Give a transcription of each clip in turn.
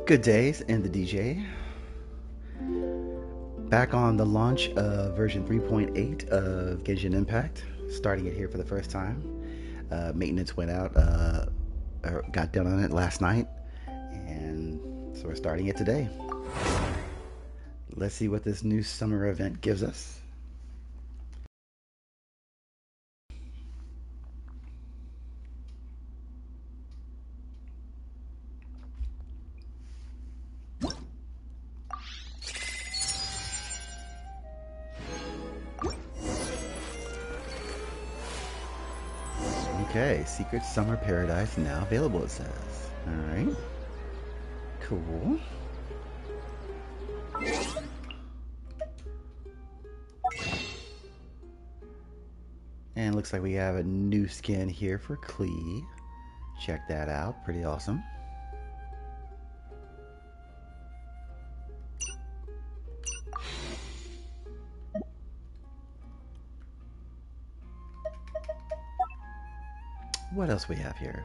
Good days and the DJ. Back on the launch of version 3.8 of Genshin Impact, starting it here for the first time. Maintenance went out, or got done on it last night, and so we're starting it today. Let's see what this new summer event gives us. Okay, Secret Summer Paradise now available, it says. Alright. Cool. And looks like we have a new skin here for Klee. Check that out. Pretty awesome. What else we have here?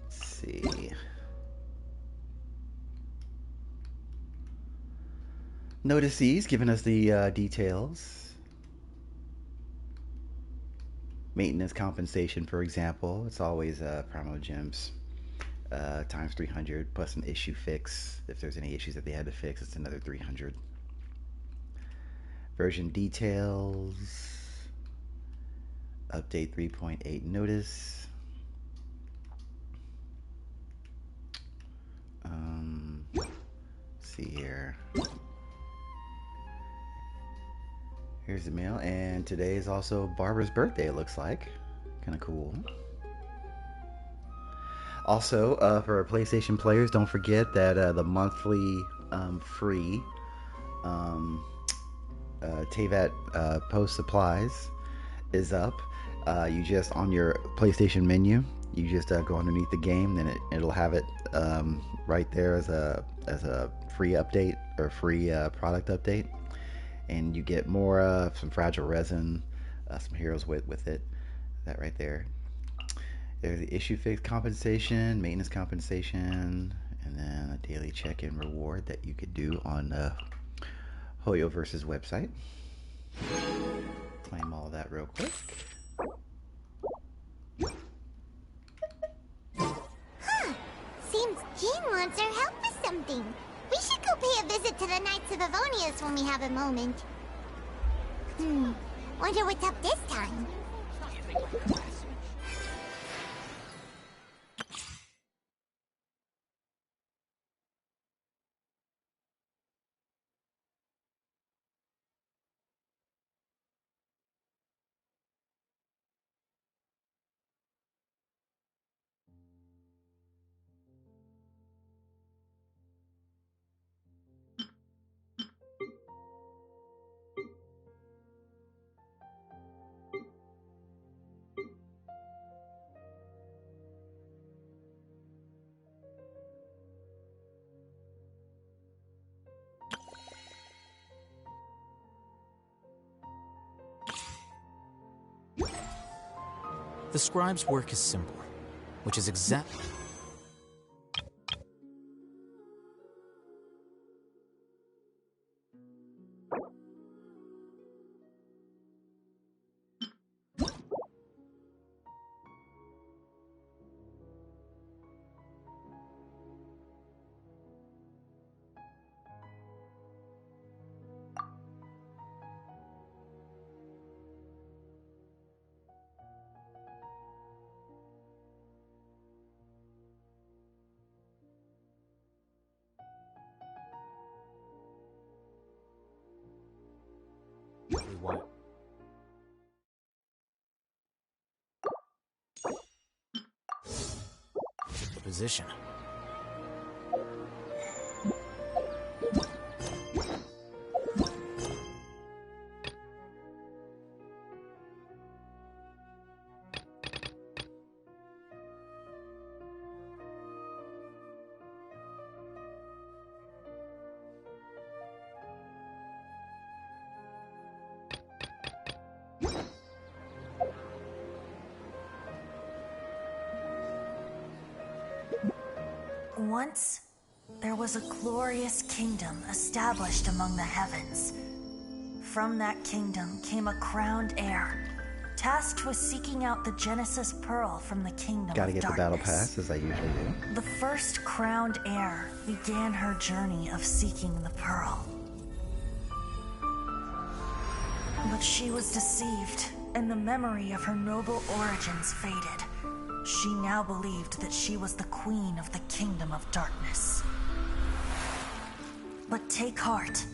Let's see. Notices giving us the details. Maintenance compensation, for example. It's always Primo Gems times 300 plus an issue fix. If there's any issues that they had to fix, it's another 300. Version details. Update 3.8 notice. See here. Here's the mail, and today is also Barbara's birthday, it looks like. Kind of cool. Also, for PlayStation players, don't forget that the monthly free Teyvat Post Supplies is up. You just, on your PlayStation menu, you just go underneath the game, then it'll have it right there as a free update or free product update. And you get more some fragile resin, some heroes with it. That right there. There's the issue fix compensation, maintenance compensation, and then a daily check-in reward that you could do on Hoyoverse's website. Claim all that real quick. Huh. Seems Jean wants our help with something. We should go pay a visit to the Knights of Avonius when we have a moment. Wonder what's up this time. The scribe's work is simple, which is exactly... What? The position. Once, there was a glorious kingdom established among the heavens. From that kingdom came a crowned heir, tasked with seeking out the Genesis Pearl from the kingdom Gotta of get darkness. the battle pass, as I usually do. The first crowned heir began her journey of seeking the pearl. But she was deceived, and the memory of her noble origins faded. She now believed that she was the queen of the kingdom of darkness. But take heart.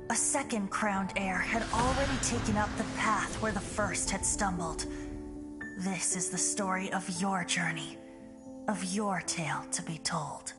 A second crowned heir had already taken up the path where the first had stumbled. This is the story of your journey, of your tale to be told.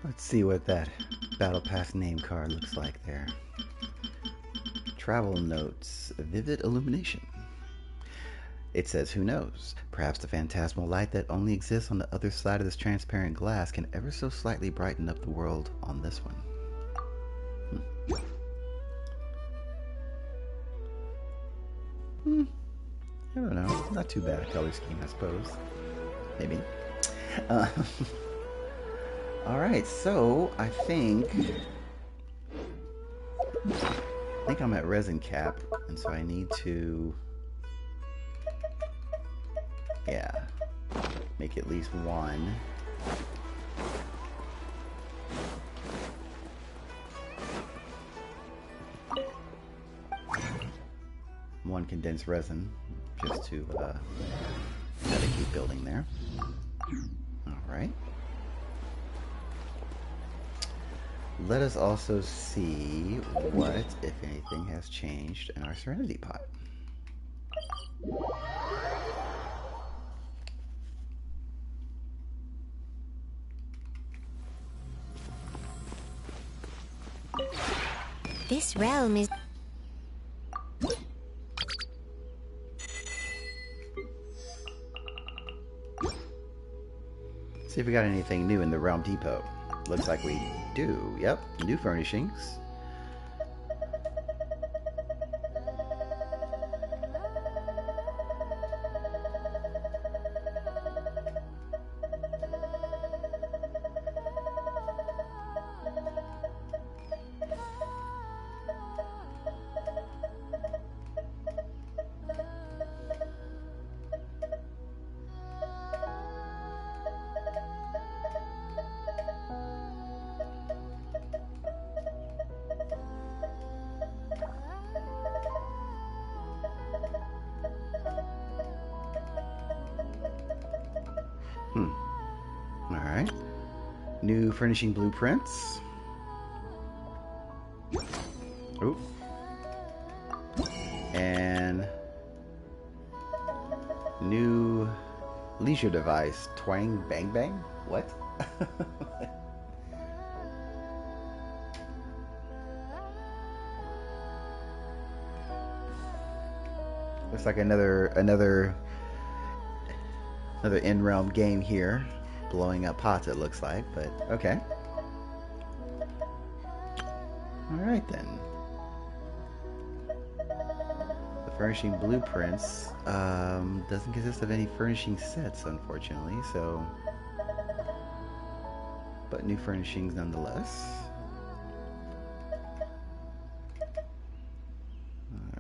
Let's see what that battle pass name card looks like there. Travel notes, vivid illumination. It says, who knows? Perhaps the phantasmal light that only exists on the other side of this transparent glass can ever so slightly brighten up the world on this one. I don't know. Not too bad a color scheme, I suppose. Maybe. Alright, so I think I'm at resin cap, and so I need to, yeah, make at least one. One condensed resin, just to keep building there. Alright. Let us also see what, if anything, has changed in our Serenity pot. This realm is... See if we got anything new in the Realm Depot. Looks like we do. Yep, new furnishings. Alright. New furnishing blueprints. Ooh. And new leisure device. Twang Bang Bang? What? Looks like another in-realm game here. Blowing up pots, it looks like, but okay. Alright then. The furnishing blueprints doesn't consist of any furnishing sets, unfortunately, so... But new furnishings nonetheless.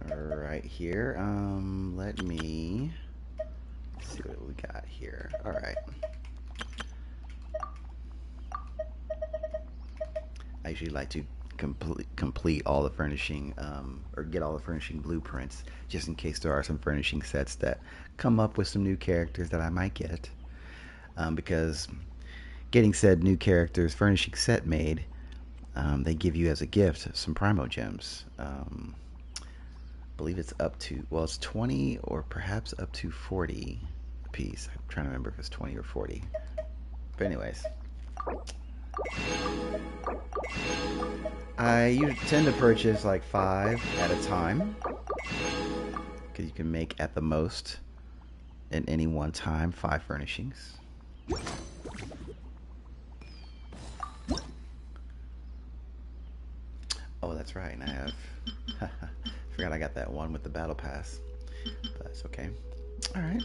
Alright here, let me see what we got here. Alright. I usually like to complete all the furnishing, or get all the furnishing blueprints, just in case there are some furnishing sets that come up with some new characters that I might get. Because, getting said new character's furnishing set made, they give you as a gift some Primo Gems. I believe it's up to, well, it's 20 or perhaps up to 40 a piece. I'm trying to remember if it's 20 or 40. But anyways, I tend to purchase like 5 at a time because you can make at the most in any one time 5 furnishings. Oh, that's right. And I have forgot I got that one with the battle pass. But that's okay. All right.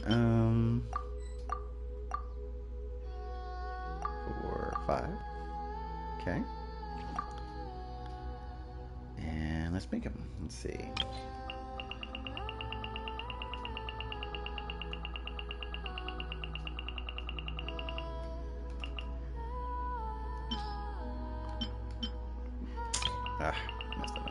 4, 5. Okay. And let's make them. Let's see. Ah, messed up.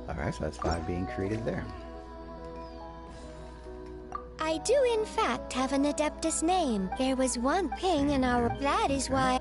Alright, so that's 5 being created there. I do, in fact, have an Adeptus name. There was one ping in our... That is why...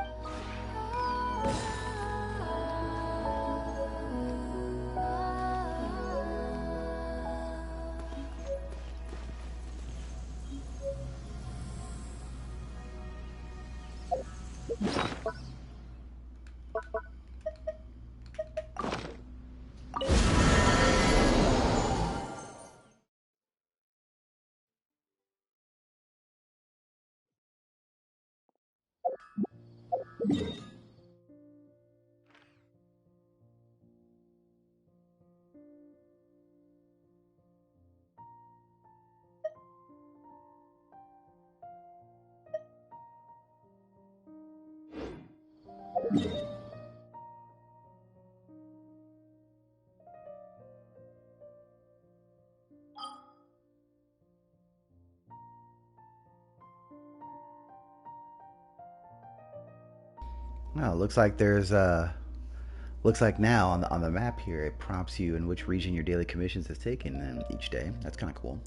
Well, looks like there's looks like now on the map here it prompts you in which region your daily commissions is taken in each day. That's kind of cool.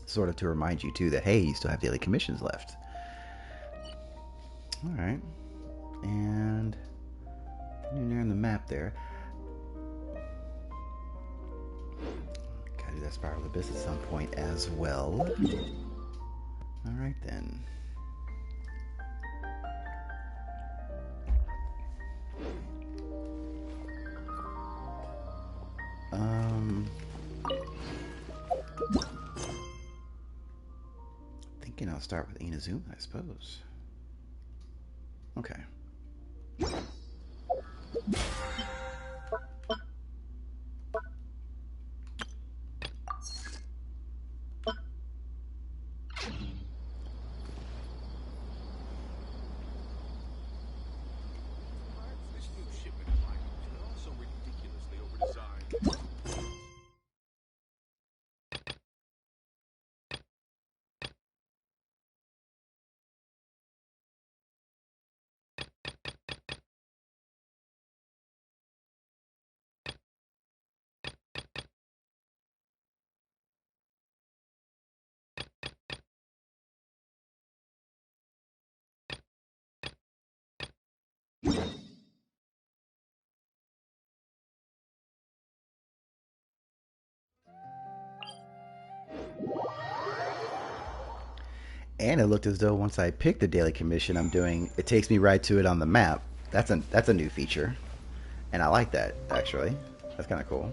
Sort of to remind you too that hey, you still have daily commissions left. All right, and you're on the map there. Gotta do that Spiral Abyss at some point as well. All right then. Thinking I'll start with Inazuma, I suppose. Okay. And it looked as though once I pick the daily commission I'm doing, it takes me right to it on the map. That's a new feature, and I like that actually. That's kind of cool.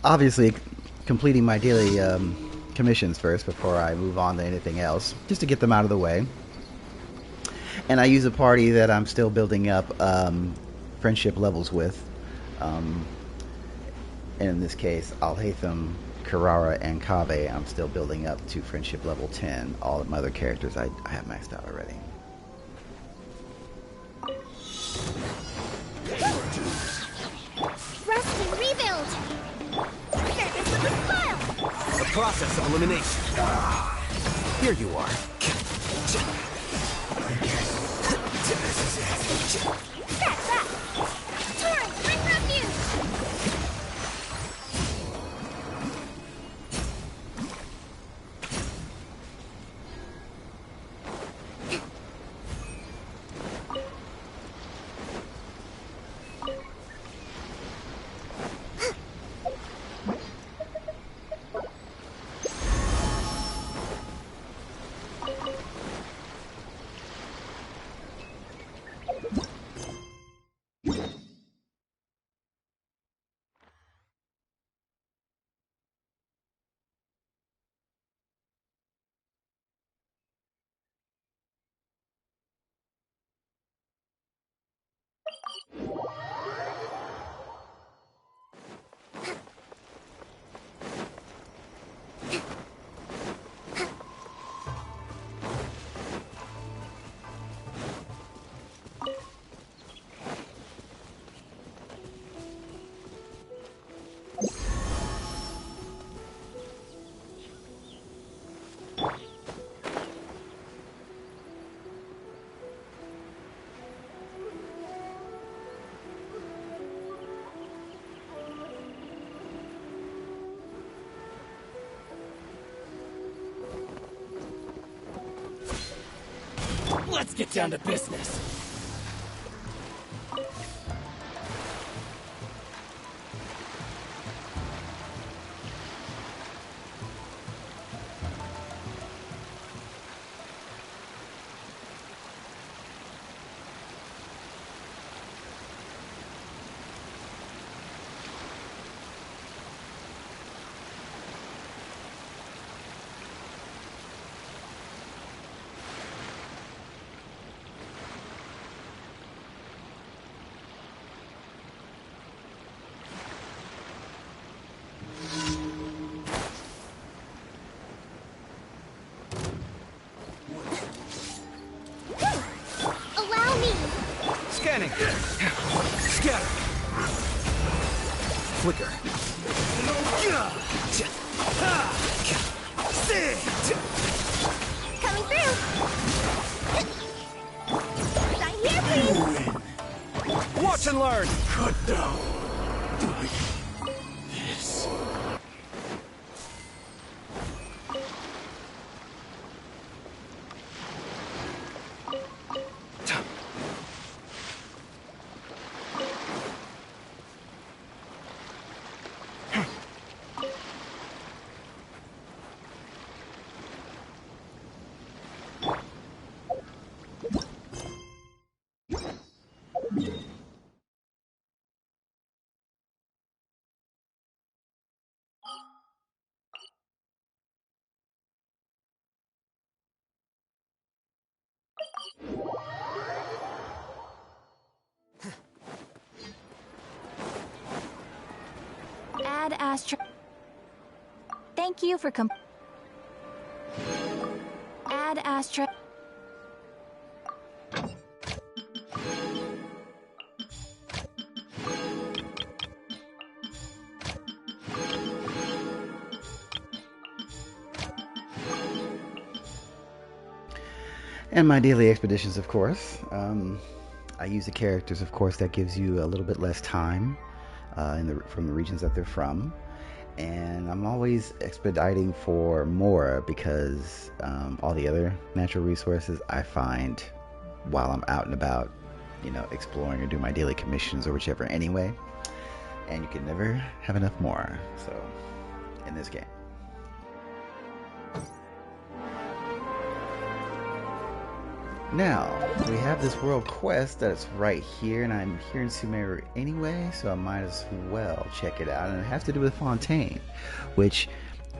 obviously completing my daily commissions first before I move on to anything else, just to get them out of the way. And I use a party that I'm still building up friendship levels with. And in this case, Alhaitham, Carrara, and Kaveh, I'm still building up to friendship level 10. All of my other characters I have maxed out already. Rest and rebuild! Surface with a smile! The process of elimination. Here you are. Scratch that! Torrent, bring refuge! Let's get down to business. Allow me! Scanning. Scatter. Flicker. Coming through! Right here, please! Watch and learn. Cut down. This. Add Astra. Thank you for Add Astra. And my daily expeditions, of course. I use the characters, of course, that gives you a little bit less time from the regions that they're from. And I'm always expediting for more because all the other natural resources I find while I'm out and about, exploring or doing my daily commissions or whichever anyway. And you can never have enough more. So, in this game. Now, we have this world quest that's right here, and I'm here in Sumeru anyway, so I might as well check it out. And it has to do with Fontaine, which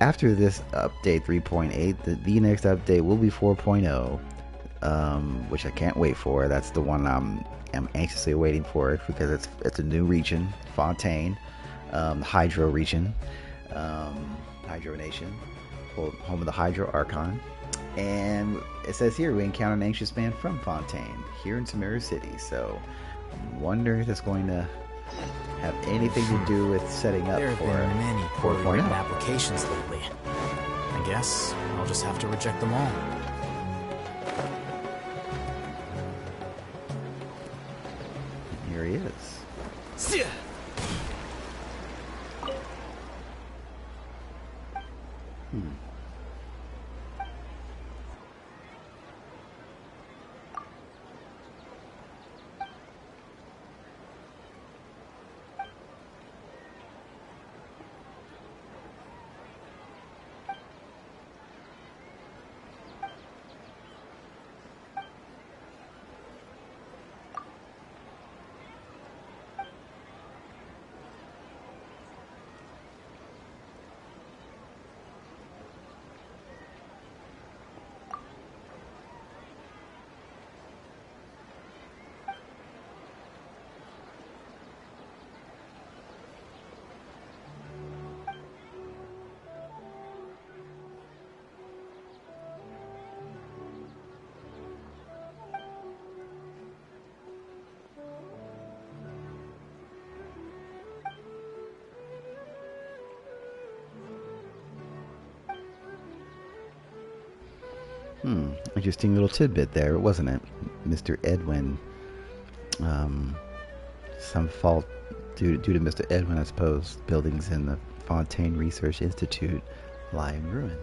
after this update 3.8, the next update will be 4.0, which I can't wait for. That's the one I'm anxiously waiting for it because it's a new region, Fontaine, Hydro region, Hydro Nation, home of the Hydro Archon. And it says here we encounter an anxious man from Fontaine here in Sumeru City. So I'm wondering if it's going to have anything to do with setting up There have for been many poorly written 4.0. applications lately. I guess I'll just have to reject them all. Here he is. Interesting little tidbit there, wasn't it? Mr. Edwin. Some fault due to Mr. Edwin, I suppose. Buildings in the Fontaine Research Institute lie in ruin.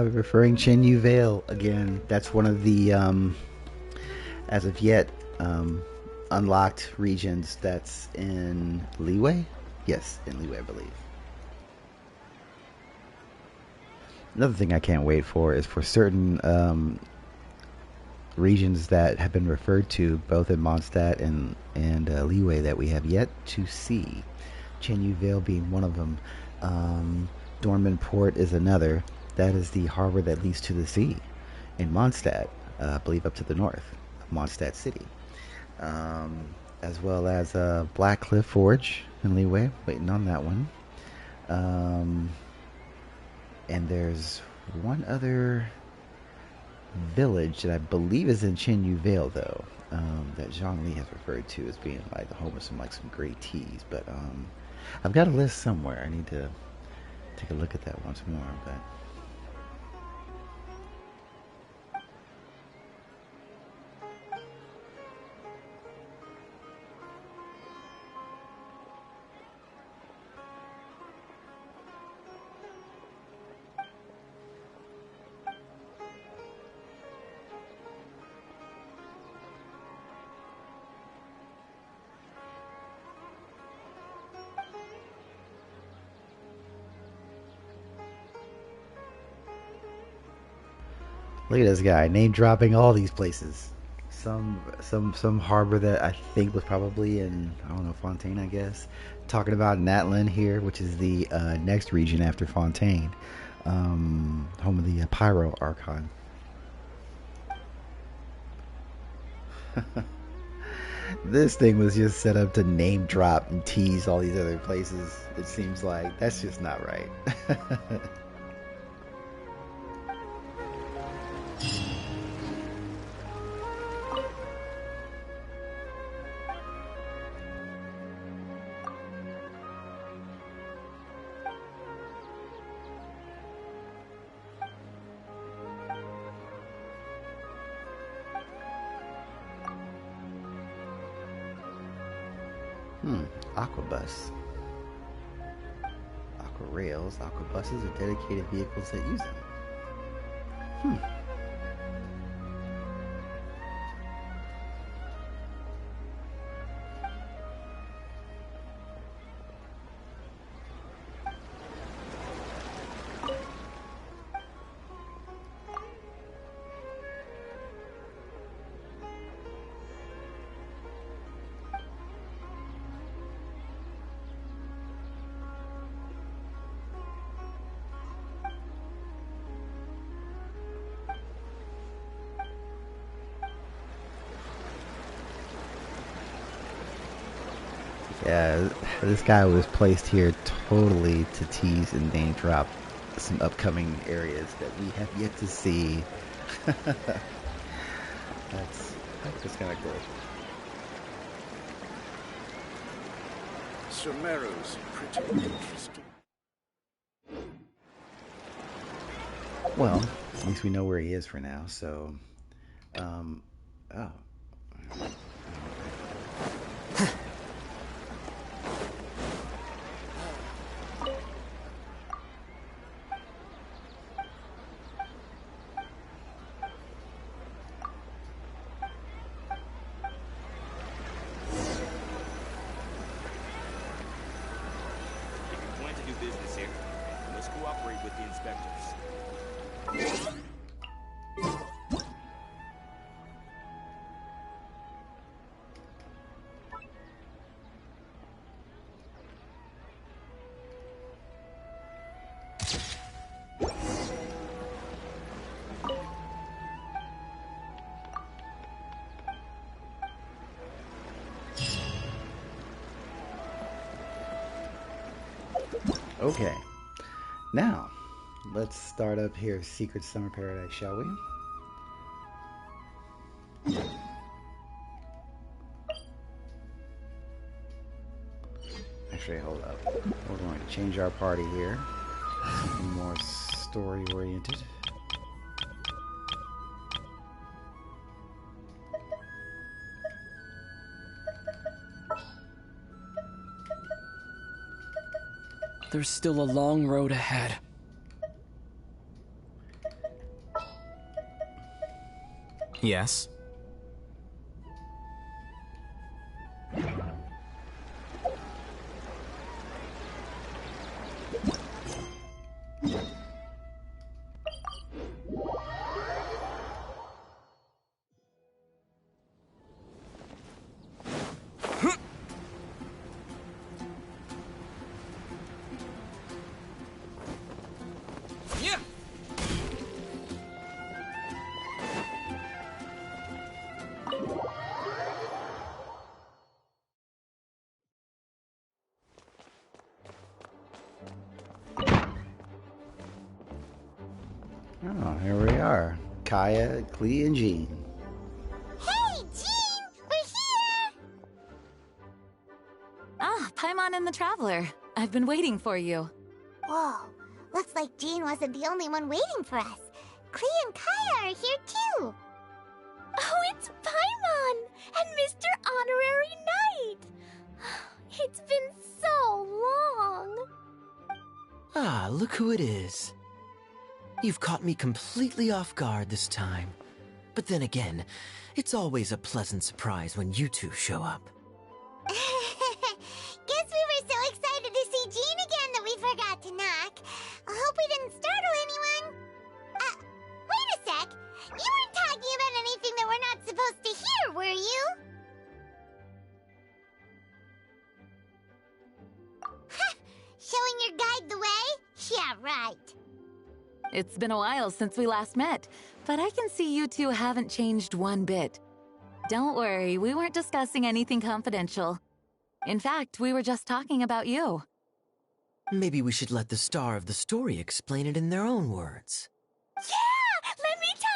Referring Chenyu Vale again. That's one of the, as of yet, unlocked regions that's in Leeway? Yes, in Leeway, I believe. Another thing I can't wait for is for certain regions that have been referred to both in Mondstadt and Leeway that we have yet to see. Chenyu Vale being one of them. Dorman Port is another. That is the harbor that leads to the sea in Mondstadt, I believe up to the north of Mondstadt City. As well as Black Cliff Forge in Leeway, waiting on that one. And there's one other village that I believe is in Chenyu Vale, though, that Zhang Li has referred to as being like the home of some great teas. But I've got a list somewhere. I need to take a look at that once more. But Look at this guy name dropping all these places. Some harbor that I think was probably in, I don't know, Fontaine, I guess. Talking about Natlin here, which is the next region after Fontaine, home of the Pyro Archon. This thing was just set up to name drop and tease all these other places. It seems like that's just not right. Aquabus. Aqua rails, aquabuses are dedicated vehicles that use them. Yeah, this guy was placed here totally to tease and name drop some upcoming areas that we have yet to see. That's just kind of cool. Sumeru's pretty interesting. Well, at least we know where he is for now, so oh. Business here. Let's cooperate with the inspectors. Okay, now let's start up here, Secret Summer Paradise, shall we? Actually, hold up. We're going to change our party here. Something more story-oriented. There's still a long road ahead. Yes? Oh, here we are. Kaya, Klee, and Jean. Hey, Jean! We're here! Ah, Paimon and the Traveler. I've been waiting for you. Whoa, looks like Jean wasn't the only one waiting for us. Klee and Kaya are here too. Oh, it's Paimon and Mr. Honorary Knight. It's been so long. Ah, look who it is. You've caught me completely off guard this time. But then again, it's always a pleasant surprise when you two show up. Guess we were so excited to see Jean again that we forgot to knock. I hope we didn't startle anyone. Wait a sec. You weren't talking about anything that we're not supposed to hear, were you? Ha! Showing your guide the way? Yeah, right. It's been a while since we last met, but I can see you two haven't changed one bit. Don't worry, we weren't discussing anything confidential. In fact, we were just talking about you. Maybe we should let the star of the story explain it in their own words. Yeah! Let me tell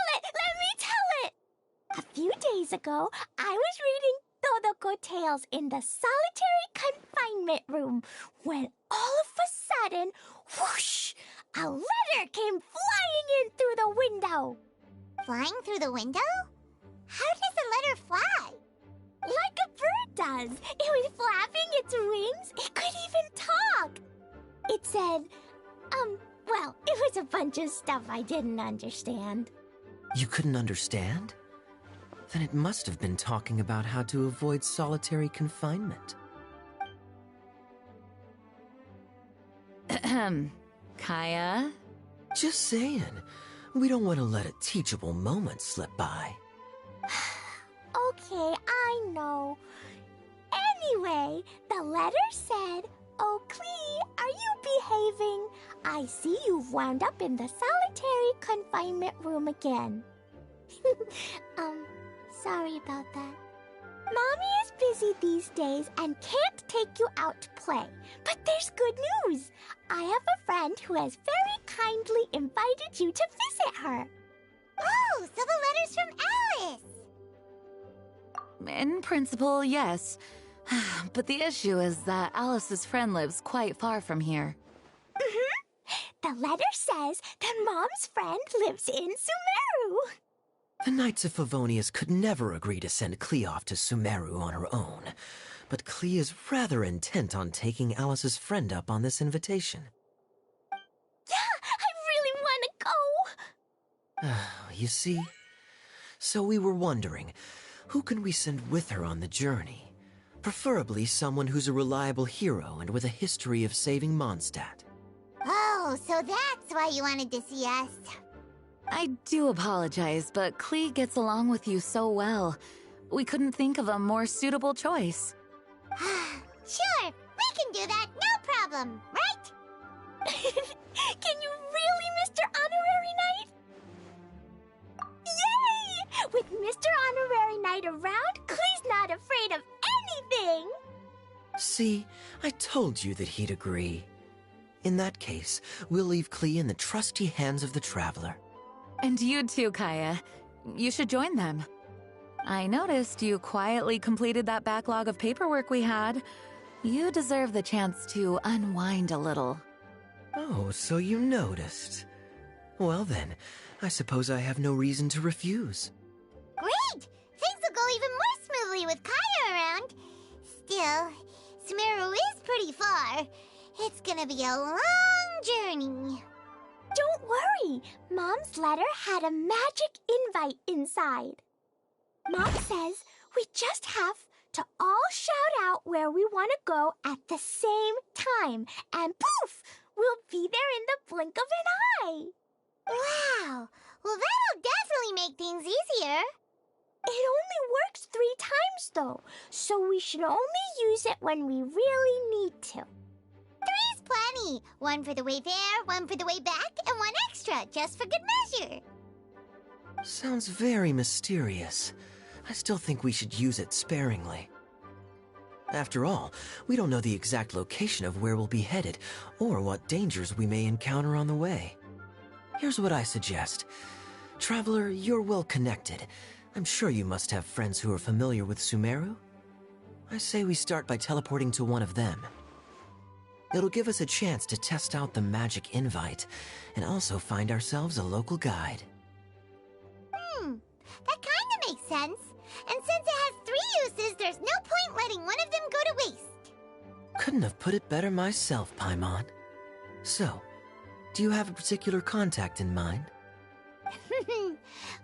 it! A few days ago, I was reading Todoko Tales in the solitary confinement room when all of a sudden, whoosh! A letter came flying in through the window. Flying through the window? How does a letter fly? Like a bird does. It was flapping its wings. It could even talk. It said, well, it was a bunch of stuff I didn't understand. You couldn't understand? Then it must have been talking about how to avoid solitary confinement. Kaya? Just saying. We don't want to let a teachable moment slip by. Okay, I know. Anyway, the letter said, "Oh, Klee, are you behaving? I see you've wound up in the solitary confinement room again." Sorry about that. Mommy is busy these days and can't take you out to play. But there's good news. I have a friend who has very kindly invited you to visit her. Oh, so the letter's from Alice. In principle, yes. But the issue is that Alice's friend lives quite far from here. The letter says that Mom's friend lives in Sumeru. The Knights of Favonius could never agree to send Klee off to Sumeru on her own, but Klee is rather intent on taking Alice's friend up on this invitation. Yeah, I really want to go. You see? So we were wondering, who can we send with her on the journey? Preferably someone who's a reliable hero and with a history of saving Mondstadt. Oh, so that's why you wanted to see us. I do apologize, but Klee gets along with you so well. We couldn't think of a more suitable choice. Sure, we can do that, no problem, right? Can you really, Mr. Honorary Knight? Yay! With Mr. Honorary Knight around, Klee's not afraid of anything! See, I told you that he'd agree. In that case, we'll leave Klee in the trusty hands of the Traveler. And you too, Kaya. You should join them. I noticed you quietly completed that backlog of paperwork we had. You deserve the chance to unwind a little. Oh, so you noticed. Well then, I suppose I have no reason to refuse. Great! Things will go even more smoothly with Kaya around. Still, Sumeru is pretty far. It's gonna be a long journey. Don't worry, Mom's letter had a magic invite inside. Mom says we just have to all shout out where we want to go at the same time, and poof, we'll be there in the blink of an eye. Wow! Well, that'll definitely make things easier. It only works 3 times, though, so we should only use it when we really need to. 3's plenty. 1 for the way there, 1 for the way back, and 1 extra, just for good measure. Sounds very mysterious. I still think we should use it sparingly. After all, we don't know the exact location of where we'll be headed, or what dangers we may encounter on the way. Here's what I suggest. Traveler, you're well connected. I'm sure you must have friends who are familiar with Sumeru. I say we start by teleporting to one of them. It'll give us a chance to test out the magic invite, and also find ourselves a local guide. That kinda makes sense. And since it has 3 uses, there's no point letting one of them go to waste. Couldn't have put it better myself, Paimon. So, do you have a particular contact in mind?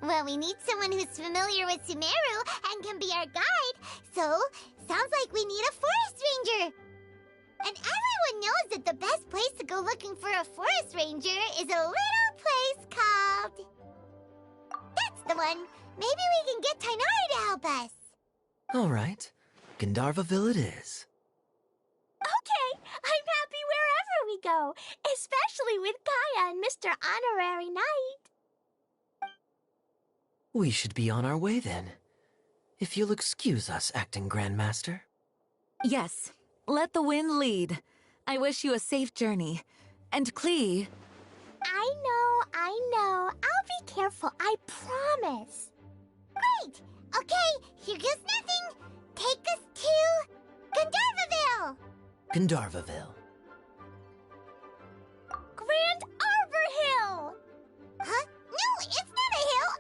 Well, we need someone who's familiar with Sumeru and can be our guide, so sounds like we need a forest ranger. And everyone knows that the best place to go looking for a forest ranger is a little place called... That's someone. Maybe we can get Tainari to help us. All right. Gandharvaville it is. Okay, I'm happy wherever we go, especially with Kaya and Mr. Honorary Knight. We should be on our way then. If you'll excuse us, Acting Grandmaster. Yes, let the wind lead. I wish you a safe journey. And Klee... I know. I'll be careful, I promise. Great! Okay, here goes nothing. Take us to Gandharvaville! Gandharvaville. Grand Arbor Hill! Huh? No, it's not a hill!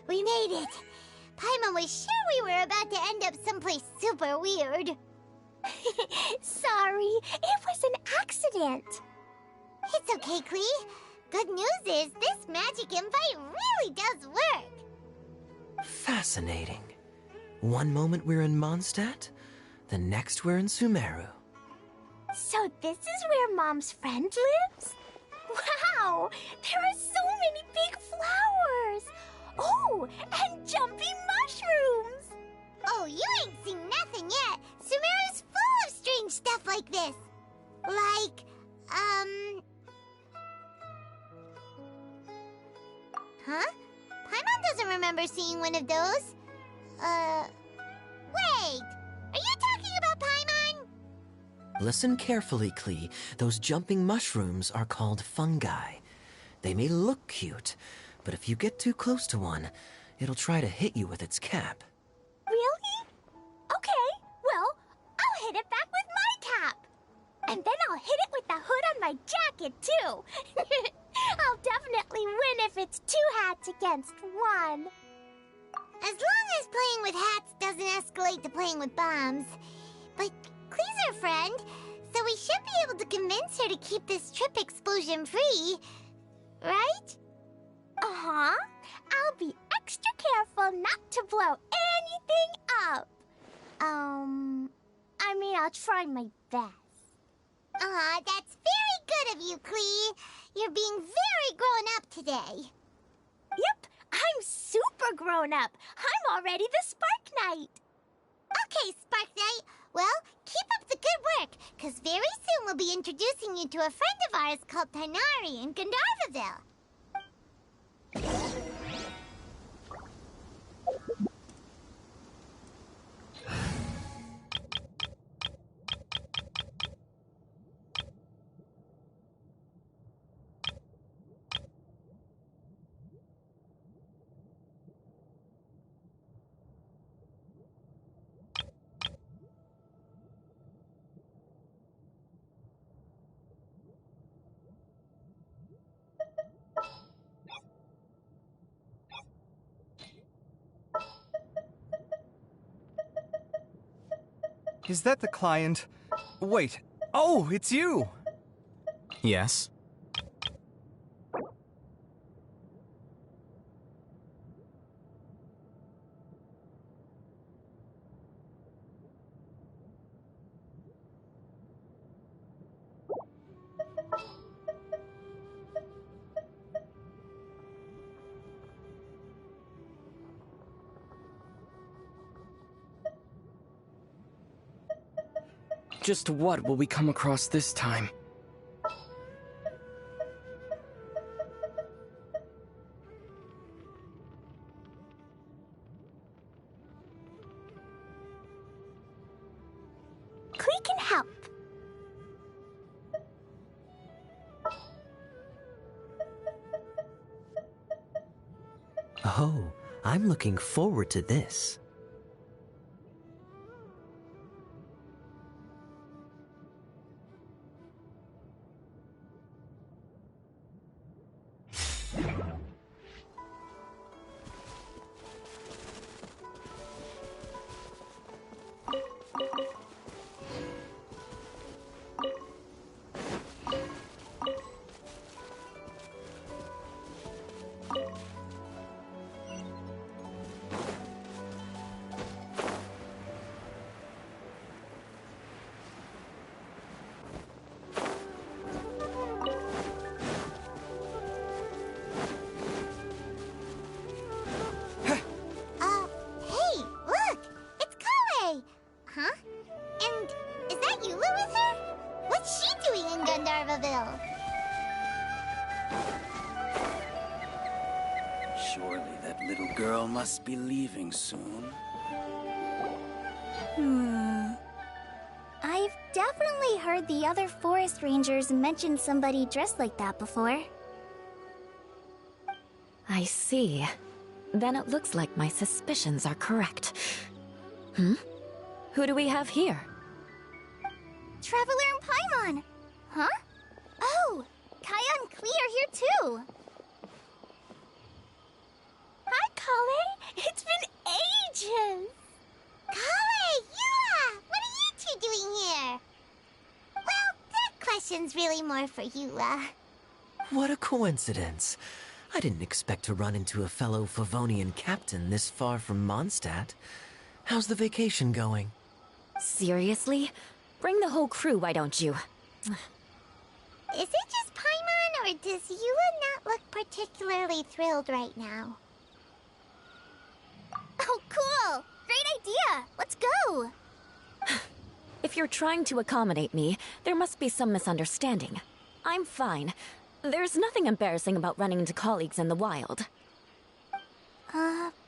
We made it. Paimon was sure we were about to end up someplace super weird. Sorry, it was an accident. It's okay, Klee. Good news is this magic invite really does work. Fascinating. One moment we're in Mondstadt, the next we're in Sumeru. So this is where Mom's friend lives? Wow! There are so many big flowers! Oh, and jumpy mushrooms! Oh, you ain't seen nothing yet. Sumeru's full of strange stuff like this. Like, Huh? Paimon doesn't remember seeing one of those. Wait! Are you talking about Paimon? Listen carefully, Klee. Those jumping mushrooms are called fungi. They may look cute, but if you get too close to one, it'll try to hit you with its cap. Really? Okay, well, I'll hit it back with my cap. And then I'll hit it with the hood on my jacket, too. I'll definitely win if it's 2 hats against 1. As long as playing with hats doesn't escalate to playing with bombs. But Klee's our friend, so we should be able to convince her to keep this trip explosion-free. Right? Uh-huh. I'll be extra careful not to blow anything up. I mean, I'll try my best. That's very good of you, Klee. You're being very grown up today. Yep, I'm super grown up. I'm already the Spark Knight. Okay, Spark Knight. Well, keep up the good work, because very soon we'll be introducing you to a friend of ours called Tainari in Gandharvaville. Is that the client? Wait. Oh, it's you! Yes? Just what will we come across this time? Klee can help. Oh, I'm looking forward to this. girl must be leaving soon. I've definitely heard the other forest rangers mention somebody dressed like that before. I see. Then it looks like my suspicions are correct. Hmm? Who do we have here? Traveler and Paimon! Huh? Oh! Kaya and Klee are here too! Hi, Kale! It's been ages! Kale! Eula! What are you two doing here? Well, that question's really more for Eula. What a coincidence. I didn't expect to run into a fellow Favonian captain this far from Mondstadt. How's the vacation going? Seriously? Bring the whole crew, why don't you? Is it just Paimon, or does Eula not look particularly thrilled right now? Oh, cool! Great idea! Let's go! If you're trying to accommodate me, there must be some misunderstanding. I'm fine. There's nothing embarrassing about running into colleagues in the wild.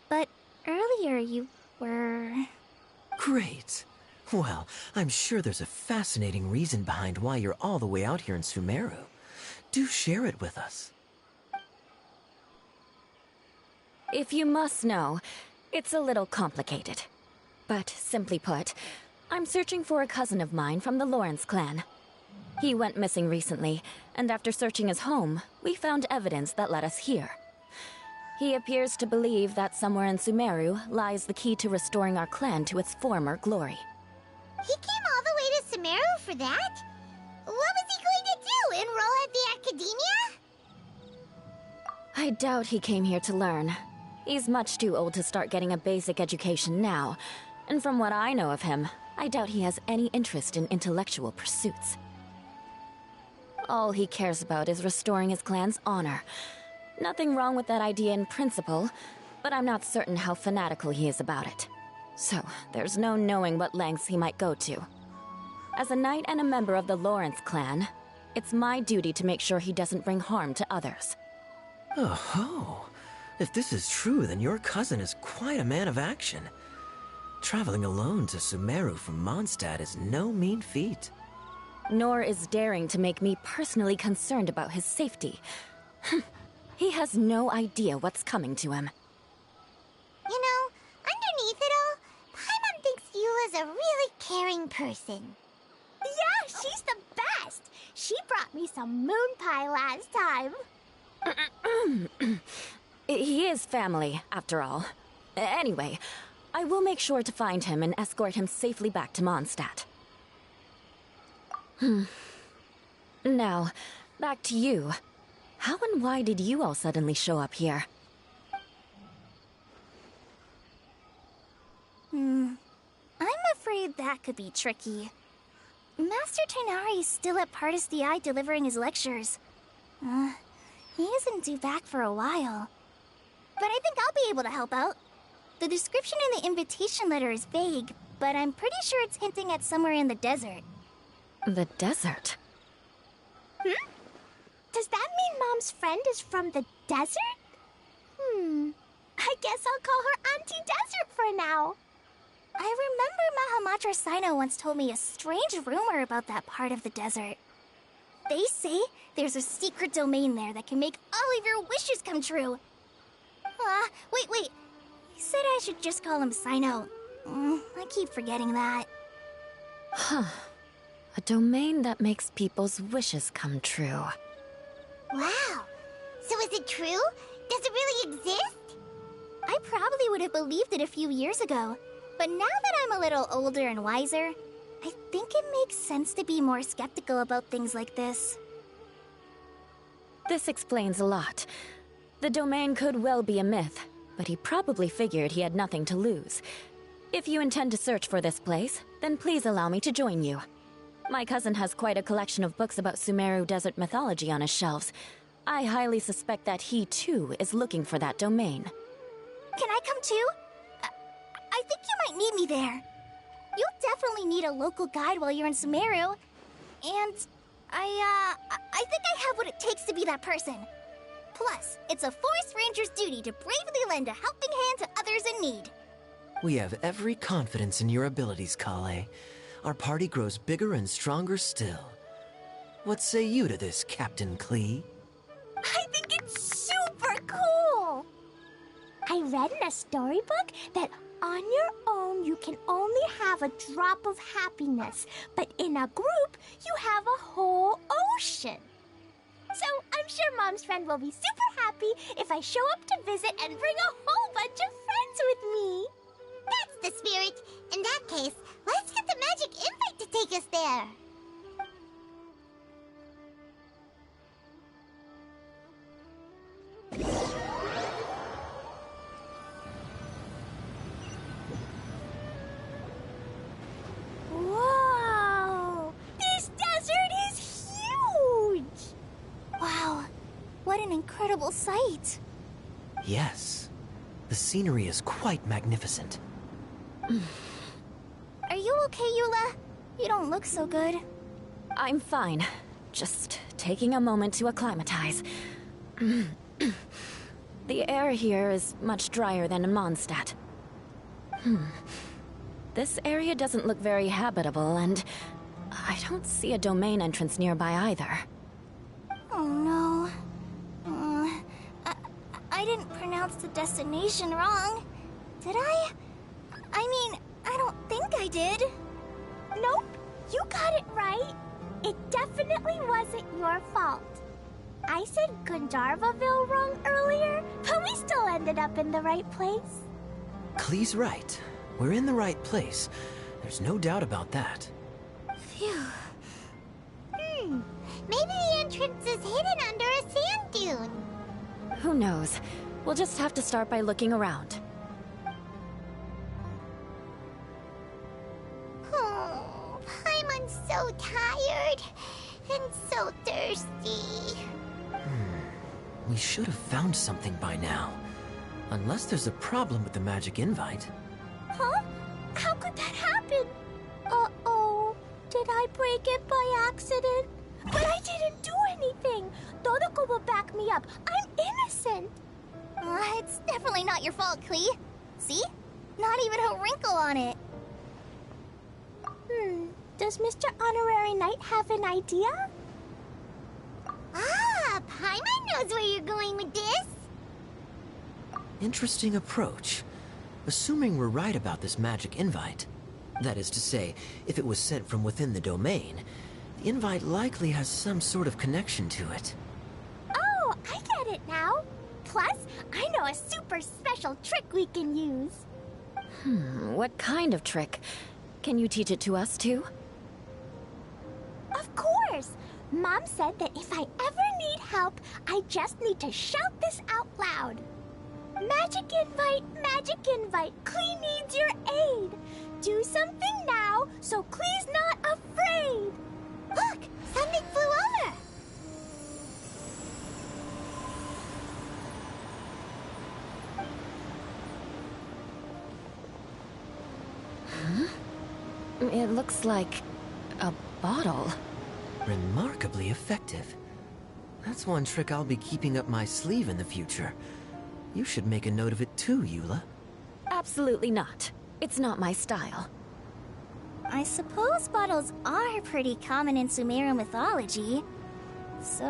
But earlier you were... Great. Well, I'm sure there's a fascinating reason behind why you're all the way out here in Sumeru. Do share it with us. If you must know, it's a little complicated. But simply put, I'm searching for a cousin of mine from the Lawrence clan. He went missing recently, and after searching his home, we found evidence that led us here. He appears to believe that somewhere in Sumeru lies the key to restoring our clan to its former glory. He came all the way to Sumeru for that? What was he going to do, enroll at the academia? I doubt he came here to learn. He's much too old to start getting a basic education now, and from what I know of him, I doubt he has any interest in intellectual pursuits. All he cares about is restoring his clan's honor. Nothing wrong with that idea in principle, but I'm not certain how fanatical he is about it. So, there's no knowing what lengths he might go to. As a knight and a member of the Lawrence clan, it's my duty to make sure he doesn't bring harm to others. Oh-ho. If this is true, then your cousin is quite a man of action. Traveling alone to Sumeru from Mondstadt is no mean feat. Nor is daring to make me personally concerned about his safety. He has no idea what's coming to him. You know, underneath it all, Paimon thinks Eula's a really caring person. Yeah, she's the best! She brought me some moon pie last time. He is family, after all. Anyway, I will make sure to find him and escort him safely back to Mondstadt. Now, back to you. How and why did you all suddenly show up here? I'm afraid that could be tricky. Master Tighnari is still at Partis the Eye delivering his lectures. He isn't due back for a while. But I think I'll be able to help out. The description in the invitation letter is vague, but I'm pretty sure it's hinting at somewhere in the desert. The desert? Does that mean Mom's friend is from the desert? I guess I'll call her Auntie Desert for now. I remember Mahamatra Sino once told me a strange rumor about that part of the desert. They say there's a secret domain there that can make all of your wishes come true. Wait. He said I should just call him Sino. I keep forgetting that. Huh. A domain that makes people's wishes come true. Wow. So is it true? Does it really exist? I probably would have believed it a few years ago. But now that I'm a little older and wiser, I think it makes sense to be more skeptical about things like this. This explains a lot. The domain could well be a myth, but he probably figured he had nothing to lose. If you intend to search for this place, then please allow me to join you. My cousin has quite a collection of books about Sumeru desert mythology on his shelves. I highly suspect that he, too, is looking for that domain. Can I come too? I think you might need me there. You'll definitely need a local guide while you're in Sumeru. And I think I have what it takes to be that person. Plus, it's a forest ranger's duty to bravely lend a helping hand to others in need. We have every confidence in your abilities, Kale. Our party grows bigger and stronger still. What say you to this, Captain Klee? I think it's super cool! I read in a storybook that on your own you can only have a drop of happiness, but in a group you have a whole ocean. So I'm sure Mom's friend will be super happy if I show up to visit and bring a whole bunch of friends with me. That's the spirit. In that case, let's get the magic invite to take us there. Whoa! This desert is huge! Wow, what an incredible sight. Yes. The scenery is quite magnificent. Are you okay, Eula? You don't look so good. I'm fine. Just taking a moment to acclimatize. The air here is much drier than in Mondstadt. This area doesn't look very habitable, and I don't see a domain entrance nearby either. Oh no. I didn't pronounce the destination wrong. Did I? I mean, I don't think I did. Nope, you got it right. It definitely wasn't your fault. I said Gandharvaville wrong earlier, but we still ended up in the right place. Klee's right. We're in the right place. There's no doubt about that. Phew. Maybe the entrance is hidden under a sand dune. Who knows? We'll just have to start by looking around. Oh, Paimon's so tired and so thirsty. We should have found something by now. Unless there's a problem with the magic invite. Huh? How could that happen? Uh-oh. Did I break it by accident? But I didn't do anything. Todoko will back me up. I'm innocent. It's definitely not your fault, Klee. See? Not even a wrinkle on it. Does Mr. Honorary Knight have an idea? Ah, Paimon knows where you're going with this. Interesting approach. Assuming we're right about this magic invite, that is to say, if it was sent from within the domain, the invite likely has some sort of connection to it. Oh, I get it now. Plus, I know a super special trick we can use. What kind of trick? Can you teach it to us too? Of course! Mom said that if I ever need help, I just need to shout this out loud. Magic invite, Klee needs your aid. Do something now, so Klee's not afraid. Look, something flew over. It looks like a bottle. Remarkably effective. That's one trick I'll be keeping up my sleeve in the future. You should make a note of it too, Eula. Absolutely not. It's not my style. I suppose bottles are pretty common in Sumeru mythology. So,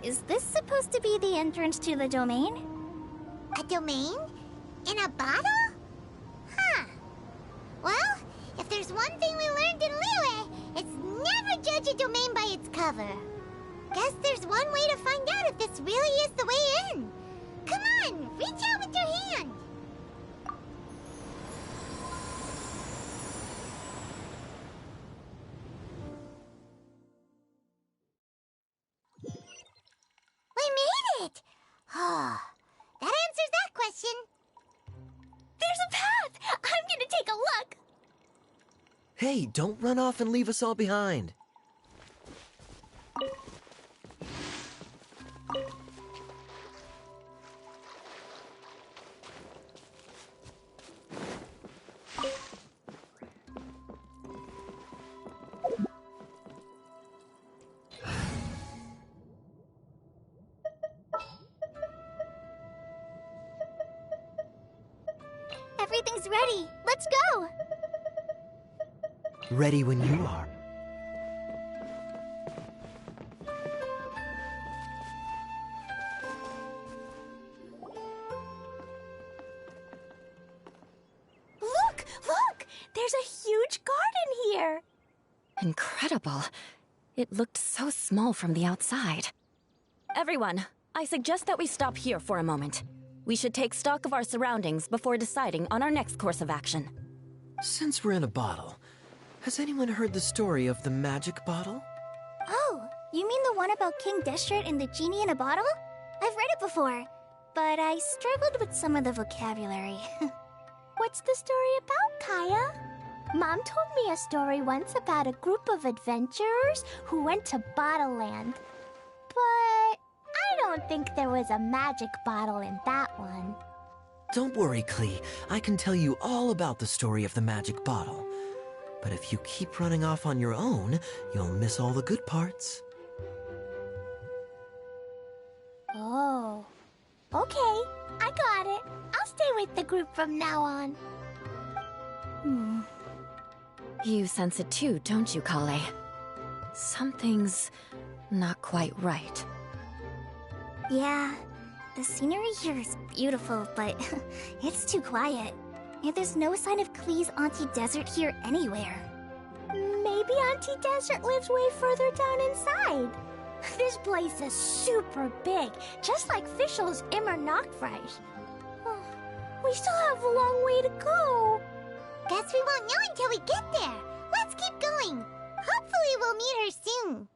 is this supposed to be the entrance to the domain? A domain? In a bottle? Huh. Well, if there's one thing we learned in Liyue, it's never judge a domain by its cover. Guess there's one way to find out if this really is the way in. Come on, reach out with your hand. We made it! Oh, that answers that question. There's a path! I'm gonna take a look! Hey, don't run off and leave us all behind. Everything's ready. Let's go! Ready when you are. Look! Look! There's a huge garden here! Incredible. It looked so small from the outside. Everyone, I suggest that we stop here for a moment. We should take stock of our surroundings before deciding on our next course of action. Since we're in a bottle, has anyone heard the story of the magic bottle? Oh, you mean the one about King Destret and the genie in a bottle? I've read it before, but I struggled with some of the vocabulary. What's the story about, Kaya? Mom told me a story once about a group of adventurers who went to Bottle Land. But I don't think there was a magic bottle in that one. Don't worry, Klee. I can tell you all about the story of the magic bottle. But if you keep running off on your own, you'll miss all the good parts. Oh. Okay, I got it. I'll stay with the group from now on. You sense it too, don't you, Kale? Something's not quite right. Yeah, the scenery here is beautiful, but it's too quiet. And there's no sign of Klee's Auntie Desert here anywhere. Maybe Auntie Desert lives way further down inside. This place is super big, just like Fischl's Immer Nachtreich. We still have a long way to go. Guess we won't know until we get there. Let's keep going. Hopefully we'll meet her soon.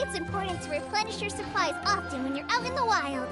It's important to replenish your supplies often when you're out in the wild.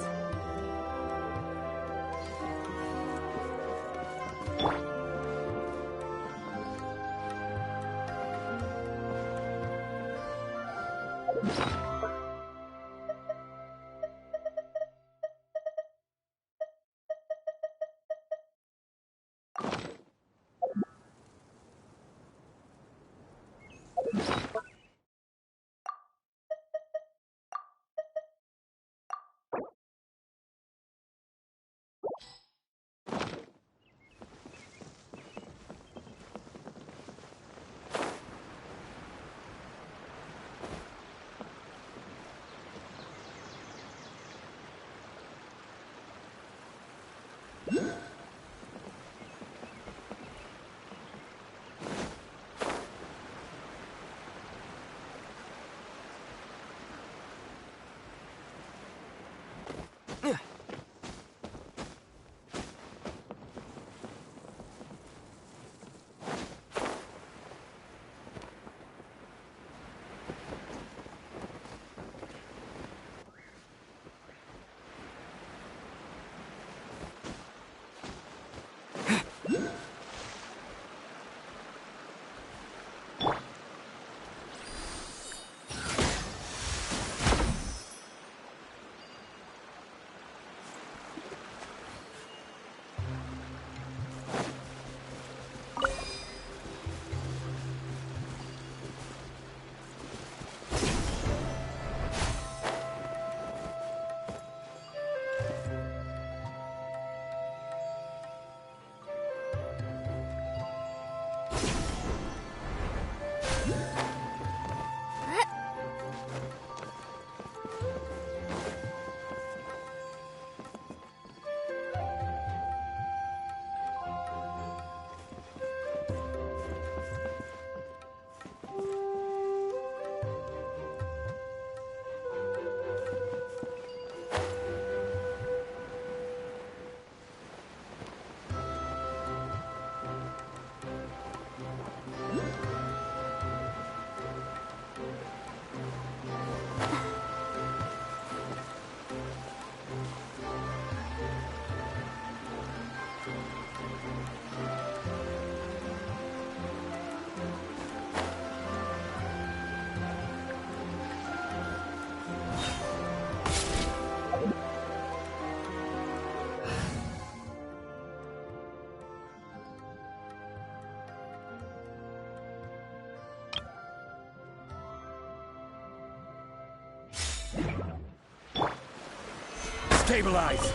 Stabilize!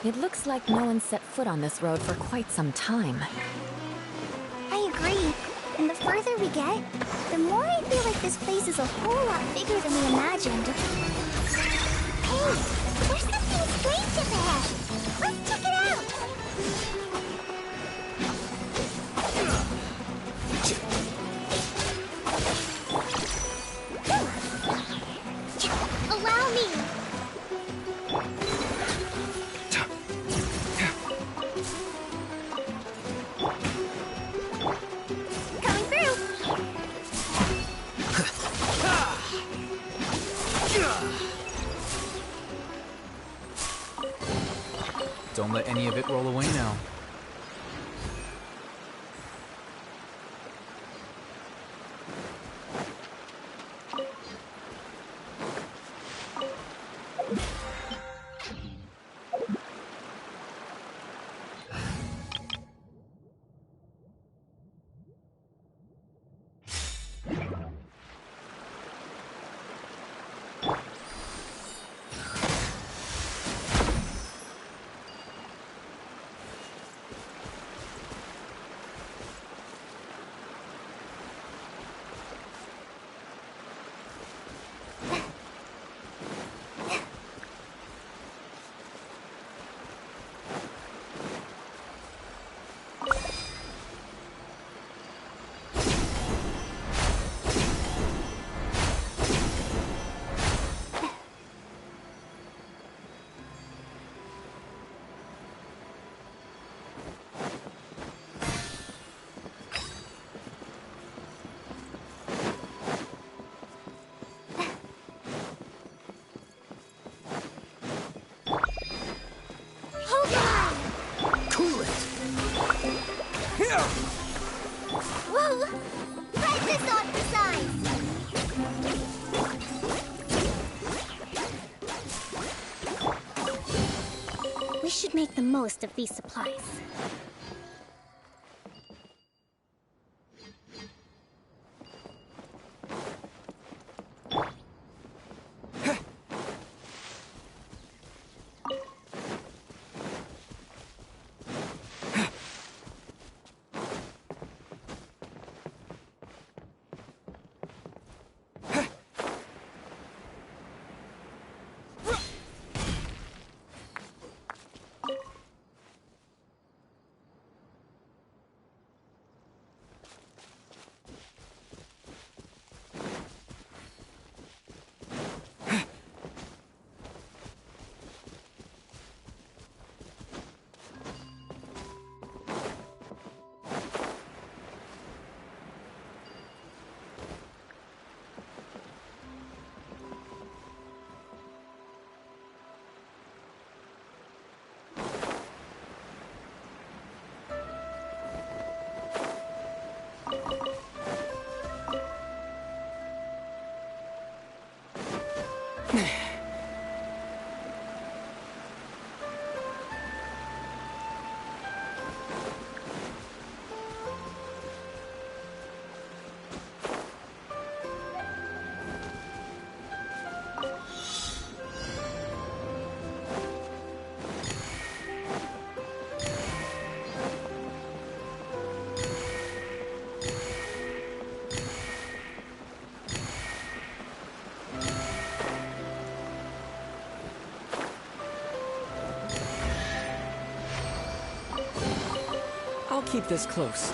It looks like no one set foot on this road for quite some time. I agree. And the further we get, the more I feel like this place is a whole lot bigger than we imagined. Hey, there's something strange up ahead. Let's check it out. Allow me. Don't let any of it roll away now. Whoa! Press this on for size! We should make the most of these supplies. I'll keep this close.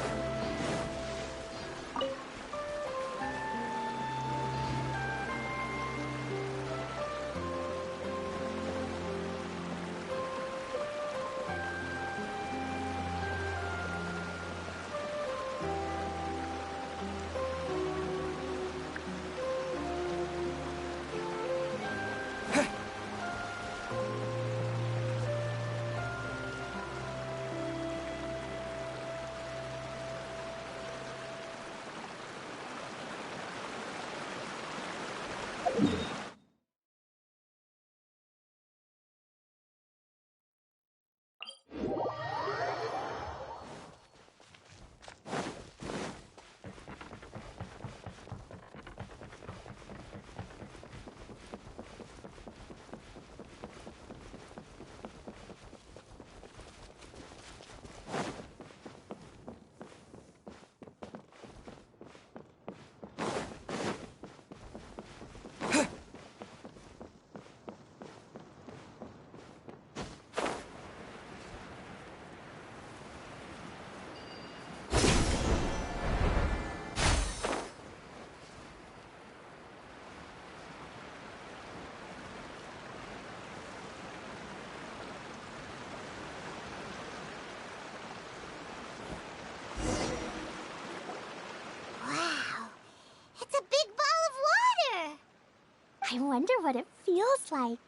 I wonder what it feels like.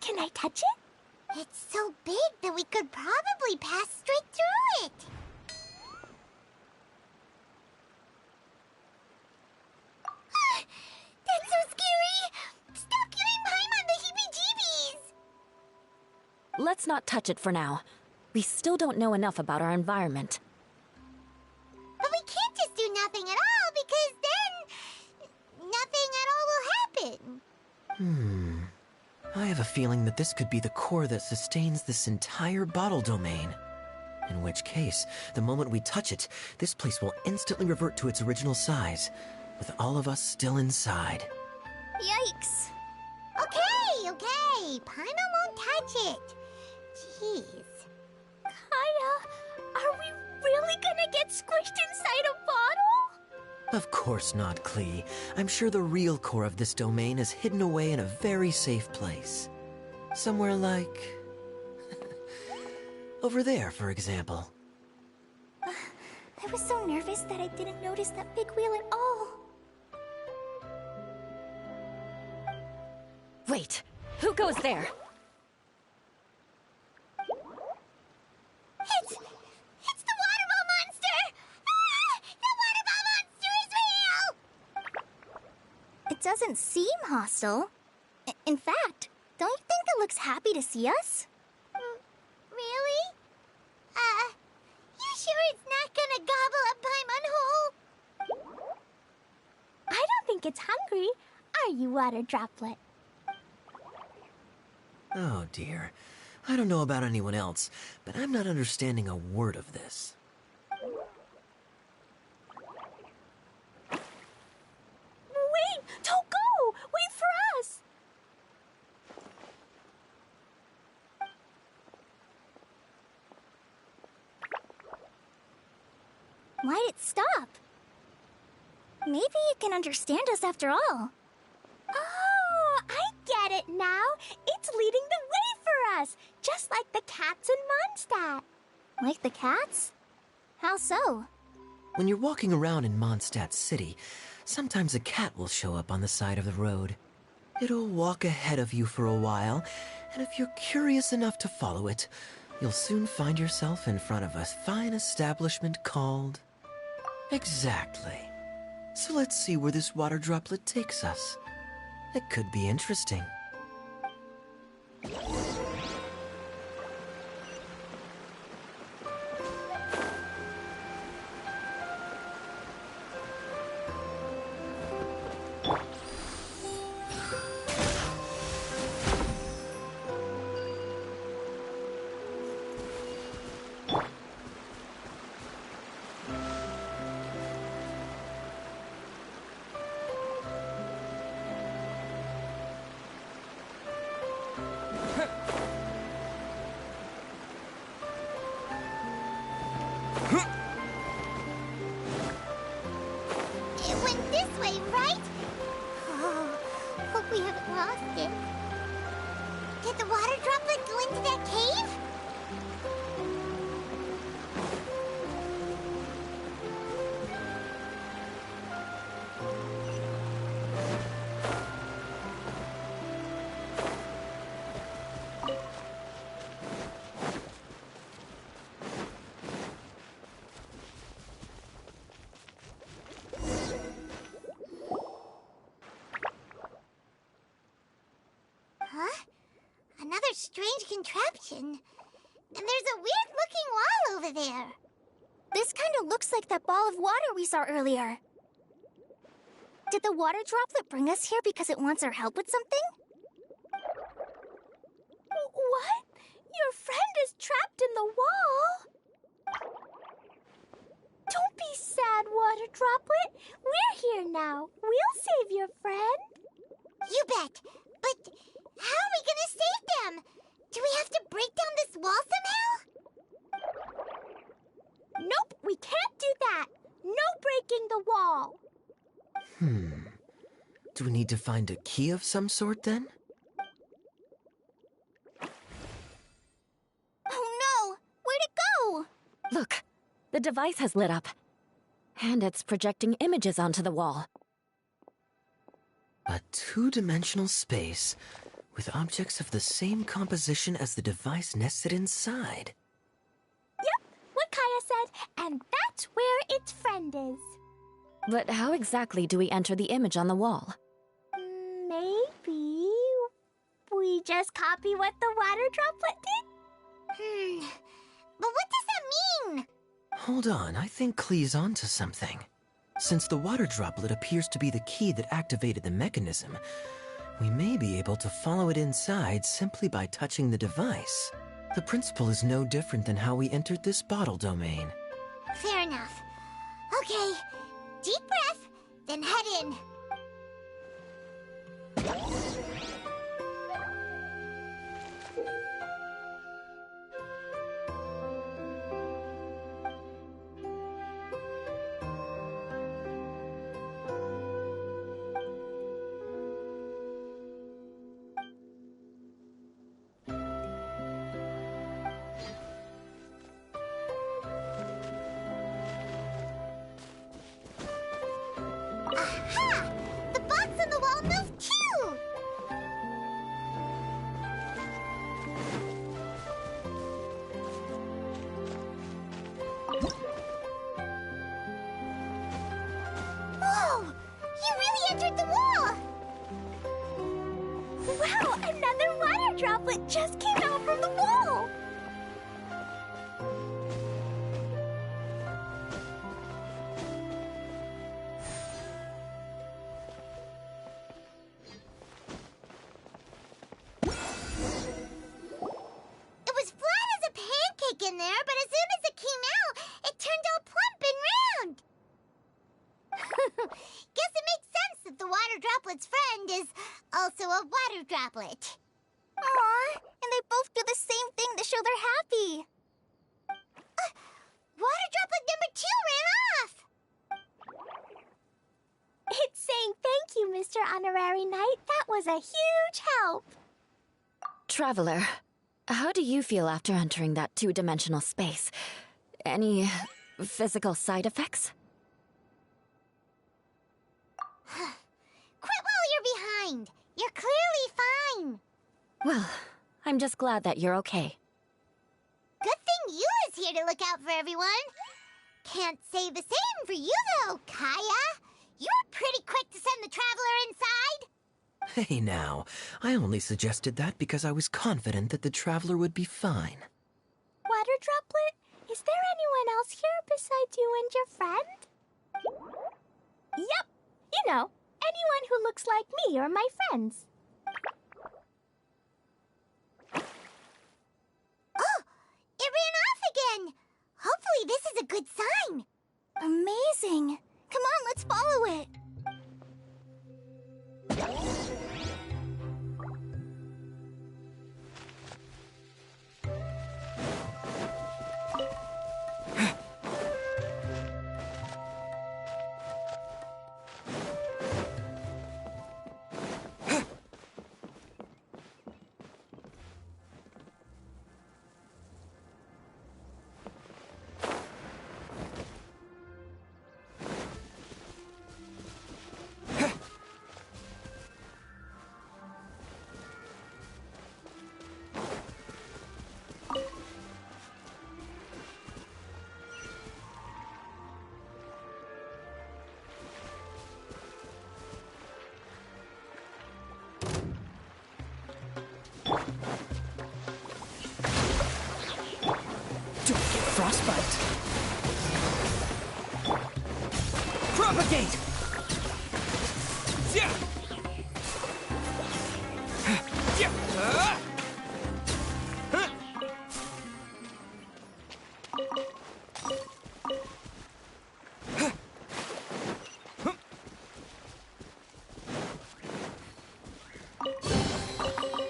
Can I touch it? It's so big that we could probably pass straight through it. That's so scary! Stop giving Paimon the heebie-jeebies! Let's not touch it for now. We still don't know enough about our environment. But we can't just do nothing at all, because then nothing at all will happen. I have a feeling that this could be the core that sustains this entire bottle domain. In which case, the moment we touch it, this place will instantly revert to its original size, with all of us still inside. Yikes. Okay. Paimon won't touch it. Jeez. Kaya, are we really gonna get squished inside a bottle? Of course not, Klee. I'm sure the real core of this domain is hidden away in a very safe place. Somewhere like... over there, for example. I was so nervous that I didn't notice that big wheel at all. Wait, who goes there? It's the waterball monster! Ah! The waterball monster is real! It doesn't seem hostile. In fact, don't you think it looks happy to see us? Really? You sure it's not gonna gobble up Paimon whole? I don't think it's hungry. Are you, Water Droplet? Oh dear. I don't know about anyone else, but I'm not understanding a word of this. Wait! Don't go! Wait for us! Why'd it stop? Maybe it can understand us after all. Oh, I get it now. It's leading the way for us, just like the cats in Mondstadt. Like the cats? How so? When you're walking around in Mondstadt City, sometimes a cat will show up on the side of the road. It'll walk ahead of you for a while, and if you're curious enough to follow it, you'll soon find yourself in front of a fine establishment called... Exactly. So let's see where this water droplet takes us. It could be interesting. It went this way, right? Oh, hope we haven't lost it. Did the water droplet go into that cave? Huh? Another strange contraption. And there's a weird-looking wall over there. This kind of looks like that ball of water we saw earlier. Did the water droplet bring us here because it wants our help with something? What? Your friend is trapped in the wall? Don't be sad, water droplet. We're here now. We'll save your friend. You bet. But how are we gonna save them? Do we have to break down this wall somehow? Nope, we can't do that. No breaking the wall. Do we need to find a key of some sort then? Oh no! Where'd it go? Look, the device has lit up. And it's projecting images onto the wall. A two-dimensional space with objects of the same composition as the device nested inside. Yep, what Kaya said, and that's where its friend is. But how exactly do we enter the image on the wall? Maybe we just copy what the water droplet did? But what does that mean? Hold on, I think Klee's onto something. Since the water droplet appears to be the key that activated the mechanism, we may be able to follow it inside simply by touching the device. The principle is no different than how we entered this bottle domain. Fair enough. Okay, deep breath, then head in. Aha! The box on the wall moved too! Whoa! You really entered the wall! Wow, another water droplet just came out from the wall! It was flat as a pancake in there, but as soon as it came out, it turned all plump and round. Guess it makes sense that the water droplet's friend is also a water droplet. Aw, and they both do the same thing to show they're happy. Water droplet number 2 ran off. It's saying thank you, Mr. Honorary Knight. That was a huge help. Traveler, how do you feel after entering that two-dimensional space? Any physical side effects? Quit while you're behind. You're clearly fine. Well, I'm just glad that you're okay. Good thing you is here to look out for everyone. Can't say the same for you, though, Kaya. You were pretty quick to send the traveler inside. Hey now, I only suggested that because I was confident that the traveler would be fine. Water droplet, is there anyone else here besides you and your friend? Yep, you know, anyone who looks like me or my friends. Oh, it ran off again. Hopefully this is a good sign. Amazing. Come on, let's follow it. Frostbite. Propagate! Yeah! Yeah!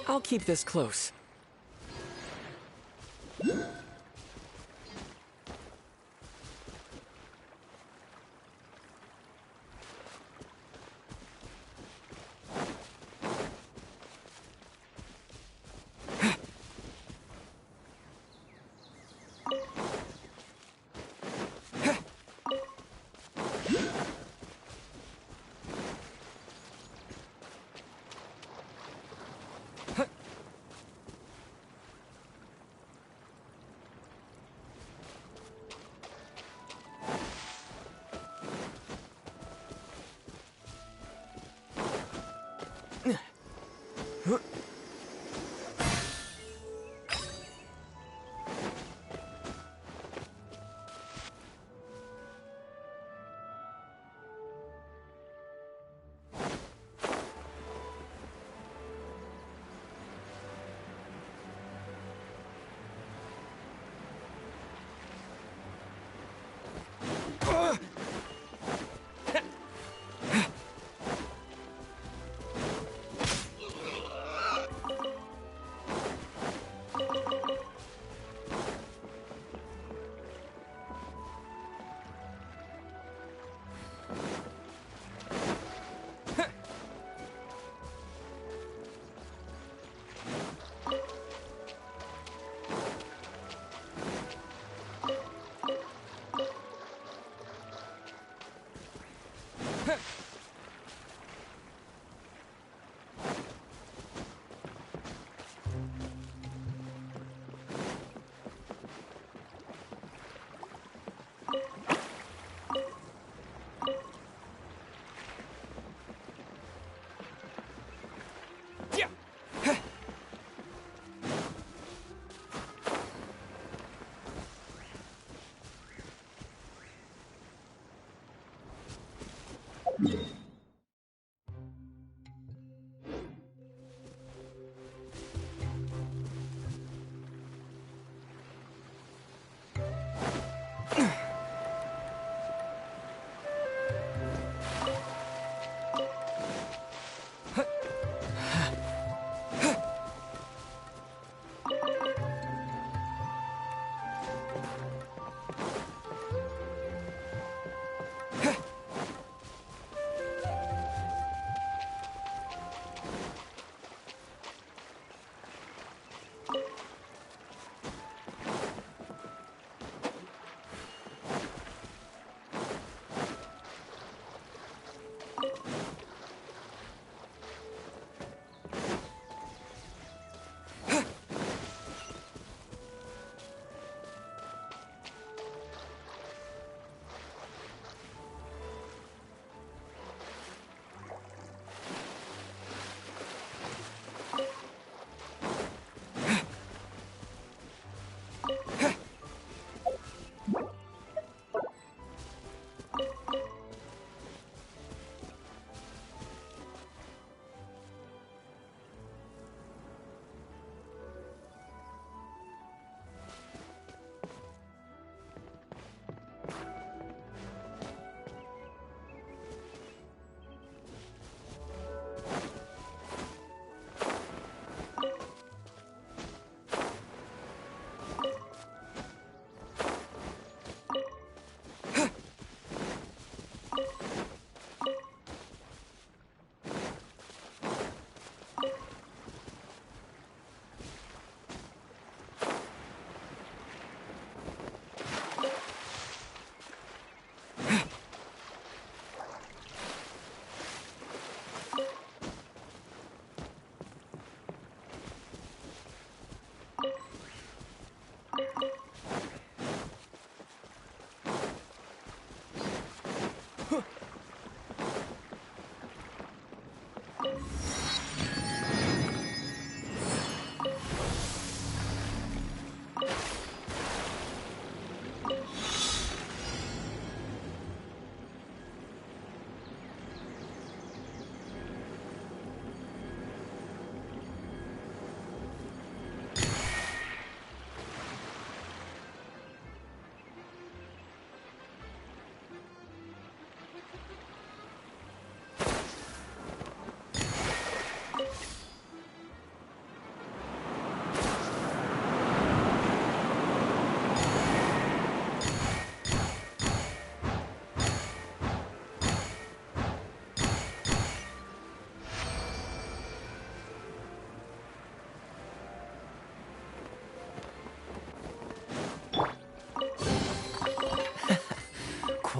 I'll keep this close.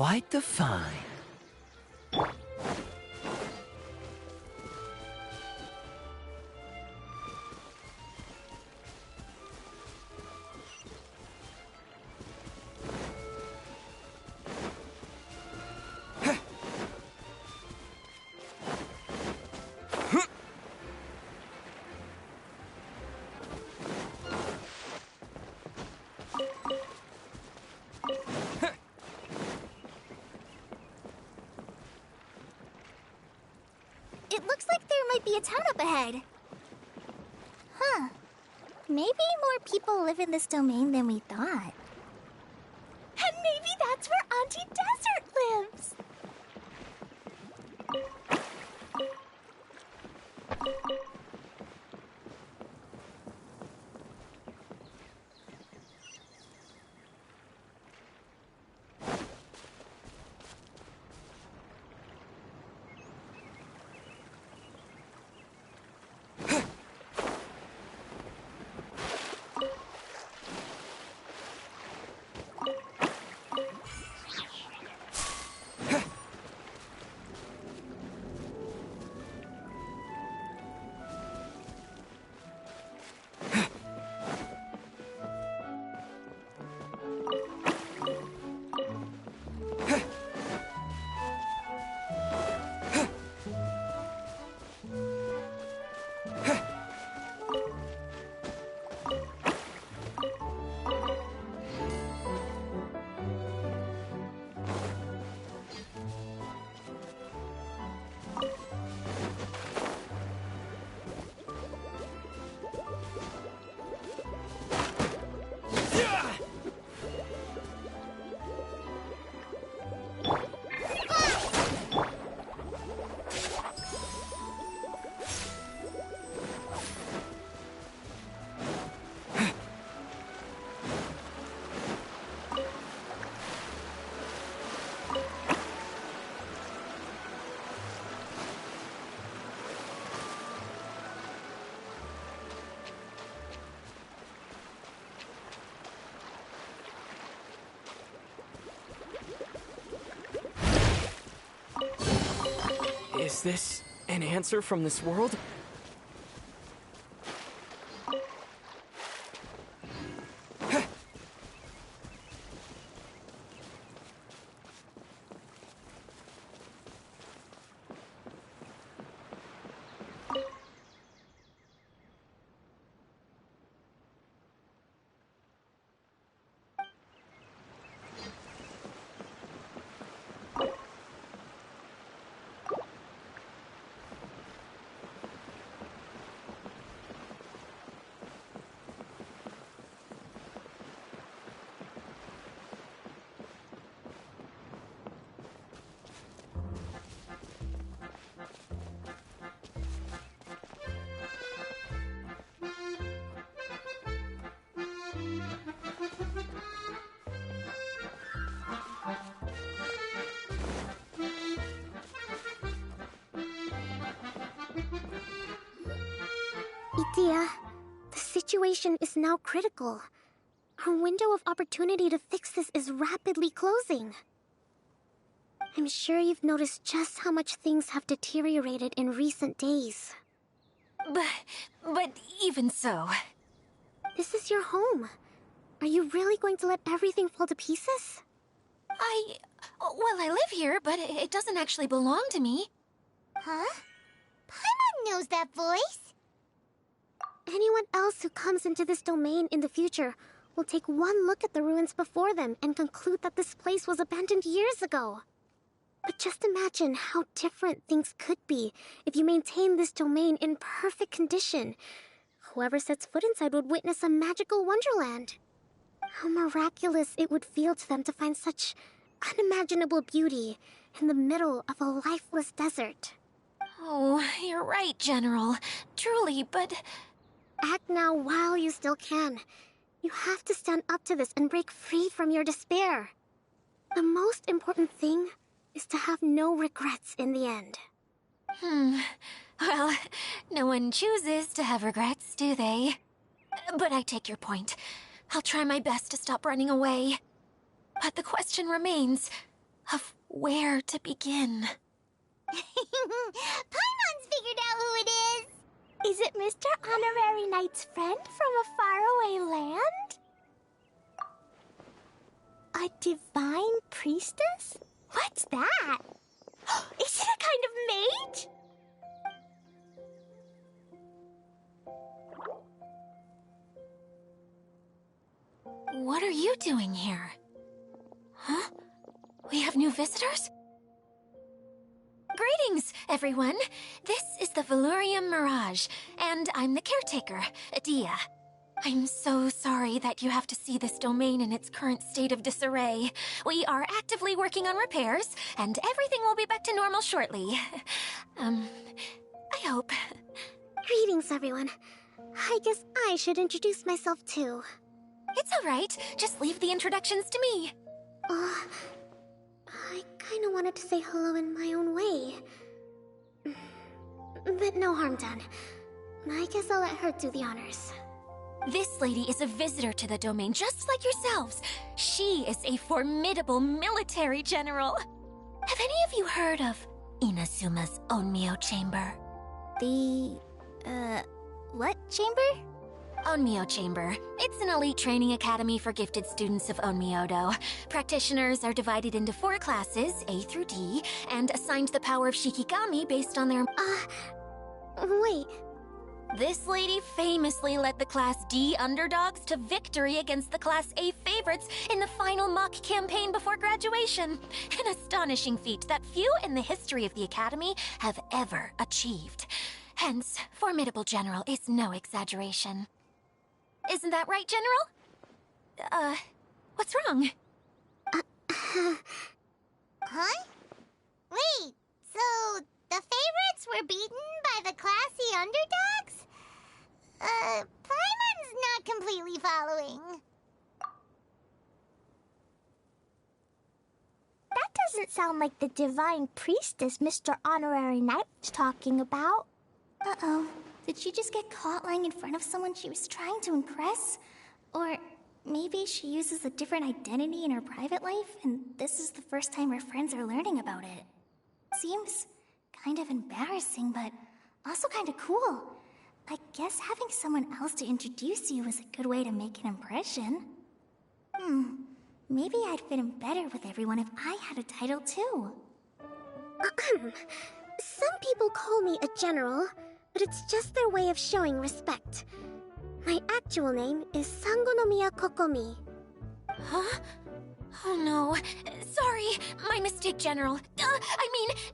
Quite the find. It looks like there might be a town up ahead. Huh. Maybe more people live in this domain than we thought. And maybe that's where Auntie Desert lives! Is this an answer from this world? Idea, the situation is now critical. Our window of opportunity to fix this is rapidly closing. I'm sure you've noticed just how much things have deteriorated in recent days. But even so... This is your home. Are you really going to let everything fall to pieces? Well, I live here, but it doesn't actually belong to me. Huh? Paimon knows that voice. Anyone else who comes into this domain in the future will take one look at the ruins before them and conclude that this place was abandoned years ago. But just imagine how different things could be if you maintain this domain in perfect condition. Whoever sets foot inside would witness a magical wonderland. How miraculous it would feel to them to find such unimaginable beauty in the middle of a lifeless desert. Oh, you're right, General. Truly, but... Act now while you still can. You have to stand up to this and break free from your despair. The most important thing is to have no regrets in the end. Well, no one chooses to have regrets, do they? But I take your point. I'll try my best to stop running away. But the question remains of where to begin. Paimon's figured out who it is. Is it Mr. Honorary Knight's friend from a faraway land? A divine priestess? What's that? Is it a kind of mage? What are you doing here? Huh? We have new visitors? Greetings, everyone. This is the Valurium Mirage, and I'm the caretaker, Adia. I'm so sorry that you have to see this domain in its current state of disarray. We are actively working on repairs, and everything will be back to normal shortly. I hope. Greetings, everyone. I guess I should introduce myself too. It's all right. Just leave the introductions to me. I kinda wanted to say hello in my own way. But no harm done. I guess I'll let her do the honors. This lady is a visitor to the domain, just like yourselves. She is a formidable military general. Have any of you heard of Inazuma's Onmyo Chamber? What chamber? Onmyo Chamber. It's an elite training academy for gifted students of Onmyodo. Practitioners are divided into 4 classes, A through D, and assigned the power of Shikigami based on their... Wait. This lady famously led the Class D underdogs to victory against the Class A favorites in the final mock campaign before graduation. An astonishing feat that few in the history of the Academy have ever achieved. Hence, formidable general is no exaggeration. Isn't that right, General? What's wrong? Huh? Wait, so the favorites were beaten by the classy underdogs? Paimon's not completely following. That doesn't sound like the divine priestess Mr. Honorary Knight was talking about. Uh-oh. Did she just get caught lying in front of someone she was trying to impress? Or maybe she uses a different identity in her private life, and this is the first time her friends are learning about it. Seems kind of embarrassing, but also kind of cool. I guess having someone else to introduce you is a good way to make an impression. Maybe I'd fit in better with everyone if I had a title too. Some people call me a general, but it's just their way of showing respect. My actual name is Sangonomiya Kokomi. Huh? Oh no. Sorry, my mistake, General.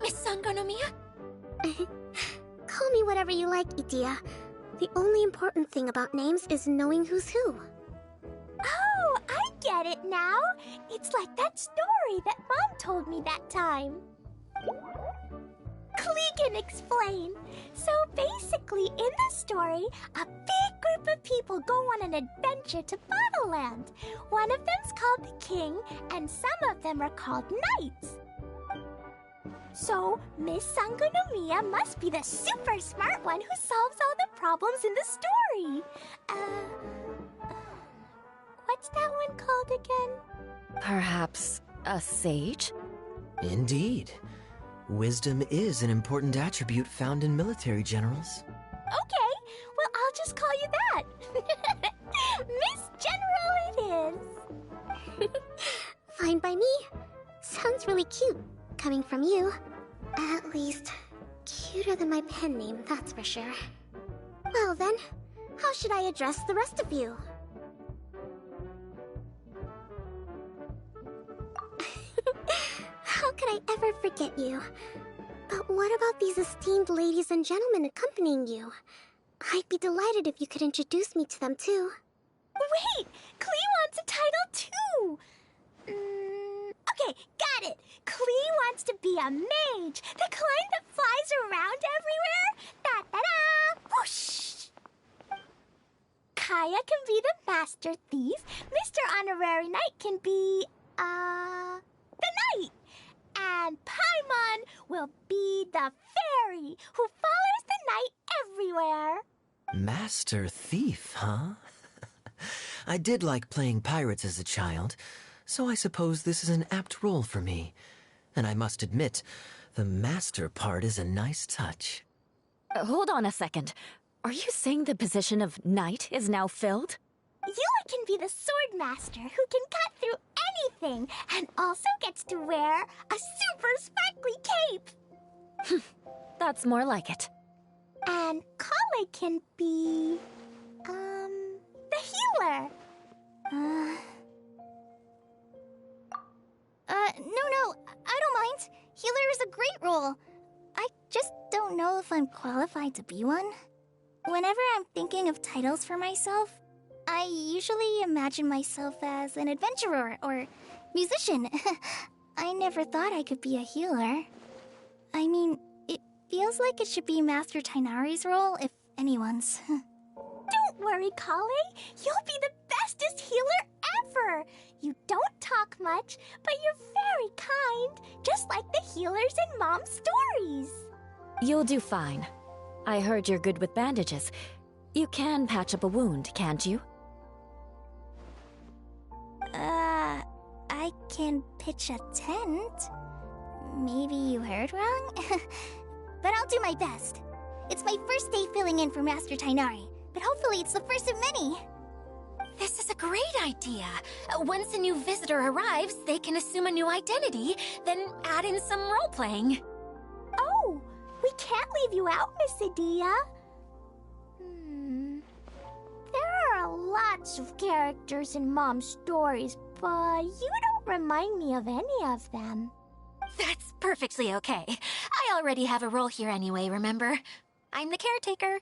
Miss Sangonomiya? Call me whatever you like, Itia. The only important thing about names is knowing who's who. Oh, I get it now. It's like that story that Mom told me that time. Klee can explain. So basically, in the story, a big group of people go on an adventure to Bottleland. One of them's called the King, and some of them are called Knights. So, Miss Sangonomiya must be the super smart one who solves all the problems in the story. What's that one called again? Perhaps a sage? Indeed. Wisdom is an important attribute found in military generals. Okay, well, I'll just call you that. Miss General it is. Fine by me. Sounds really cute, coming from you. At least, cuter than my pen name, that's for sure. Well then, how should I address the rest of you? How could I ever forget you? But what about these esteemed ladies and gentlemen accompanying you? I'd be delighted if you could introduce me to them too. Wait! Klee wants a title too! Okay, got it! Klee wants to be a mage! The kind that flies around everywhere! Da-da-da! Whoosh! Kaya can be the master thief. Mr. Honorary Knight can be, the knight. And Paimon will be the fairy who follows the knight everywhere. Master thief, huh? I did like playing pirates as a child, so I suppose this is an apt role for me. And I must admit, the master part is a nice touch. Hold on a second. Are you saying the position of knight is now filled? Yula can be the sword master who can cut through anything and also gets to wear a super sparkly cape. That's more like it. And Kale can be, the healer. No, I don't mind. Healer is a great role. I don't know if I'm qualified to be one. Whenever I'm thinking of titles for myself, I usually imagine myself as an adventurer or musician. I never thought I could be a healer. I mean, it feels like it should be Master Tainari's role, if anyone's. Don't worry, Kale. You'll be the bestest healer ever. You don't talk much, but you're very kind, just like the healers in Mom's stories. You'll do fine. I heard you're good with bandages. You can patch up a wound, can't you? I can pitch a tent. Maybe you heard wrong? But I'll do my best. It's my first day filling in for Master Tainari, but hopefully it's the first of many. This is a great idea. Once a new visitor arrives, they can assume a new identity, then add in some role-playing. Oh, we can't leave you out, Miss Adia. There are lots of characters in Mom's stories, but you don't remind me of any of them. That's perfectly okay. I already have a role here anyway, remember? I'm the caretaker.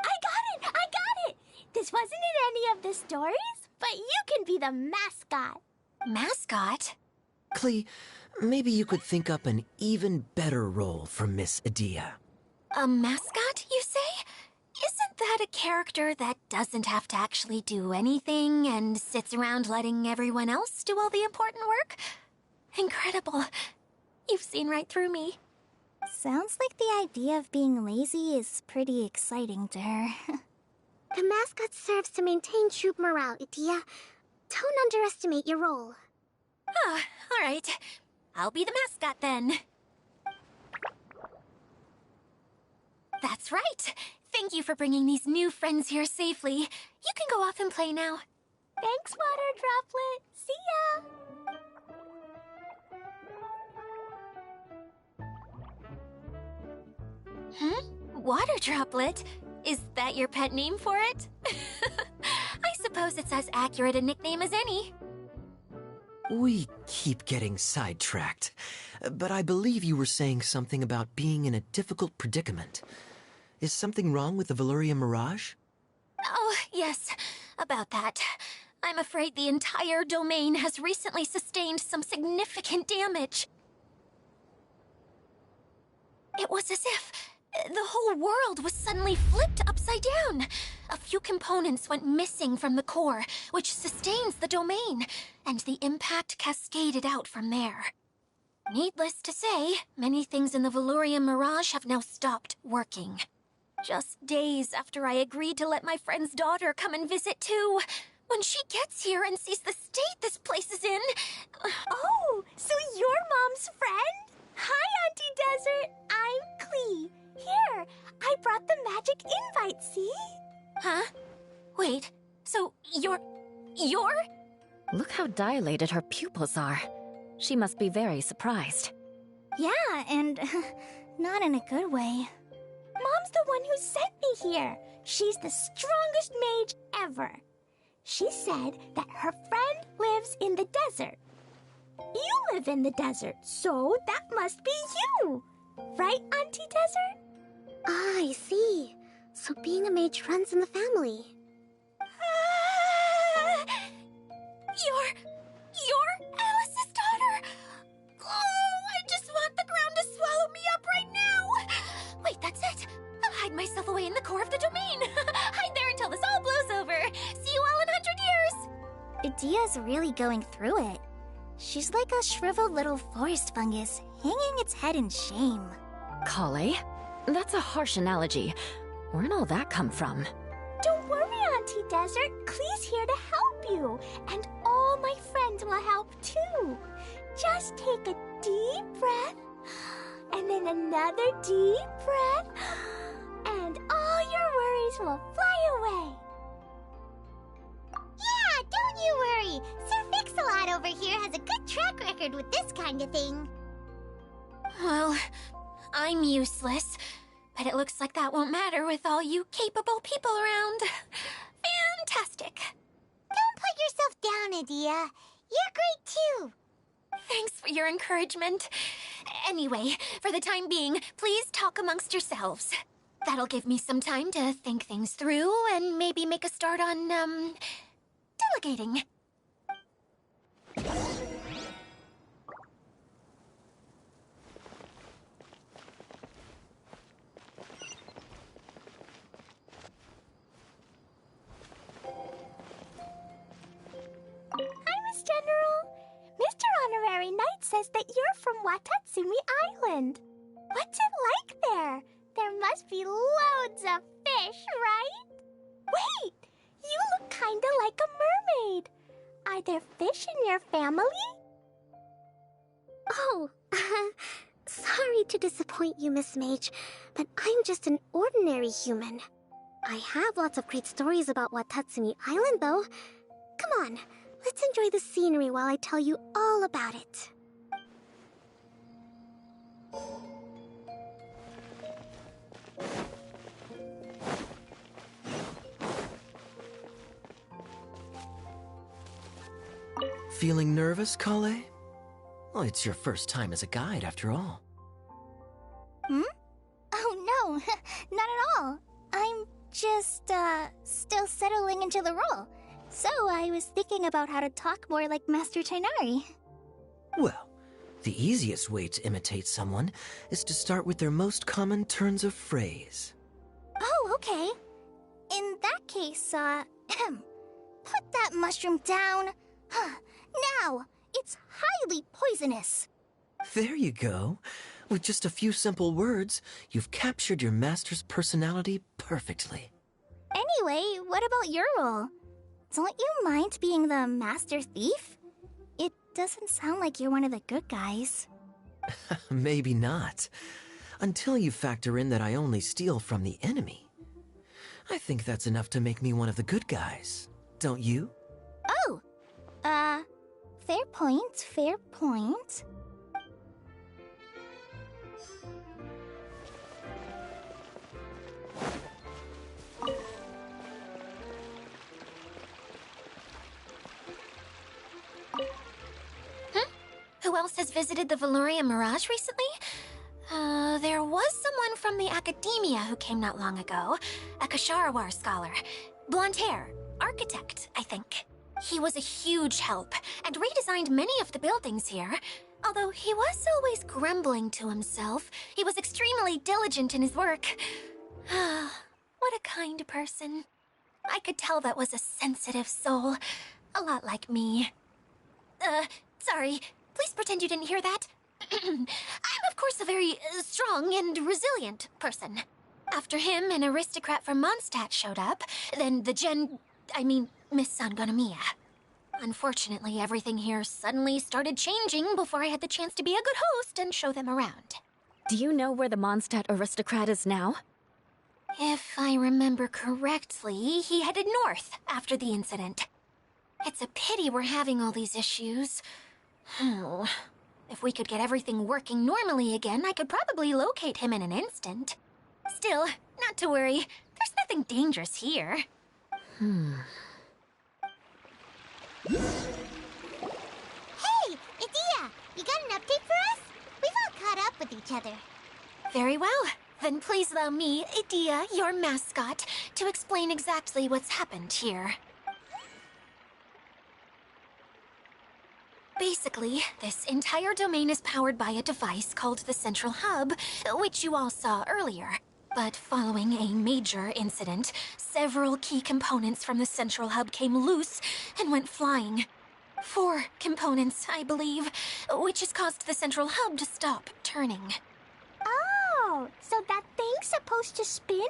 I got it! This wasn't in any of the stories, but you can be the mascot. Mascot? Klee, maybe you could think up an even better role for Miss Adia. A mascot, you say? Isn't that a character that doesn't have to actually do anything and sits around letting everyone else do all the important work? Incredible. You've seen right through me. Sounds like the idea of being lazy is pretty exciting to her. The mascot serves to maintain troop morale, Adia. Don't underestimate your role. Ah, all right. I'll be the mascot then. That's right. Thank you for bringing these new friends here safely. You can go off and play now. Thanks, Water Droplet. See ya! Water Droplet? Is that your pet name for it? I suppose it's as accurate a nickname as any. We keep getting sidetracked, but I believe you were saying something about being in a difficult predicament. Is something wrong with the Valyria Mirage? Oh, yes, about that. I'm afraid the entire domain has recently sustained some significant damage. It was as if the whole world was suddenly flipped upside down. A few components went missing from the core, which sustains the domain, and the impact cascaded out from there. Needless to say, many things in the Valyria Mirage have now stopped working. Just days after I agreed to let my friend's daughter come and visit too. When she gets here and sees the state this place is in... Oh, so you're Mom's friend? Hi, Auntie Desert. I'm Klee. Here, I brought the magic invite, see? Huh? Wait, so you're... Look how dilated her pupils are. She must be very surprised. Yeah, and not in a good way. Mom's the one who sent me here. She's the strongest mage ever. She said that her friend lives in the desert. You live in the desert, so that must be you. Right, Auntie Desert? Ah, I see. So being a mage runs in the family. You're Alice's daughter? Oh, I just want the ground to swallow me up right now. Wait, that's it. I'll hide myself away in the core of the domain. Hide there until this all blows over. See you all in 100 years. Adia's really going through it. She's like a shriveled little forest fungus, hanging its head in shame. Kale? That's a harsh analogy. Where'd all that come from? Don't worry, Auntie Desert. Klee's here to help you. And all my friends will help too. Just take a deep breath, and then another deep breath, and all your worries will fly away. Yeah, don't you worry. Sir Fix-a-Lot over here has a good track record with this kind of thing. Well, I'm useless, but it looks like that won't matter with all you capable people around. Fantastic. Don't put yourself down, Adia. You're great too. Thanks for your encouragement. Anyway, for the time being, please talk amongst yourselves. That'll give me some time to think things through and maybe make a start on, delegating. Hi, Miss General. Mr. Honorary Knight says that you're from Watatsumi Island. What's it like there? There must be loads of fish, right? Wait! You look kinda like a mermaid. Are there fish in your family? Oh, sorry to disappoint you, Miss Mage, but I'm just an ordinary human. I have lots of great stories about Watatsumi Island, though. Come on, let's enjoy the scenery while I tell you all about it. Feeling nervous, Kale? Well, it's your first time as a guide, after all. Hmm? Oh, no, not at all. I'm just, still settling into the role. So I was thinking about how to talk more like Master Tainari. Well, the easiest way to imitate someone is to start with their most common turns of phrase. Oh, okay. In that case, put that mushroom down. Now, it's highly poisonous. There you go. With just a few simple words, you've captured your master's personality perfectly. Anyway, what about your role? Don't you mind being the master thief? It doesn't sound like you're one of the good guys. Maybe not. Until you factor in that I only steal from the enemy. I think that's enough to make me one of the good guys. Don't you? Oh! Fair point, fair point. Who else has visited the Veloria Mirage recently? There was someone from the academia who came not long ago. A Kasharawar scholar. Blonde hair. Architect, I think. He was a huge help, and redesigned many of the buildings here. Although he was always grumbling to himself, he was extremely diligent in his work. What a kind person. I could tell that was a sensitive soul. A lot like me. Sorry. Please pretend you didn't hear that. I'm, of course, a very strong and resilient person. After him, an aristocrat from Mondstadt showed up, then Miss Sangonomiya. Unfortunately, everything here suddenly started changing before I had the chance to be a good host and show them around. Do you know where the Mondstadt aristocrat is now? If I remember correctly, he headed north after the incident. It's a pity we're having all these issues. Oh, if we could get everything working normally again, I could probably locate him in an instant. Still, not to worry. There's nothing dangerous here. Hey, Idia! You got an update for us? We've all caught up with each other. Very well. Then please allow me, Idia, your mascot, to explain exactly what's happened here. Basically, this entire domain is powered by a device called the Central Hub, which you all saw earlier. But following a major incident, several key components from the Central Hub came loose and went flying. 4 components, I believe, which has caused the Central Hub to stop turning. Oh, so that thing's supposed to spin?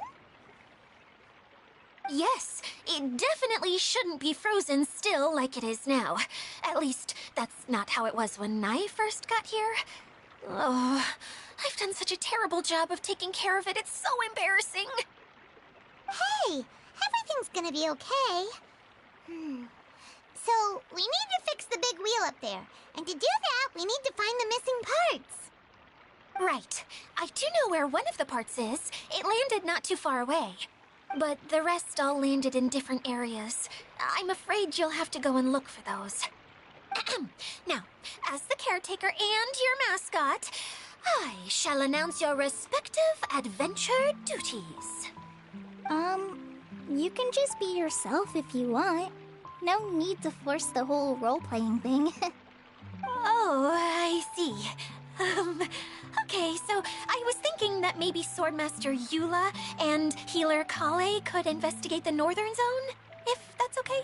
Yes, it definitely shouldn't be frozen still like it is now. At least, that's not how it was when I first got here. Oh, I've done such a terrible job of taking care of it, it's so embarrassing. Hey, everything's gonna be okay. So, we need to fix the big wheel up there. And to do that, we need to find the missing parts. Right. I do know where one of the parts is. It landed not too far away. But the rest all landed in different areas. I'm afraid you'll have to go and look for those. Now, as the caretaker and your mascot, I shall announce your respective adventure duties. You can just be yourself if you want. No need to force the whole role-playing thing. Oh, I see. Okay, so I was thinking that maybe Swordmaster Eula and Healer Kale could investigate the Northern Zone, if that's okay?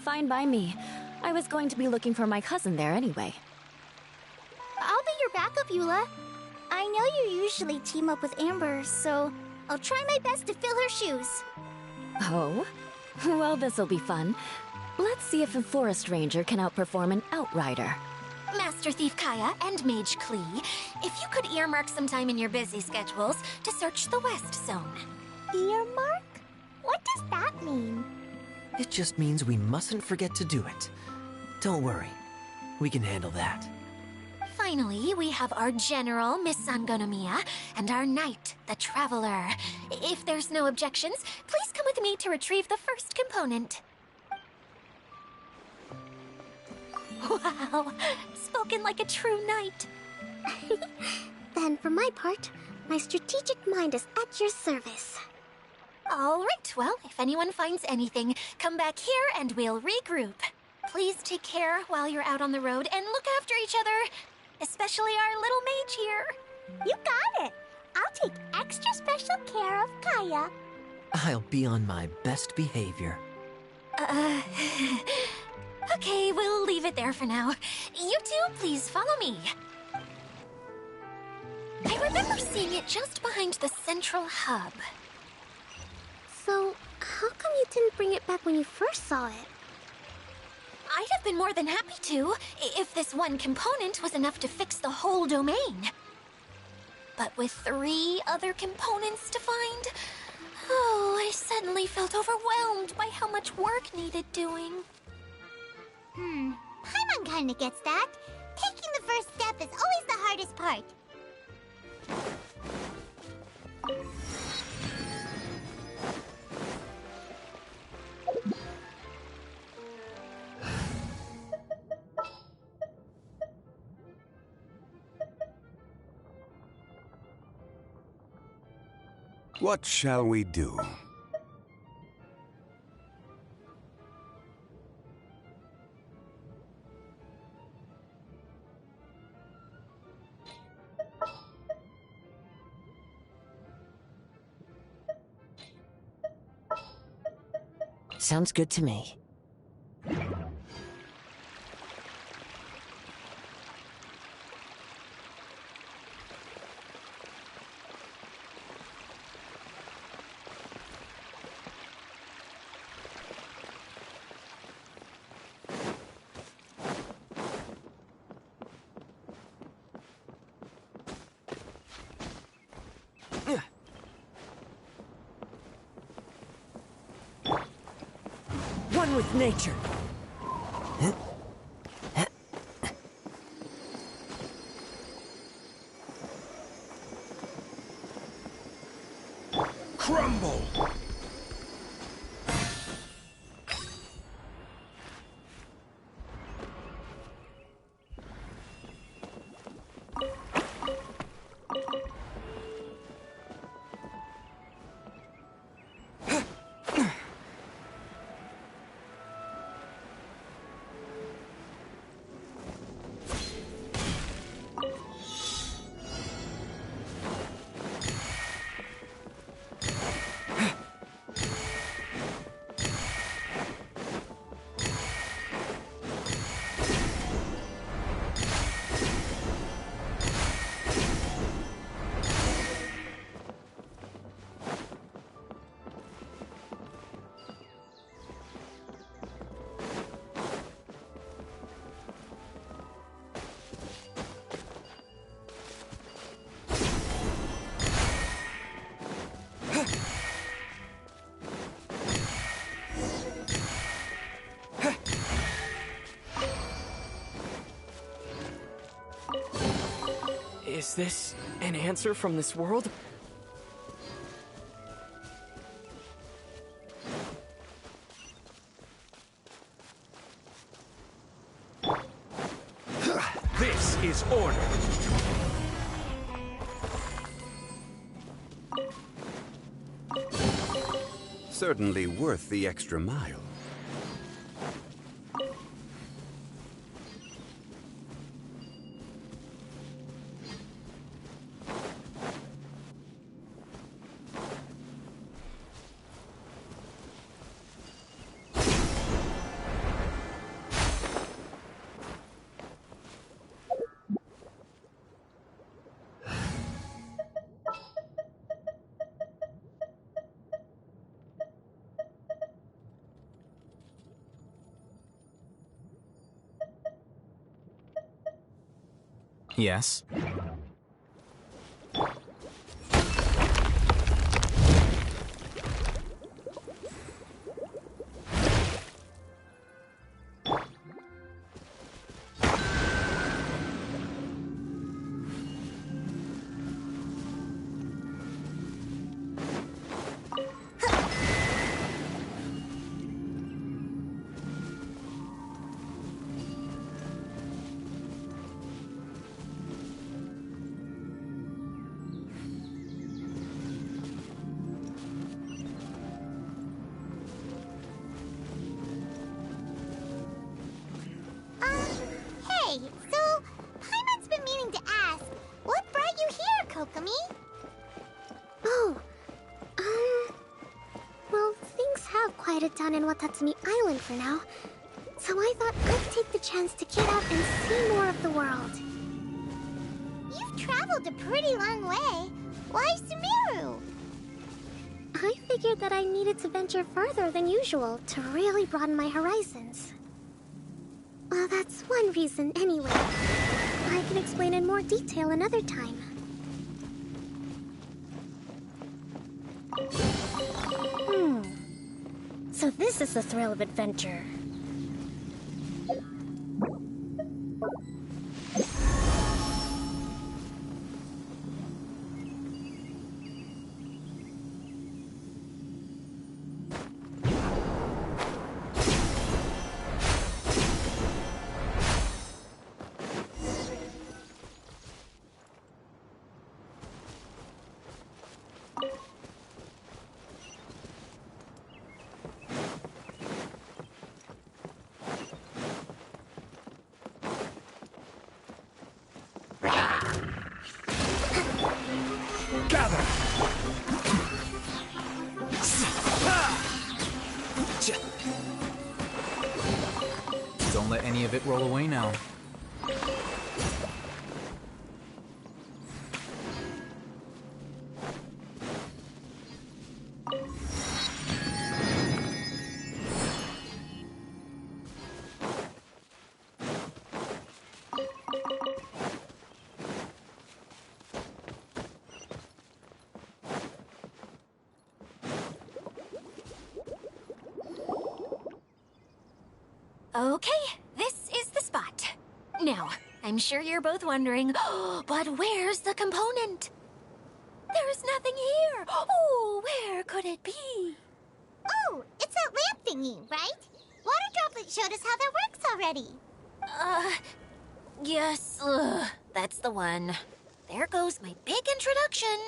Fine by me. I was going to be looking for my cousin there anyway. I'll be your backup, Eula. I know you usually team up with Amber, so I'll try my best to fill her shoes. Oh? Well, this'll be fun. Let's see if a forest ranger can outperform an outrider. Master Thief Kaya and Mage Klee, if you could earmark some time in your busy schedules to search the West Zone. Earmark? What does that mean? It just means we mustn't forget to do it. Don't worry. We can handle that. Finally, we have our General, Miss Sangonomiya, and our Knight, the Traveler. If there's no objections, please come with me to retrieve the first component. Wow, spoken like a true knight. Then, for my part, my strategic mind is at your service. All right, well, if anyone finds anything, come back here and we'll regroup. Please take care while you're out on the road and look after each other, especially our little mage here. You got it. I'll take extra special care of Kaya. I'll be on my best behavior. Okay, we'll leave it there for now. You two, please follow me. I remember seeing it just behind the central hub. So, how come you didn't bring it back when you first saw it? I'd have been more than happy to, if this one component was enough to fix the whole domain. But with 3 other components to find, I suddenly felt overwhelmed by how much work needed doing. Paimon kinda gets that. Taking the first step is always the hardest part. What shall we do? Sounds good to me. One with nature. Crumble! Is this an answer from this world? Order. Certainly worth the extra mile. Yes? Hey, so Paimon's been meaning to ask, what brought you here, Kokomi? Oh, well, things have quieted down in Watatsumi Island for now, so I thought I'd take the chance to get out and see more of the world. You've traveled a pretty long way. Why Sumeru? I figured that I needed to venture further than usual to really broaden my horizons. Well, that's one reason anyway. I can explain in more detail another time. So this is the thrill of adventure. Don't let any of it roll away now. Okay, this is the spot. Now, I'm sure you're both wondering, but where's the component? There is nothing here. Oh, where could it be? Oh, it's that lamp thingy, right? Water Droplet showed us how that works already. Yes, that's the one. There goes my big introduction.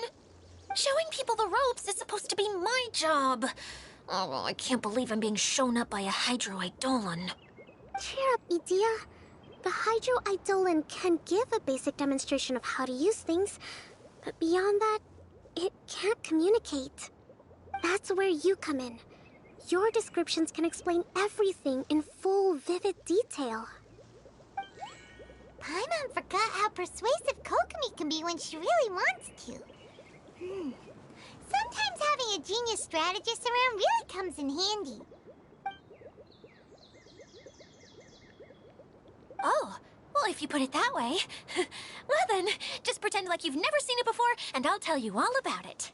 Showing people the ropes is supposed to be my job. Oh, I can't believe I'm being shown up by a Hydro Eidolon. Cheer up, Idia. The Hydro Eidolon can give a basic demonstration of how to use things, but beyond that, it can't communicate. That's where you come in. Your descriptions can explain everything in full, vivid detail. Paimon forgot how persuasive Kokomi can be when she really wants to. Sometimes having a genius strategist around really comes in handy. Oh, well, if you put it that way. Well then, just pretend like you've never seen it before, and I'll tell you all about it.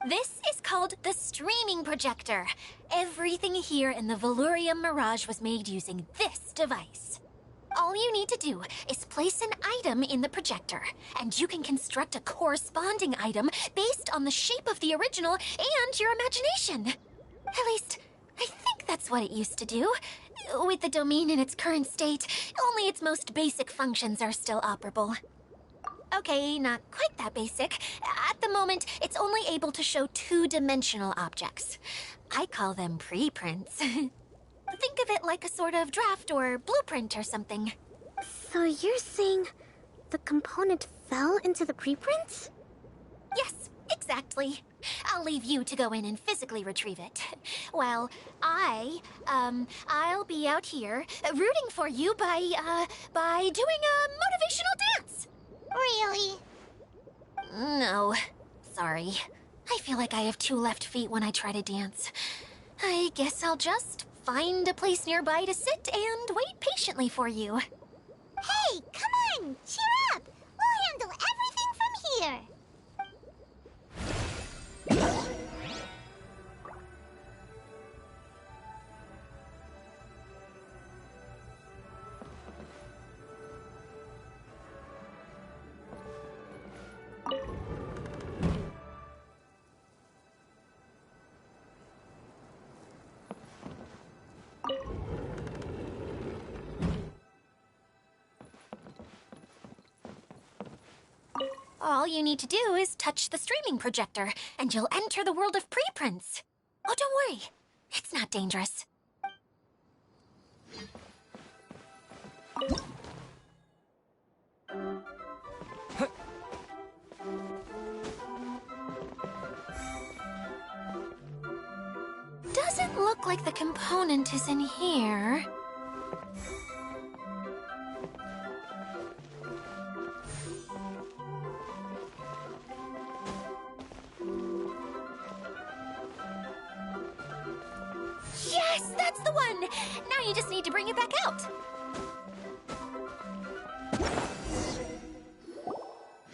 This is called the streaming projector. Everything here in the Valurium Mirage was made using this device. All you need to do is place an item in the projector, and you can construct a corresponding item based on the shape of the original and your imagination. At least, I think That's what it used to do. With the domain in its current state, only its most basic functions are still operable. Okay, not quite that basic. At the moment, it's only able to show two-dimensional objects. I call them preprints. Think of it like a sort of draft or blueprint or something. So you're saying the component fell into the preprints? Yes, exactly. I'll leave you to go in and physically retrieve it. Well, I'll be out here rooting for you by doing a motivational dance. Really? No, sorry. I feel like I have two left feet when I try to dance. I guess I'll just find a place nearby to sit and wait patiently for you. Hey, come on! Cheer up! We'll handle everything from here! All you need to do is touch the streaming projector, and you'll enter the world of preprints. Oh, don't worry. It's not dangerous. Doesn't look like the component is in here. Yes, that's the one! Now you just need to bring it back out.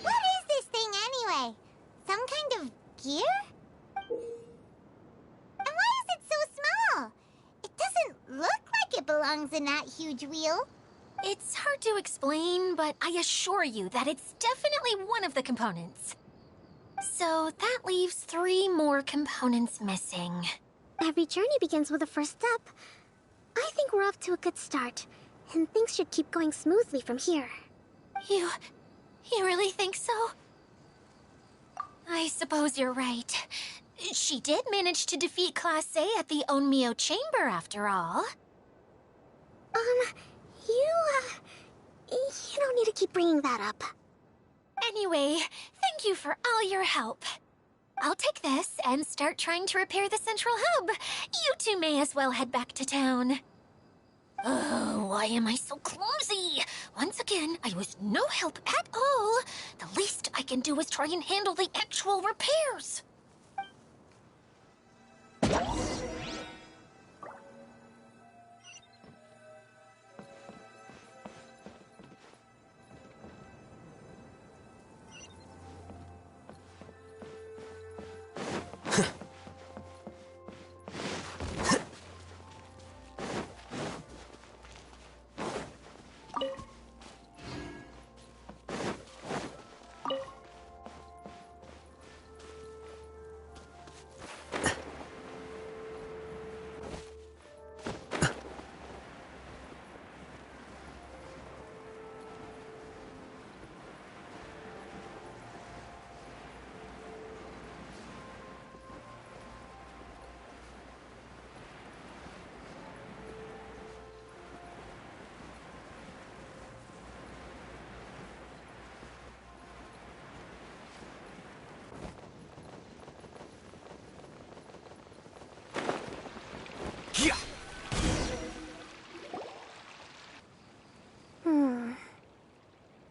What is this thing anyway? Some kind of gear? And why is it so small? It doesn't look like it belongs in that huge wheel. It's hard to explain, but I assure you that it's definitely one of the components. So that leaves 3 more components missing. Every journey begins with a first step. I think we're off to a good start, and things should keep going smoothly from here. You really think so? I suppose you're right. She did manage to defeat Class A at the Onmyo Chamber, after all. You don't need to keep bringing that up. Anyway, thank you for all your help. I'll take this and start trying to repair the central hub. You two may as well head back to town. Oh, why am I so clumsy? Once again, I was no help at all. The least I can do is try and handle the actual repairs.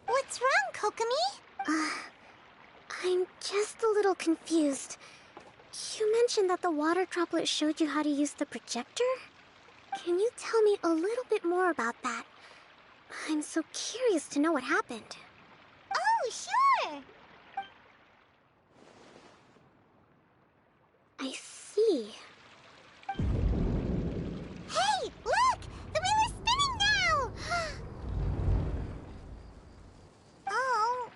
What's wrong, Kokomi? I'm just a little confused. You mentioned that the water droplet showed you how to use the projector? Can you tell me a little bit more about that? I'm so curious to know what happened. Oh, sure! I see. Hey, look! The wheel is spinning now! Oh,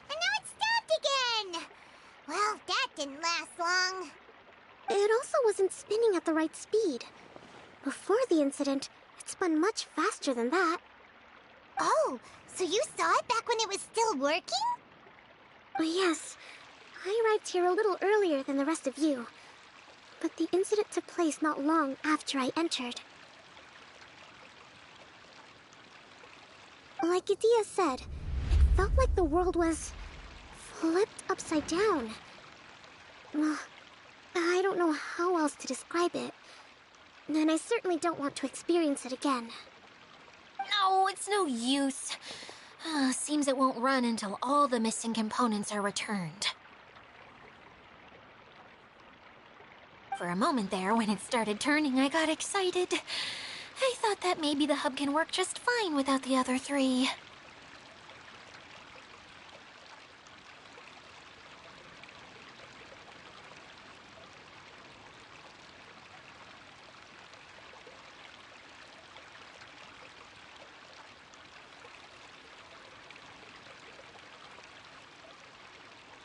and now it's stopped again! Well, that didn't last long. It also wasn't spinning at the right speed. before the incident, it spun much faster than that. Oh, so you saw it back when it was still working? Oh, yes. I arrived here a little earlier than the rest of you. But the incident took place not long after I entered. Like Idea said, it felt like the world was flipped upside down. I don't know how else to describe it. And I certainly don't want to experience it again. No, it's no use. Seems it won't run until all the missing components are returned. For a moment there, when it started turning, I got excited. I thought that maybe the hub can work just fine without the other three.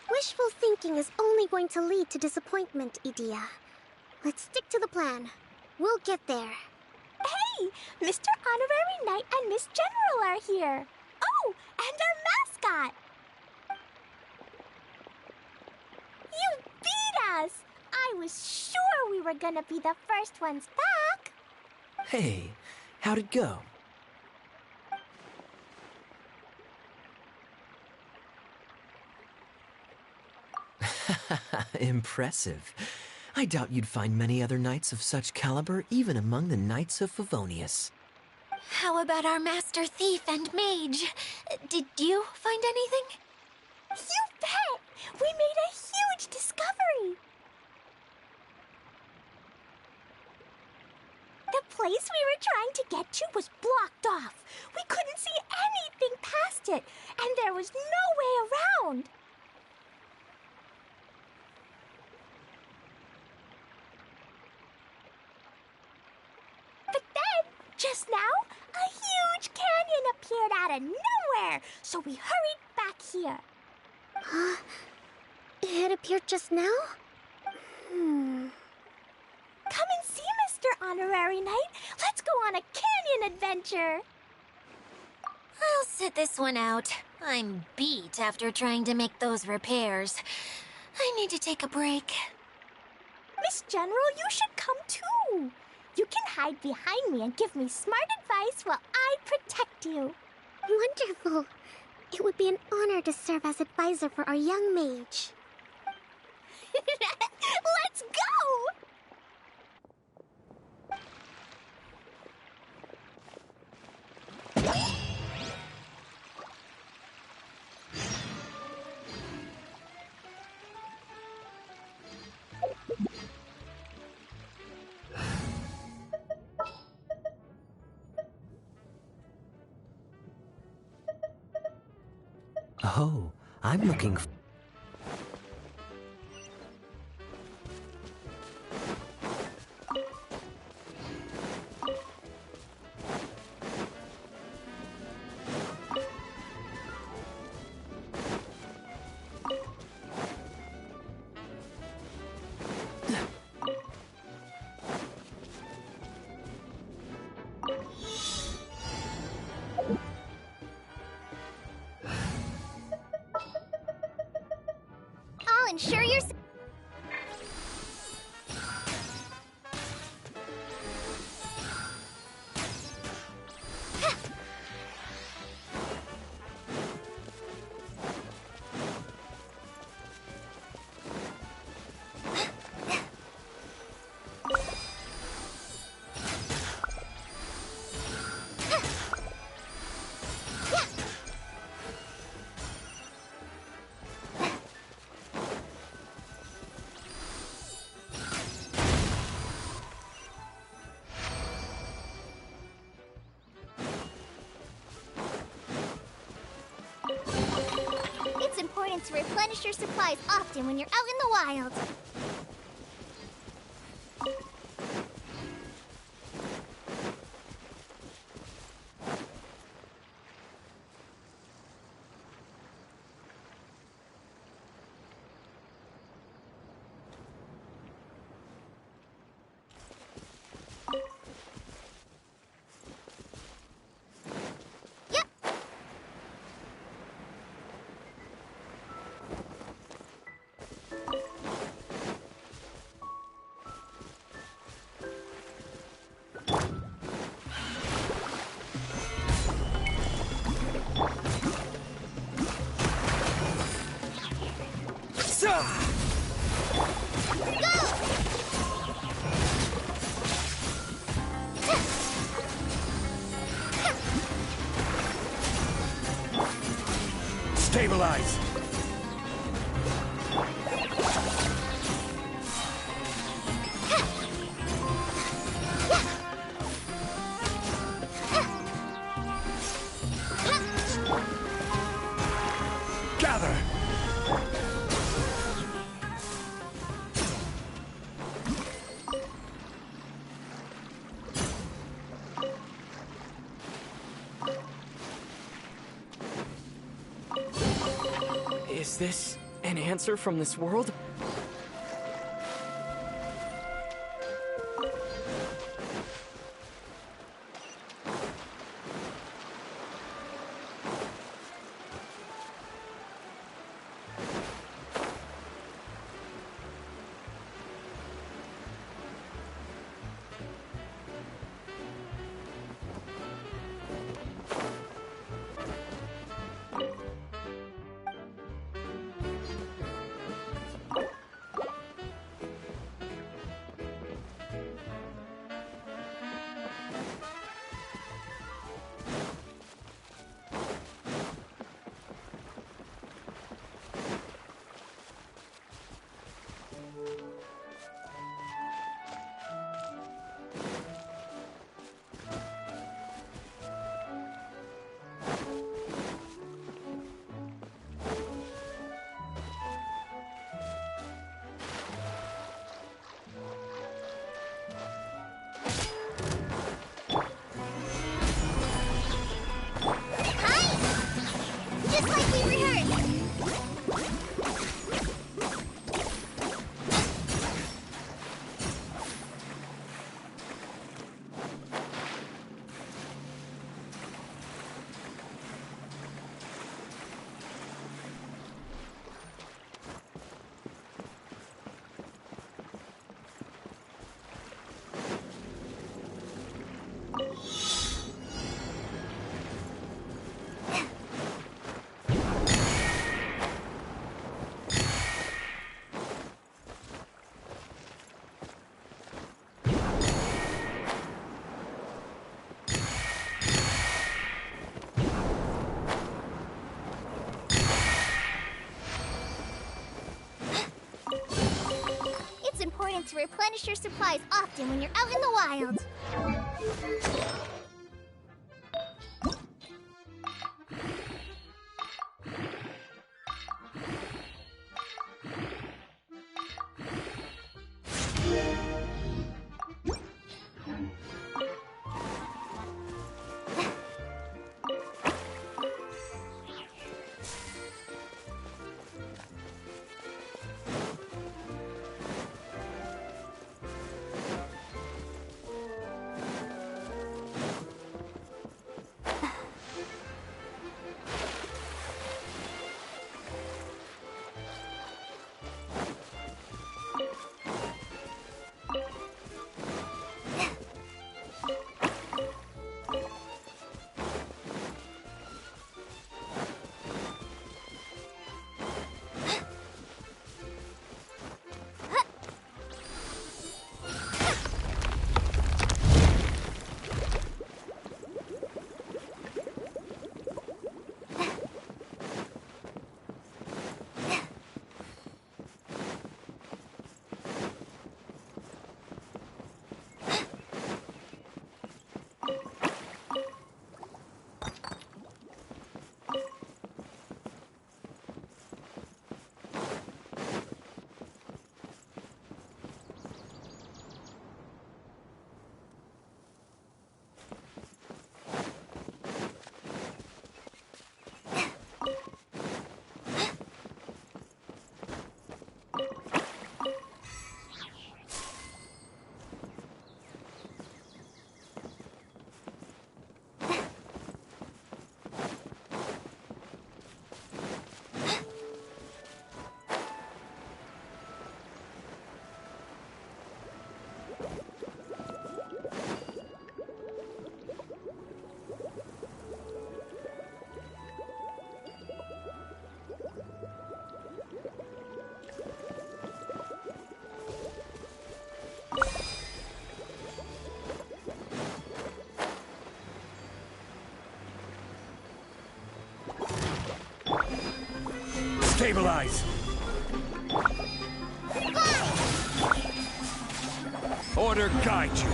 Wishful thinking is only going to lead to disappointment, Idea. Let's stick to the plan. We'll get there. Hey! Mr. Honorary Knight and Miss General are here! Oh, and our mascot! You beat us! I was sure we were gonna be the first ones back! Hey, how'd it go? Impressive. I doubt you'd find many other knights of such caliber even among the Knights of Favonius. How about our master thief and mage? Did you find anything? You bet! We made a huge discovery! The place we were trying to get to was blocked off. We couldn't see anything past it, and there was no way around. But then, just now, a huge canyon appeared out of nowhere, so we hurried back here. It appeared just now? Come and see, Mr. Honorary Knight. Let's go on a canyon adventure. I'll sit this one out. I'm beat after trying to make those repairs. I need to take a break. Miss General, you should come too. You can hide behind me and give me smart advice while I protect you. Wonderful. It would be an honor to serve as advisor for our young mage. Let's go! Oh, I'm looking for... I'll ensure your... It's important to replenish your supplies often when you're out in the wild. Stabilize! Gather! Is this an answer from this world? Just like we rehearsed! It's important to replenish your supplies often when you're out in the wild. Stabilize! Order guide you.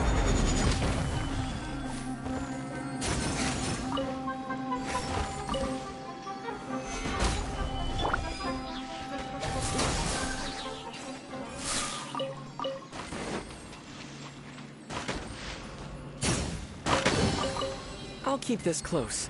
I'll keep this close.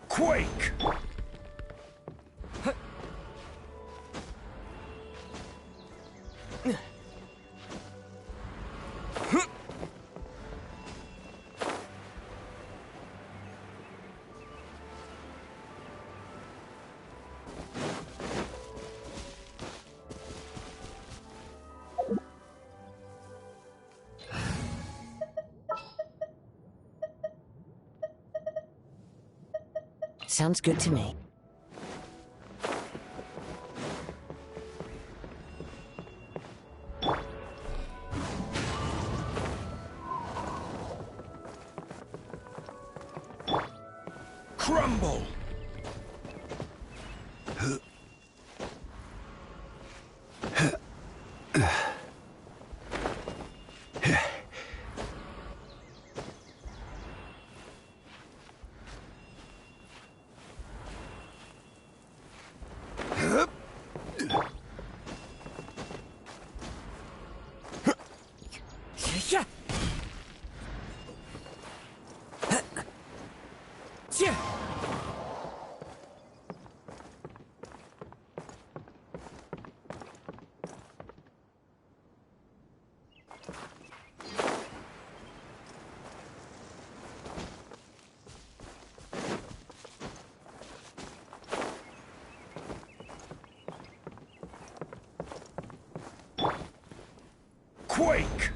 Quake! Sounds good to me. Crumble! Quake!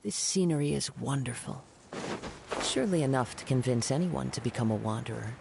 This scenery is wonderful. Surely enough to convince anyone to become a wanderer.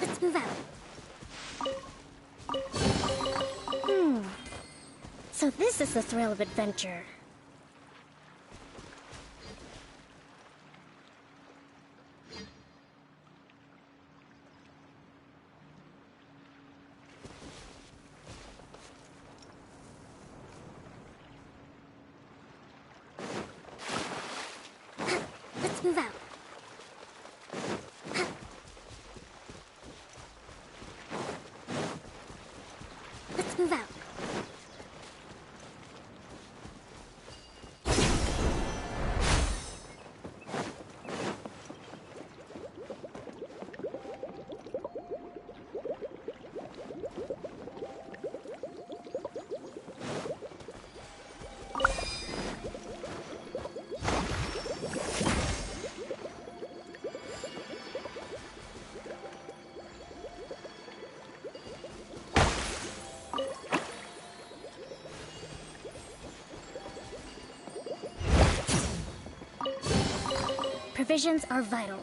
Let's move out. So this is the thrill of adventure. Let's move out. Let's move out. Provisions are vital.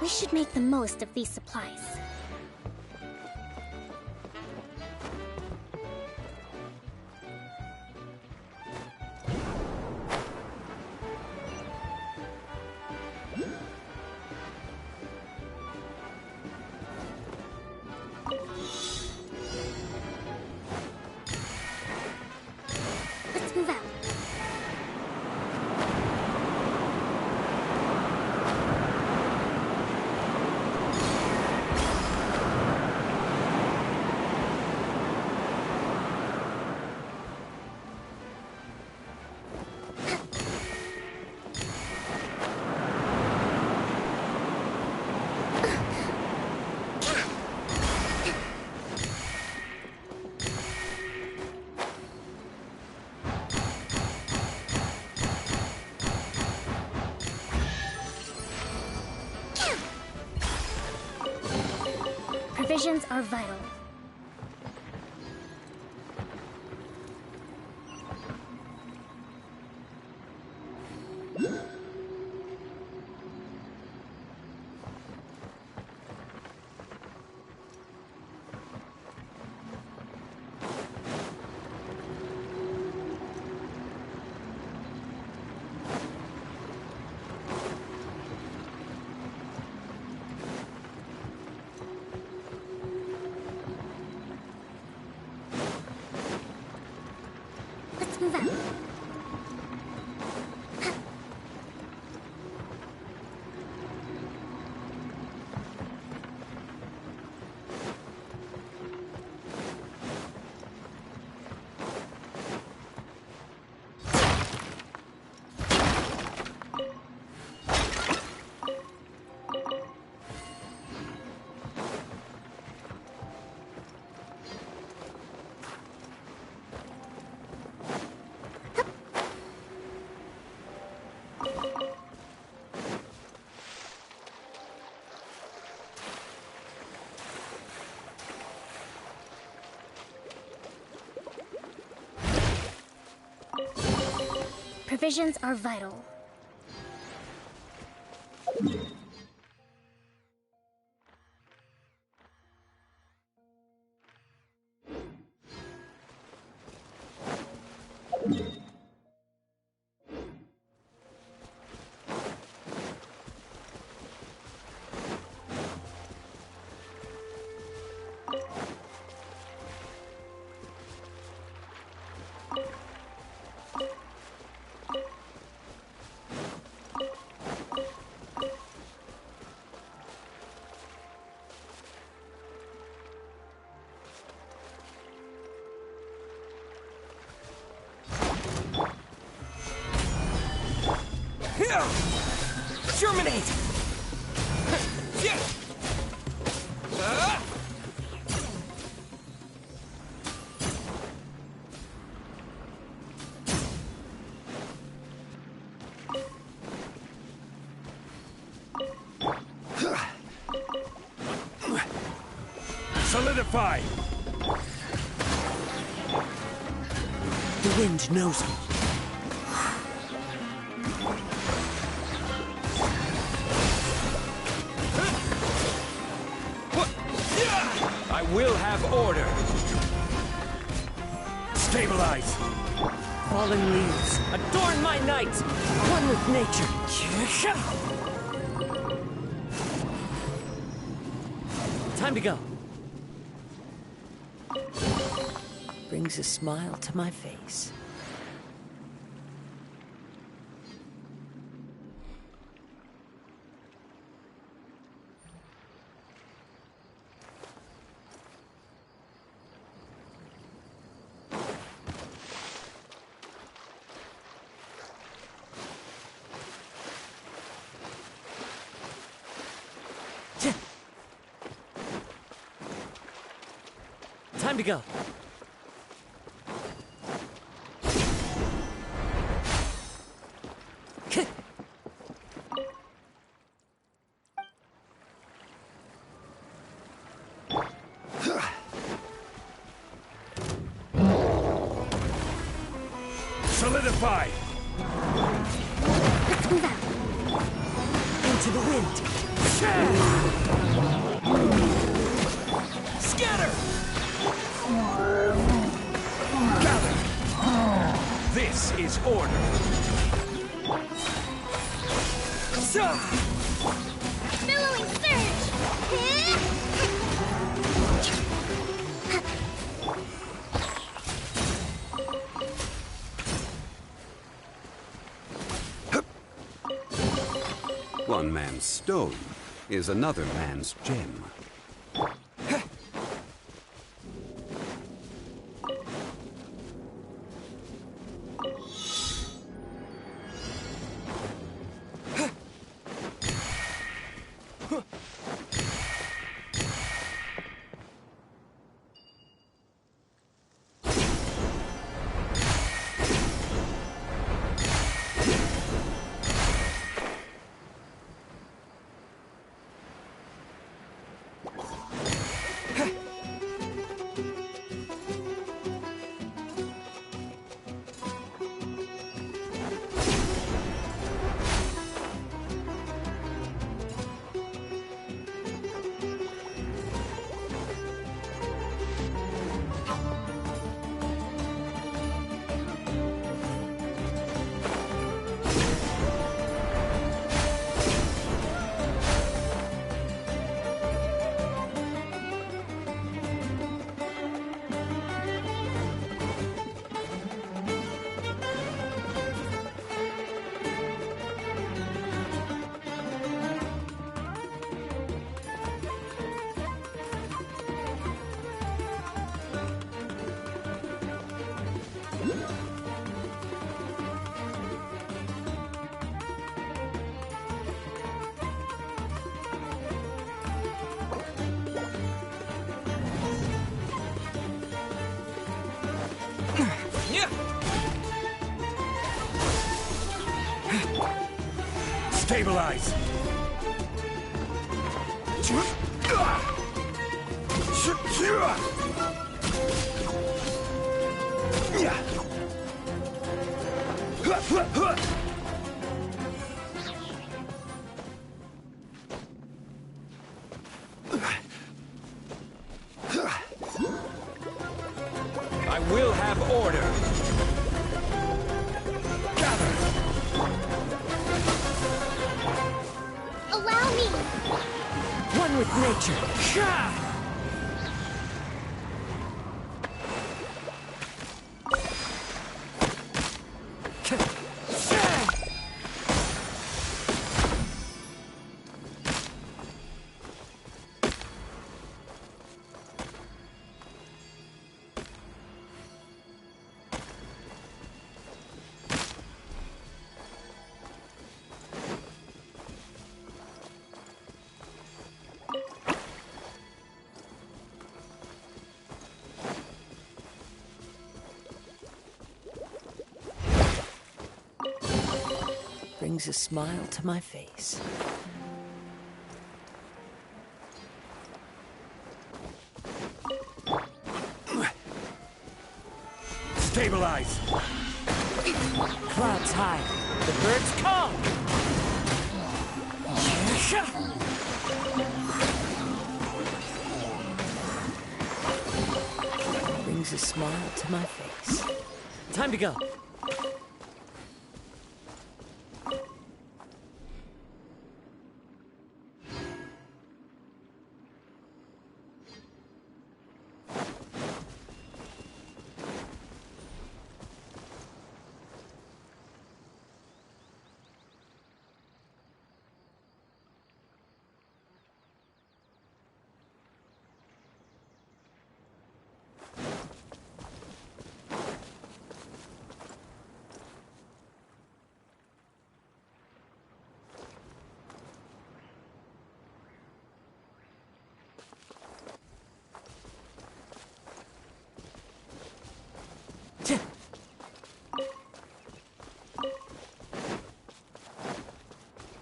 We should make the most of these supplies. Let's move out. Provisions are vital. Let's move out. Provisions are vital. Germinate! Solidify! The wind knows me. I will have order. Stabilize. Fallen leaves, adorn my night! One with nature. Time to go. Brings a smile to my face. Time to go. Solidify! Let's move out. Into the wind. Scatter! Gather! This is order. Billowing surge! One man's stone is another man's gem. Stabilize! I will have order. Allow me! One with nature. Brings a smile to my face. Stabilize! Clouds high. The birds come! Brings a smile to my face. Time to go.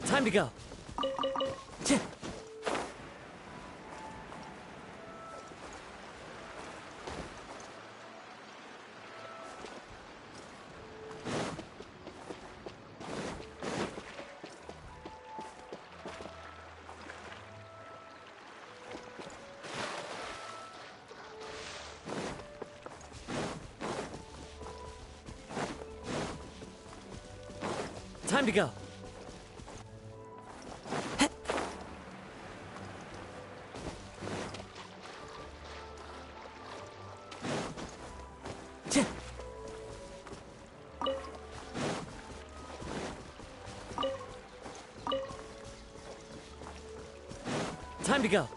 Time to go. Time to go. Time to go.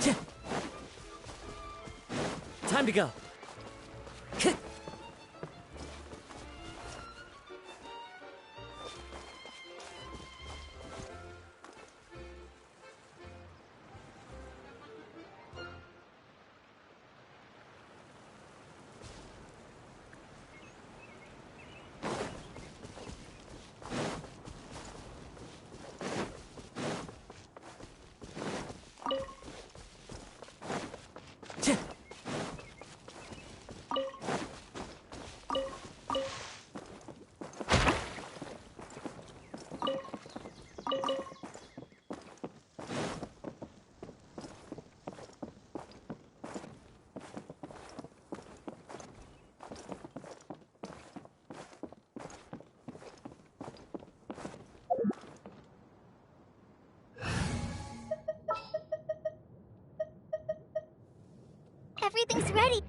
Yeah. Time to go. Everything's ready.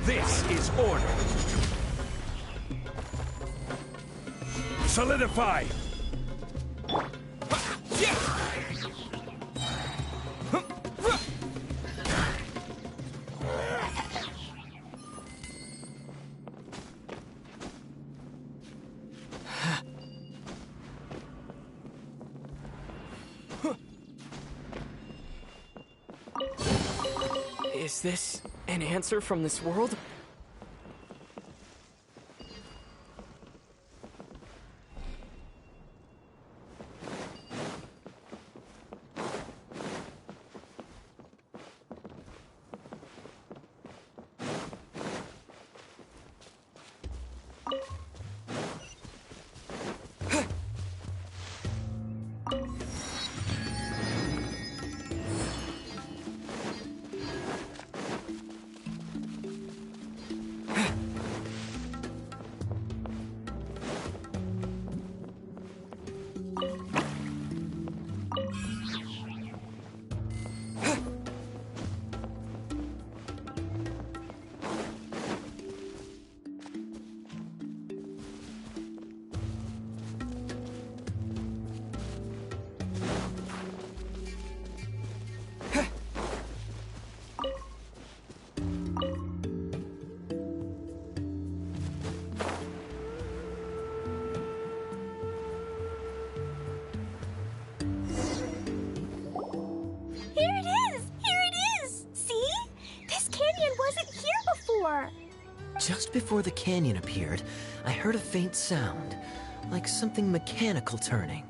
This is order. Solidify. Is this an answer from this world? her. Just before the canyon appeared, I heard a faint sound, like something mechanical turning.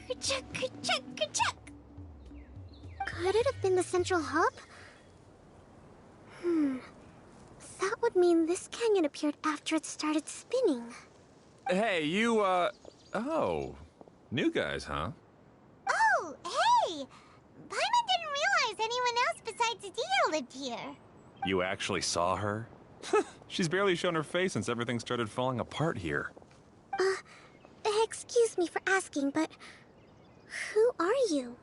Ka-chuck, ka-chuck, ka-chuck. Could it have been the central hub? That would mean this canyon appeared after it started spinning. Hey, you, oh. New guys, huh? Oh, hey! Paimon didn't realize anyone else besides Dia lived here. You actually saw her? She's barely shown her face since everything started falling apart here. Excuse me for asking, but who are you?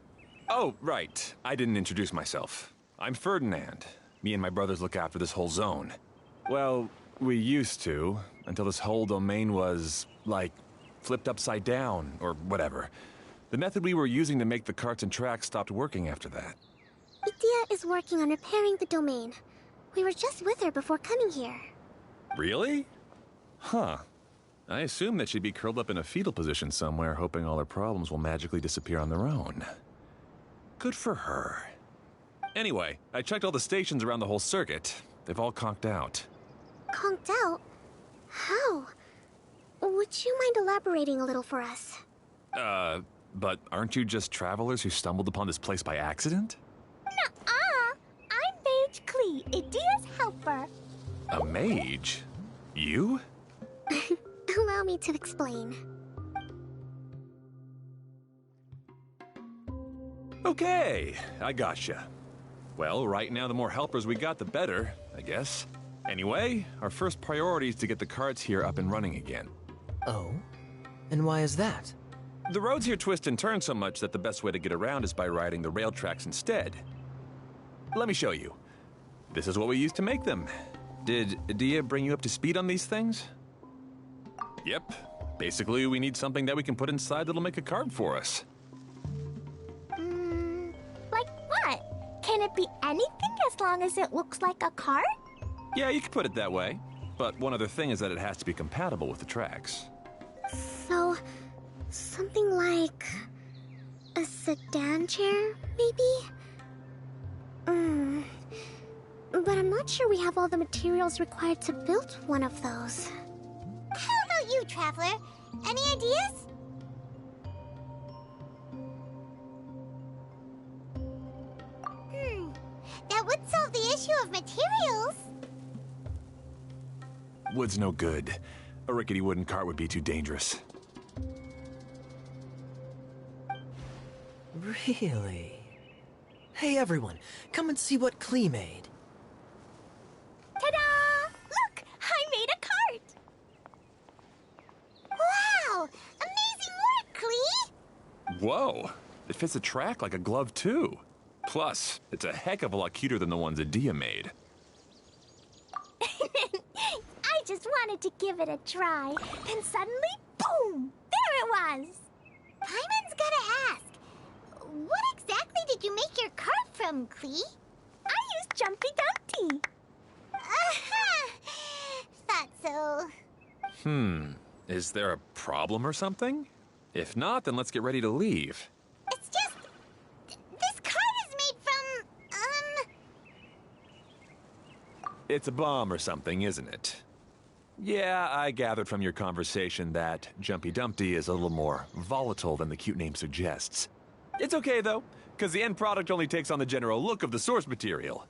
Oh, right. I didn't introduce myself. I'm Ferdinand. Me and my brothers look after this whole zone. Well, we used to, until this whole domain was, like, flipped upside down, or whatever. The method we were using to make the carts and tracks stopped working after that. Idia is working on repairing the domain. We were just with her before coming here. Really? Huh. I assume that she'd be curled up in a fetal position somewhere, hoping all her problems will magically disappear on their own. Good for her. Anyway, I checked all the stations around the whole circuit. They've all conked out. Conked out? How? Would you mind elaborating a little for us? But aren't you just travelers who stumbled upon this place by accident? Nuh-uh. I'm Mage Klee, Idia's helper. A mage? You? Allow me to explain. Okay, I gotcha. Well, right now the more helpers we got, the better, I guess. Anyway, our first priority is to get the carts here up and running again. Oh? And why is that? The roads here twist and turn so much that the best way to get around is by riding the rail tracks instead. Let me show you. This is what we used to make them. Did Dia bring you up to speed on these things? Yep. Basically, we need something that we can put inside that'll make a cart for us. Like what? Can it be anything as long as it looks like a cart? Yeah, you could put it that way. But one other thing is that it has to be compatible with the tracks. So, something like a sedan chair, maybe? But I'm not sure we have all the materials required to build one of those. How about you, Traveler? Any ideas? That would solve the issue of materials. Wood's no good. A rickety wooden cart would be too dangerous. Really? Hey everyone, come and see what Klee made. Ta-da! Look! I made a cart! Wow! Amazing work, Klee! Whoa! It fits the track like a glove, too. Plus, it's a heck of a lot cuter than the ones Dia made. I just wanted to give it a try. Then suddenly, boom! There it was! Paimon's gotta ask. What exactly did you make your cart from, Klee? I used Jumpy Dumpty. Thought so. Is there a problem or something? If not, then let's get ready to leave. It's just... this cart is made from, It's a bomb or something, isn't it? Yeah, I gathered from your conversation that Jumpy Dumpty is a little more volatile than the cute name suggests. It's okay, though, because the end product only takes on the general look of the source material.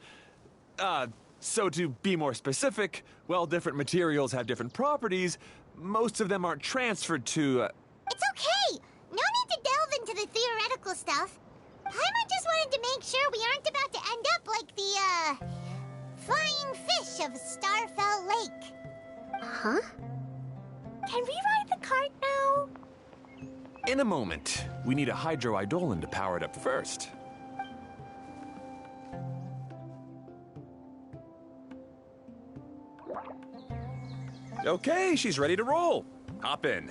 So to be more specific, while different materials have different properties, most of them aren't transferred to, It's okay! No need to delve into the theoretical stuff. Paimon just wanted to make sure we aren't about to end up like the, flying fish of Starfell Lake. Huh? Can we ride the cart now? In a moment. We need a hydroidolin to power it up first. Okay, she's ready to roll. Hop in.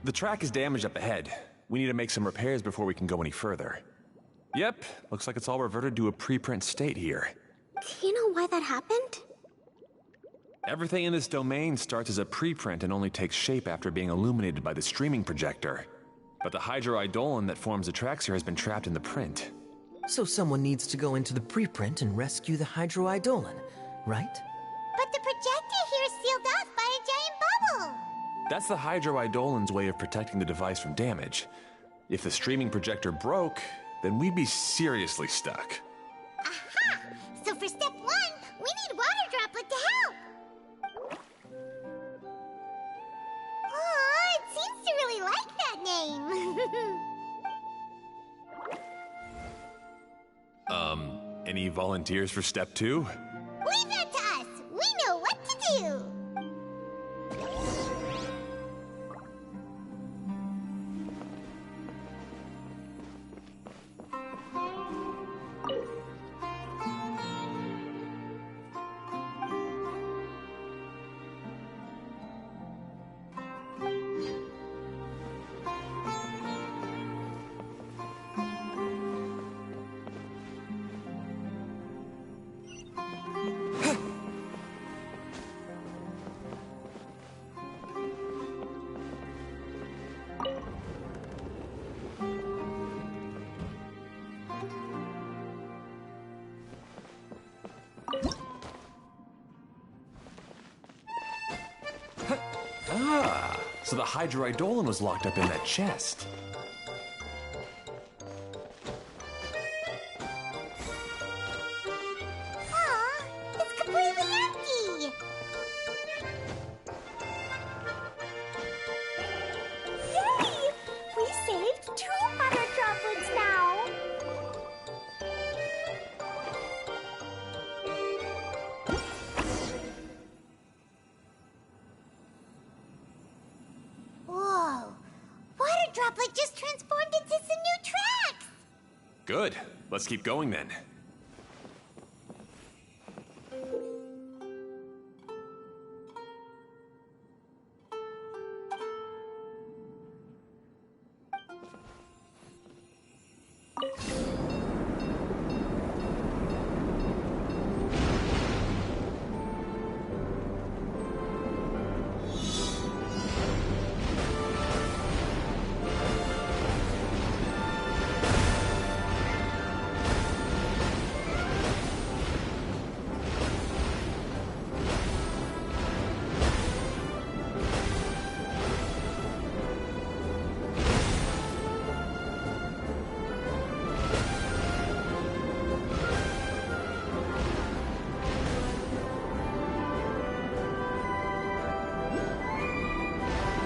The track is damaged up ahead. We need to make some repairs before we can go any further. Yep, looks like it's all reverted to a preprint state here. Do you know why that happened? Everything in this domain starts as a preprint and only takes shape after being illuminated by the streaming projector. But the hydroidolin that forms the tracks here has been trapped in the print. So someone needs to go into the preprint and rescue the hydroidolin, right? But the projector here is sealed off by a giant bubble. That's the hydroidolin's way of protecting the device from damage. If the streaming projector broke, then we'd be seriously stuck. Aha! So for step 1, we need Water Droplet to help. Oh, it seems to really like that name. Any volunteers for step 2? Leave that to us. We know what to do. So the hydroidolin was locked up in that chest. Aw, it's completely empty. Yay! We saved 2 water droplets now. Whoa! Water Droplet just transformed into some new tracks! Good. Let's keep going then.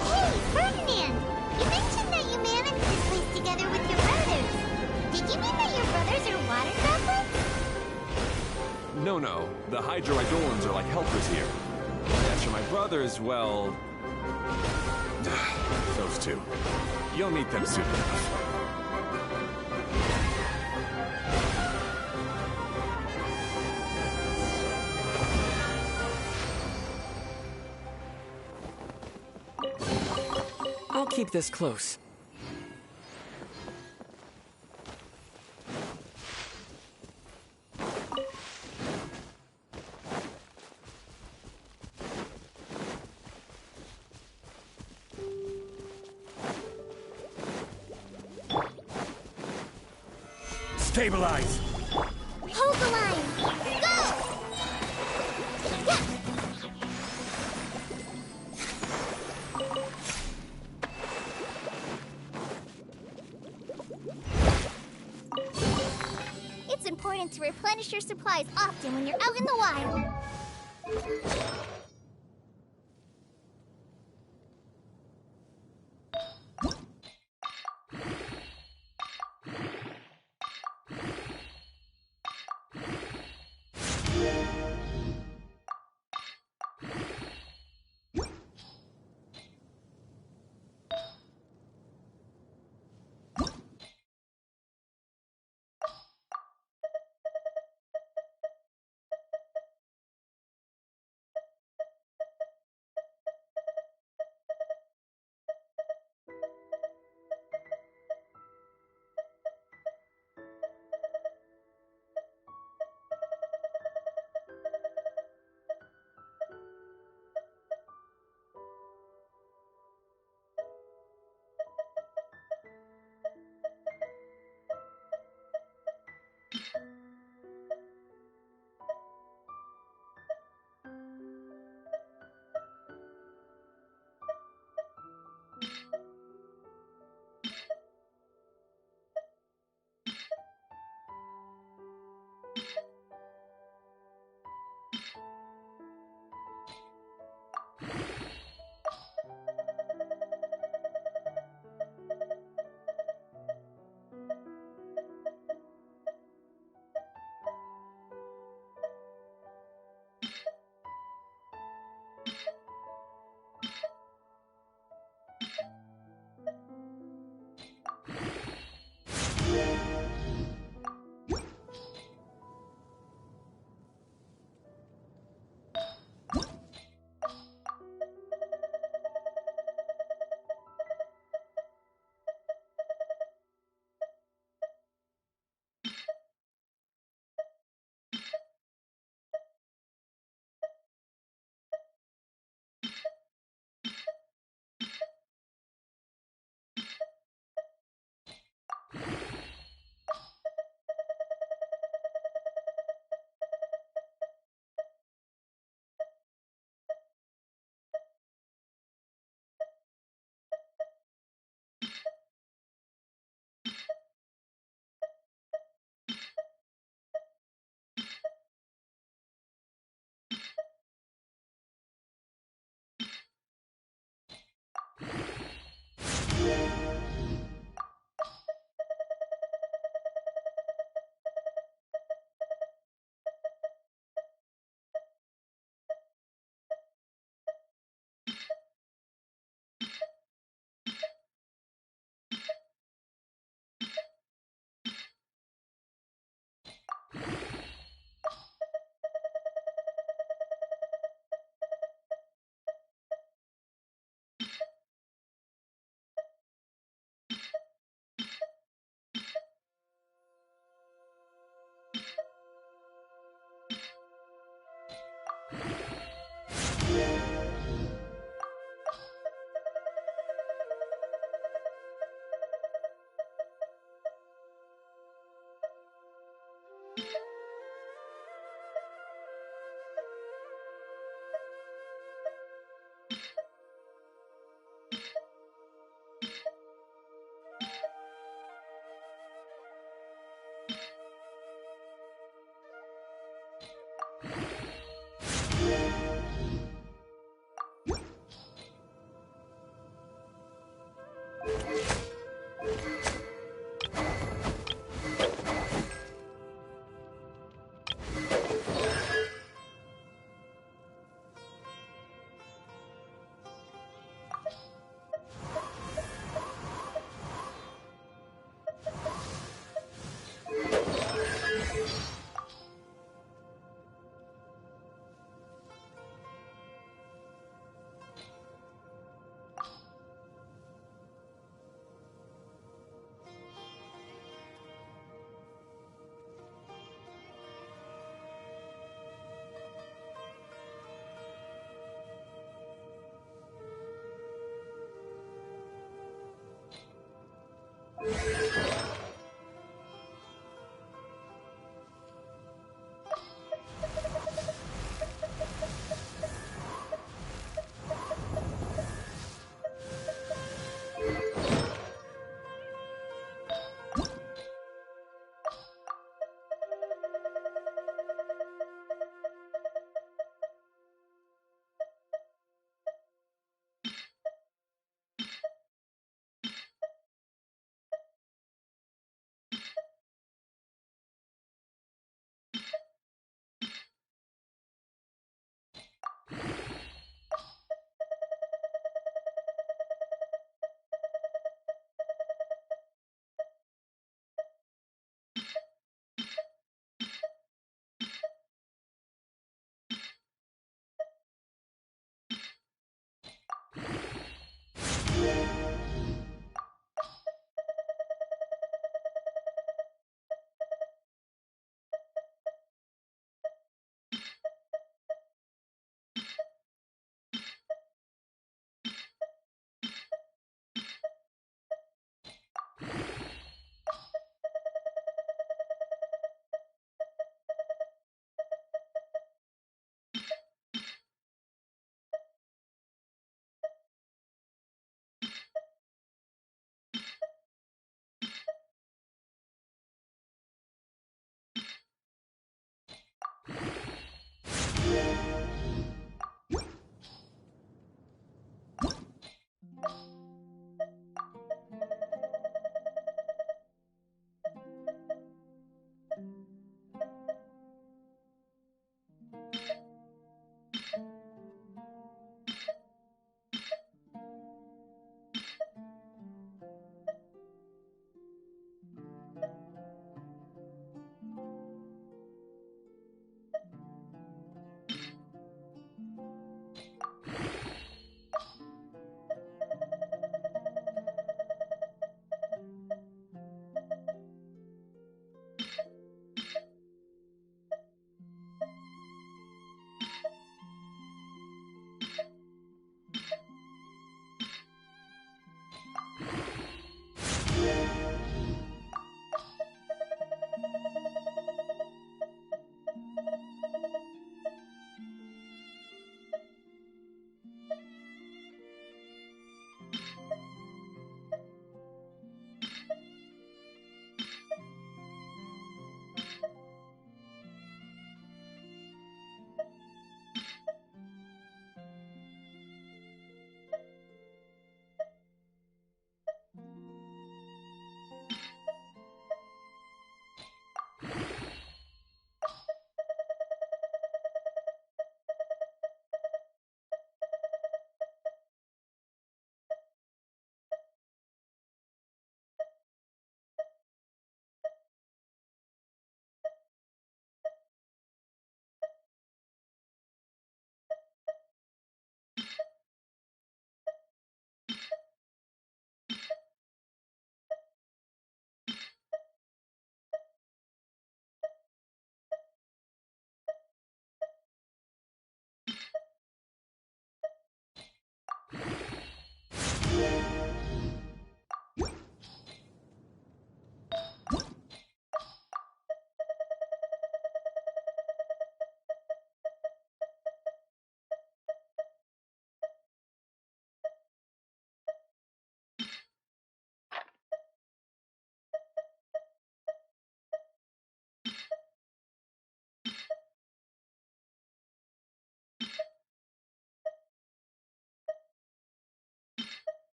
Hey, Ferdinand! You mentioned that you managed this place together with your brothers. Did you mean that your brothers are Water Droplets? No. The hydroidolins are like helpers here. As for my brothers, well... those two. You'll meet them soon enough. I'll keep this close. Stabilize! Hold the line! Go! Yeah. It's important to replenish your supplies often when you're out in the wild.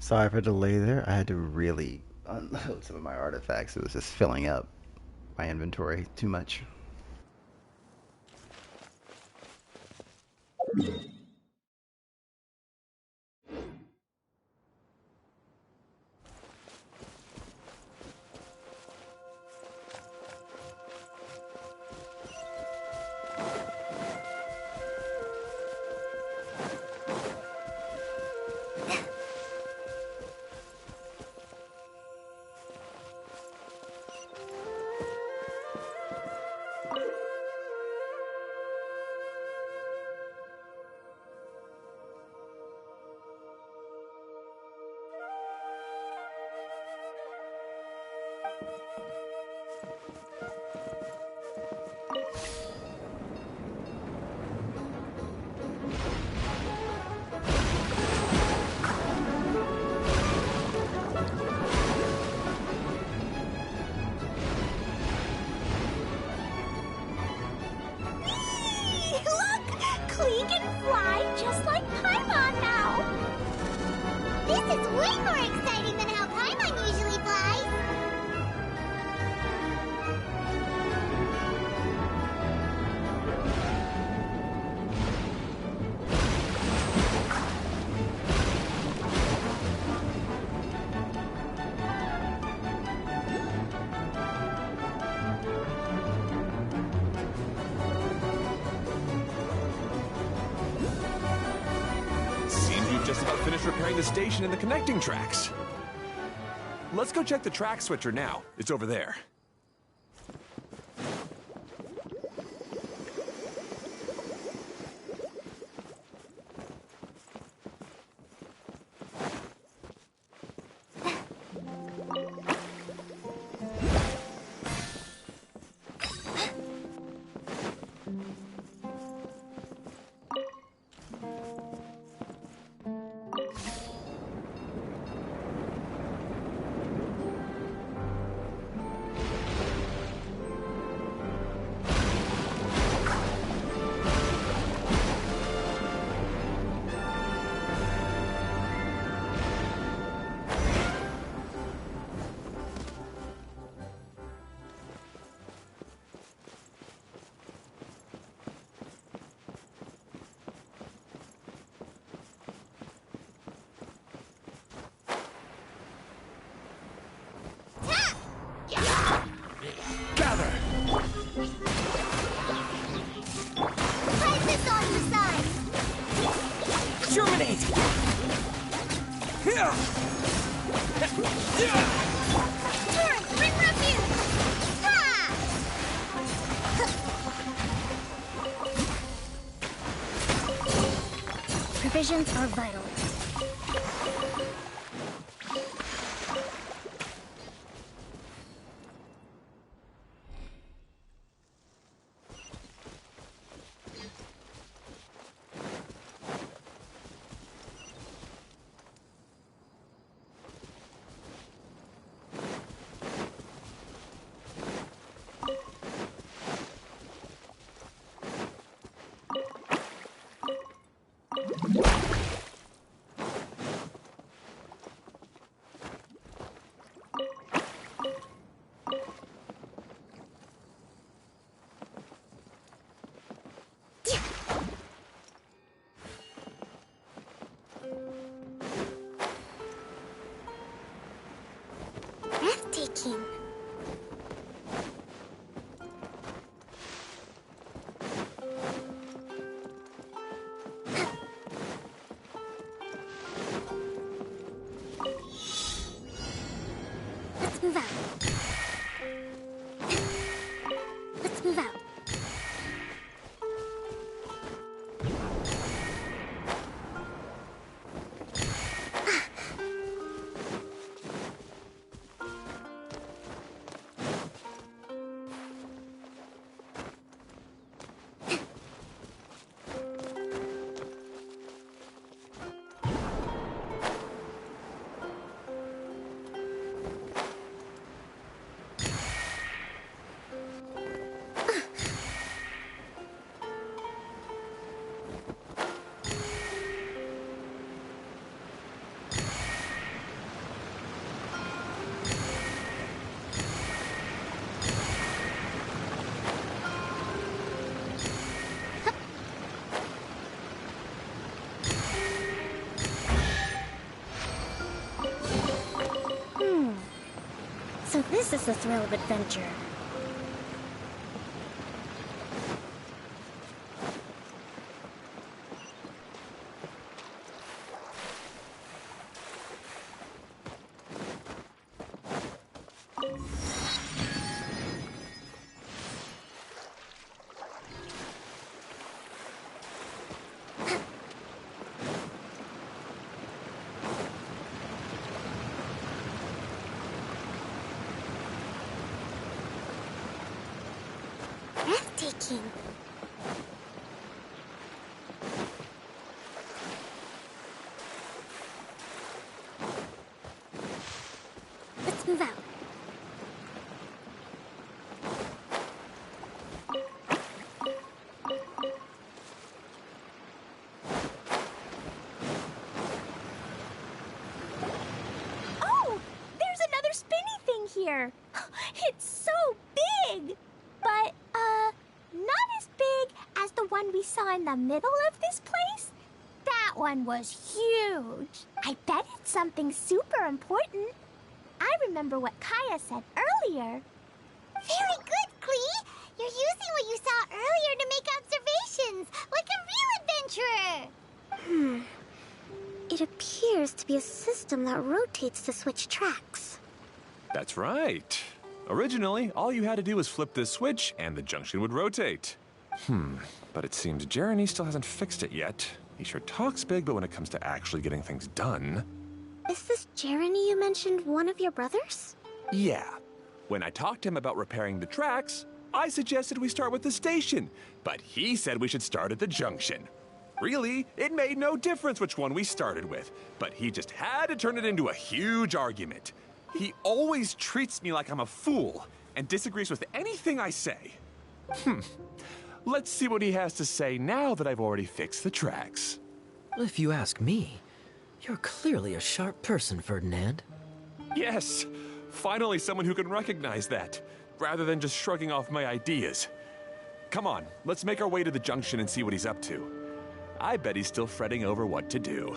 Sorry for the delay there. I had to really unload some of my artifacts. It was just filling up my inventory too much. Look! Klee can fly just like Paimon now! This is way more exciting than how Paimon usually flies! Seems you've just about finished repairing the station and the connecting tracks. Let's go check the track switcher now. It's over there. Gather! Press this on your side! Germinate! Here! Turn! Bring refuge! Ha! Provisions are vital. Breathtaking. Let's move out. Let's move out. This is the thrill of adventure. Breathtaking. Let's move out. Oh, there's another spinny thing here. It's so big. But, not as big as the one we saw in the middle of this place. That one was huge. I bet it's something super important. I remember what Kaya said earlier. Very good, Klee! You're using what you saw earlier to make observations, like a real adventurer! It appears to be a system that rotates to switch tracks. That's right. Originally, all you had to do was flip this switch and the junction would rotate. But it seems Jeremy still hasn't fixed it yet. He sure talks big, but when it comes to actually getting things done... Is this Jeremy you mentioned one of your brothers? Yeah. When I talked to him about repairing the tracks, I suggested we start with the station, but he said we should start at the junction. Really, it made no difference which one we started with, but he just had to turn it into a huge argument. He always treats me like I'm a fool and disagrees with anything I say. Let's see what he has to say now that I've already fixed the tracks. If you ask me, you're clearly a sharp person, Ferdinand. Yes, finally someone who can recognize that, rather than just shrugging off my ideas. Come on, let's make our way to the junction and see what he's up to. I bet he's still fretting over what to do.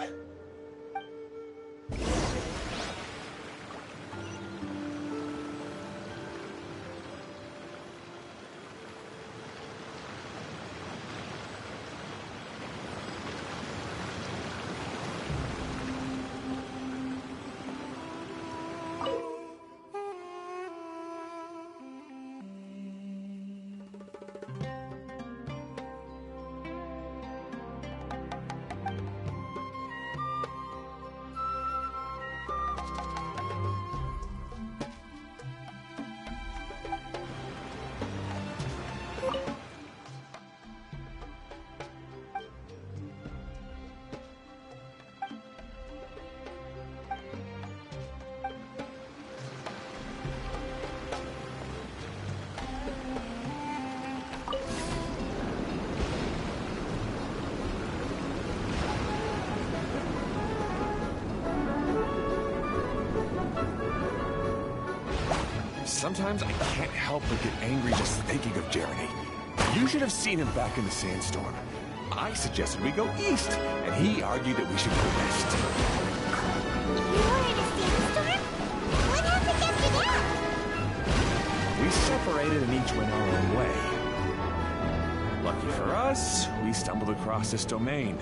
Sometimes I can't help but get angry just thinking of Jeremy. You should have seen him back in the sandstorm. I suggested we go east, and he argued that we should go west. You were in a sandstorm? What happened after that? We separated and each went our own way. Lucky for us, we stumbled across this domain.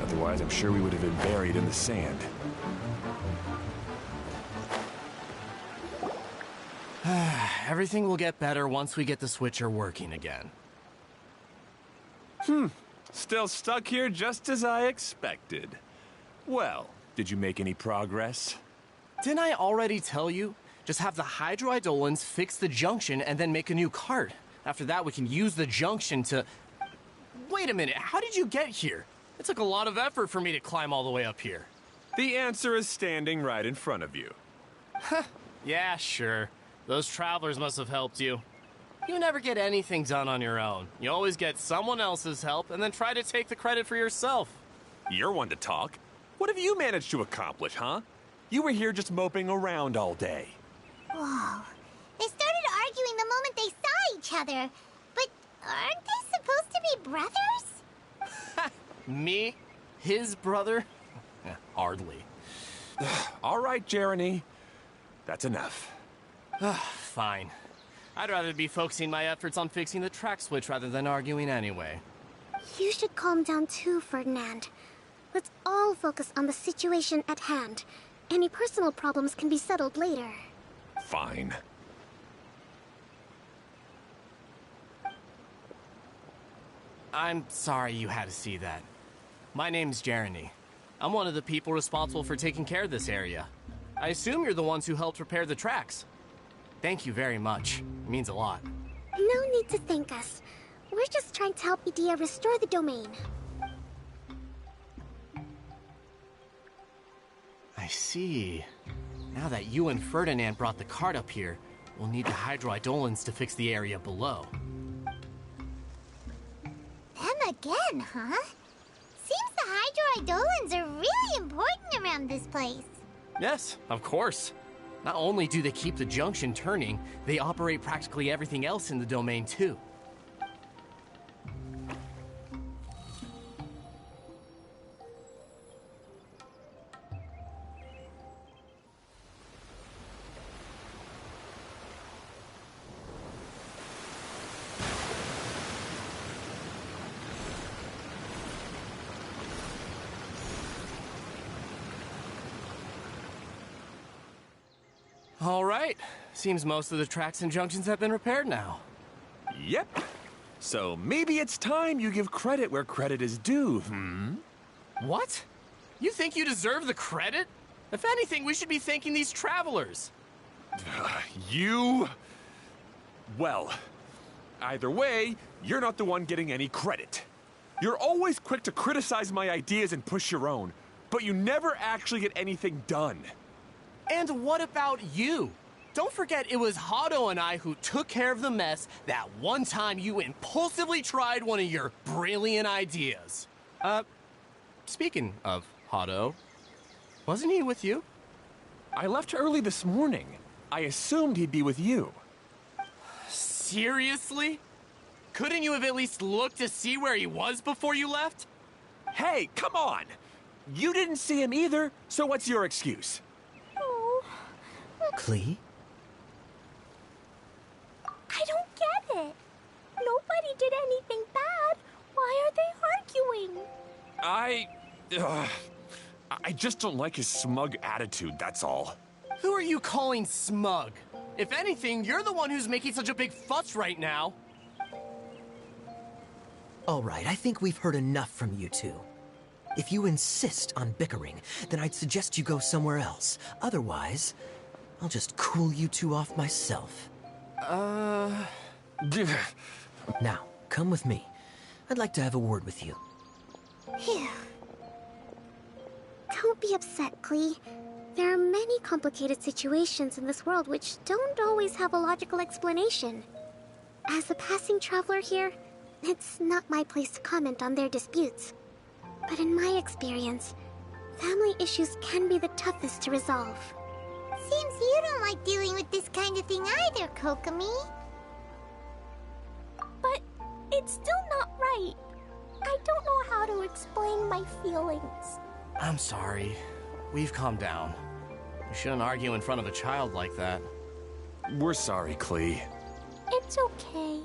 Otherwise, I'm sure we would have been buried in the sand. Everything will get better once we get the switcher working again. Still stuck here just as I expected. Well, did you make any progress? Didn't I already tell you? Just have the hydroidolins fix the junction and then make a new cart. After that, we can use the junction to... Wait a minute, how did you get here? It took a lot of effort for me to climb all the way up here. The answer is standing right in front of you. Yeah, sure. Those travelers must have helped you. You never get anything done on your own. You always get someone else's help and then try to take the credit for yourself. You're one to talk. What have you managed to accomplish, huh? You were here just moping around all day. Whoa. They started arguing the moment they saw each other. But aren't they supposed to be brothers? Me? His brother? Hardly. All right, Jeremy. That's enough. Fine. I'd rather be focusing my efforts on fixing the track switch rather than arguing anyway. You should calm down too, Ferdinand. Let's all focus on the situation at hand. Any personal problems can be settled later. Fine. I'm sorry you had to see that. My name's Jeremy. I'm one of the people responsible for taking care of this area. I assume you're the ones who helped repair the tracks. Thank you very much. It means a lot. No need to thank us. We're just trying to help Edea restore the domain. I see. Now that you and Ferdinand brought the cart up here, we'll need the hydroidolins to fix the area below. Them again, huh? Seems the hydroidolins are really important around this place. Yes, of course. Not only do they keep the junction turning, they operate practically everything else in the domain too. All right. Seems most of the tracks and junctions have been repaired now. Yep. So maybe it's time you give credit where credit is due, What? You think you deserve the credit? If anything, we should be thanking these travelers. You... Well, either way, you're not the one getting any credit. You're always quick to criticize my ideas and push your own, but you never actually get anything done. And what about you? Don't forget it was Hado and I who took care of the mess that one time you impulsively tried one of your brilliant ideas. Speaking of Hado, wasn't he with you? I left early this morning. I assumed he'd be with you. Seriously? Couldn't you have at least looked to see where he was before you left? Hey, come on! You didn't see him either, so what's your excuse? Klee? I don't get it. Nobody did anything bad. Why are they arguing? I just don't like his smug attitude, that's all. Who are you calling smug? If anything, you're the one who's making such a big fuss right now. All right, I think we've heard enough from you two. If you insist on bickering, then I'd suggest you go somewhere else. Otherwise, I'll just cool you two off myself. Now, come with me. I'd like to have a word with you. Phew. Don't be upset, Klee. There are many complicated situations in this world which don't always have a logical explanation. As a passing traveler here, it's not my place to comment on their disputes. But in my experience, family issues can be the toughest to resolve. Seems you don't like dealing with this kind of thing either, Kokomi. But it's still not right. I don't know how to explain my feelings. I'm sorry. We've calmed down. We shouldn't argue in front of a child like that. We're sorry, Klee. It's okay.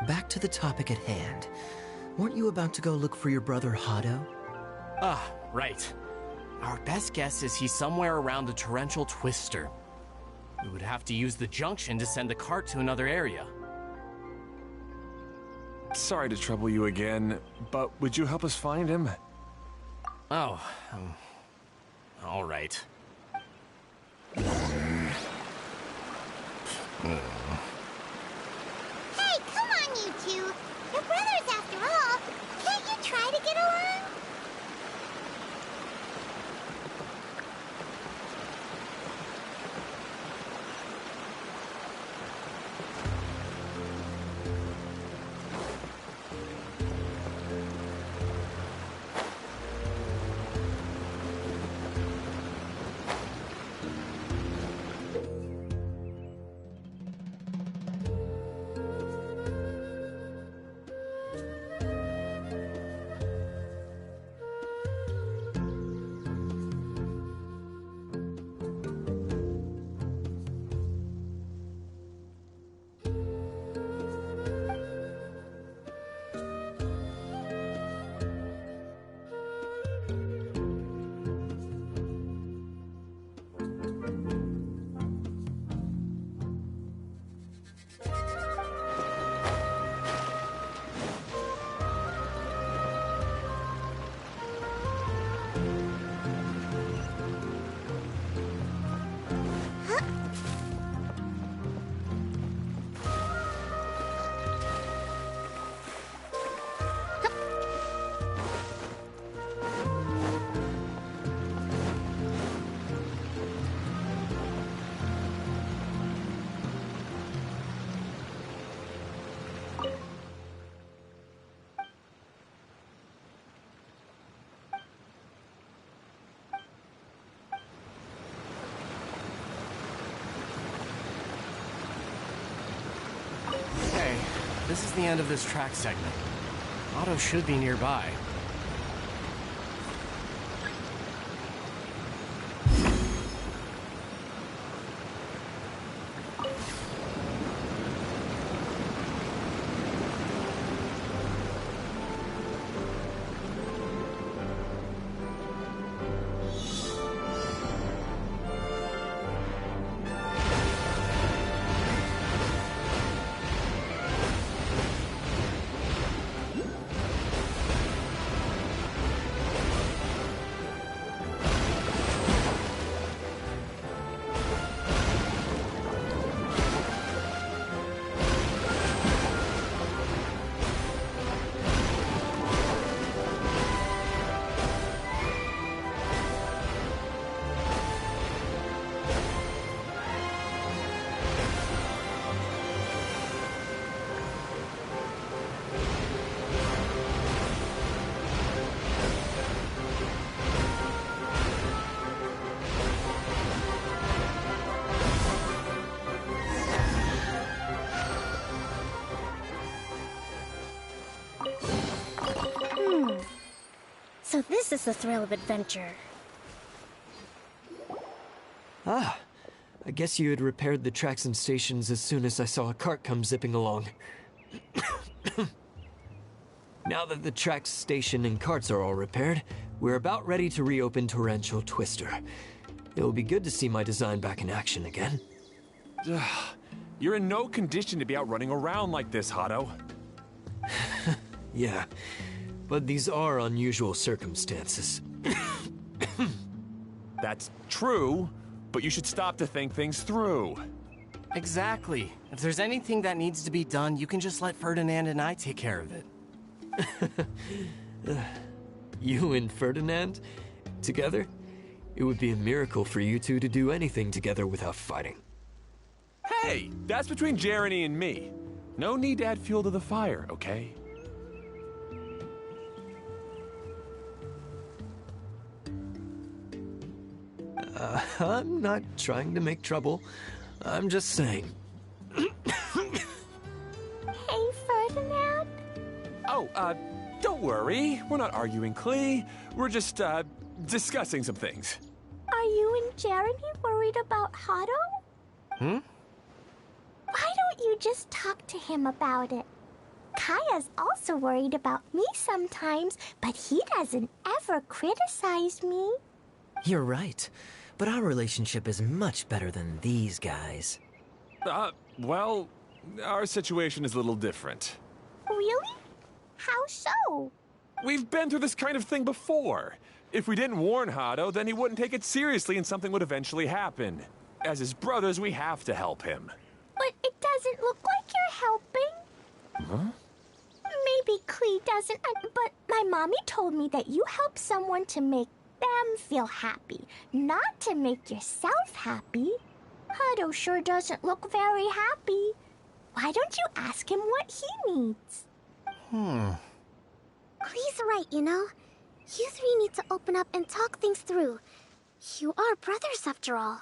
Back to the topic at hand. Weren't you about to go look for your brother Hado? Ah, right. Our best guess is he's somewhere around the torrential twister. We would have to use the junction to send the cart to another area. Sorry to trouble you again, but would you help us find him? Oh, all right. Hey, come on, you two. You're brothers after all. Can't you try to get along? this is the end of this track segment. Otto should be nearby. So this is the thrill of adventure. Ah, I guess you had repaired the tracks and stations as soon as I saw a cart come zipping along. Now that the tracks, station, and carts are all repaired, we're about ready to reopen Torrential Twister. It will be good to see my design back in action again. You're in no condition to be out running around like this, Hado. Yeah, but these are unusual circumstances. That's true, but you should stop to think things through. Exactly. If there's anything that needs to be done, you can just let Ferdinand and I take care of it. You and Ferdinand? Together? It would be a miracle for you two to do anything together without fighting. Hey, that's between Jeremy and me. No need to add fuel to the fire, okay? I'm not trying to make trouble. I'm just saying. Hey, Ferdinand? Oh, don't worry. We're not arguing, Klee. We're just, discussing some things. Are you and Jeremy worried about Hado? Hmm? Why don't you just talk to him about it? Kaya's also worried about me sometimes, but he doesn't ever criticize me. You're right. But our relationship is much better than these guys. Well, our situation is a little different. Really? How so? We've been through this kind of thing before. If we didn't warn Hado, then he wouldn't take it seriously and something would eventually happen. As his brothers, we have to help him. But it doesn't look like you're helping. Huh? Maybe Klee doesn't, but my mommy told me that you help someone to make them feel happy, not to make yourself happy. Hado sure doesn't look very happy. Why don't you ask him what he needs? Klee's right, you know. You three need to open up and talk things through. You are brothers after all.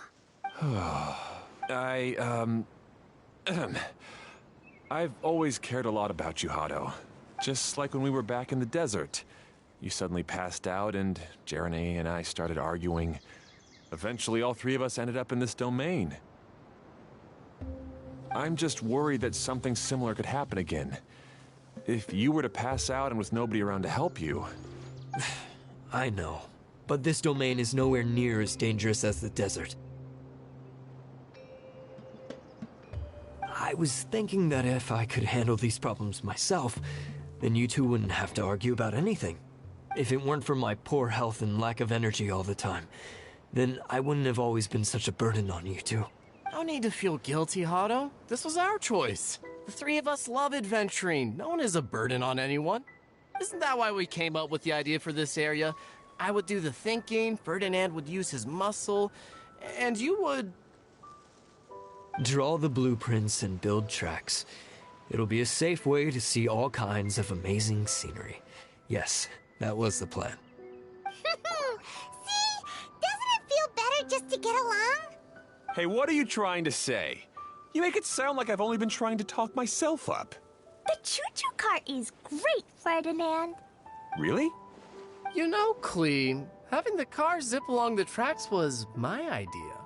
I've always cared a lot about you, Hado. Just like when we were back in the desert. You suddenly passed out and Jeremy and I started arguing. Eventually, all three of us ended up in this domain. I'm just worried that something similar could happen again. If you were to pass out and with nobody around to help you... I know, but this domain is nowhere near as dangerous as the desert. I was thinking that if I could handle these problems myself, then you two wouldn't have to argue about anything. If it weren't for my poor health and lack of energy all the time, then I wouldn't have always been such a burden on you two. No need to feel guilty, Hado. This was our choice. The three of us love adventuring. No one is a burden on anyone. Isn't that why we came up with the idea for this area? I would do the thinking, Ferdinand would use his muscle, and you would... Draw the blueprints and build tracks. It'll be a safe way to see all kinds of amazing scenery. Yes, that was the plan. See? Doesn't it feel better just to get along? Hey, what are you trying to say? You make it sound like I've only been trying to talk myself up. The choo-choo cart is great, Ferdinand. Really? You know, Klee, having the car zip along the tracks was my idea.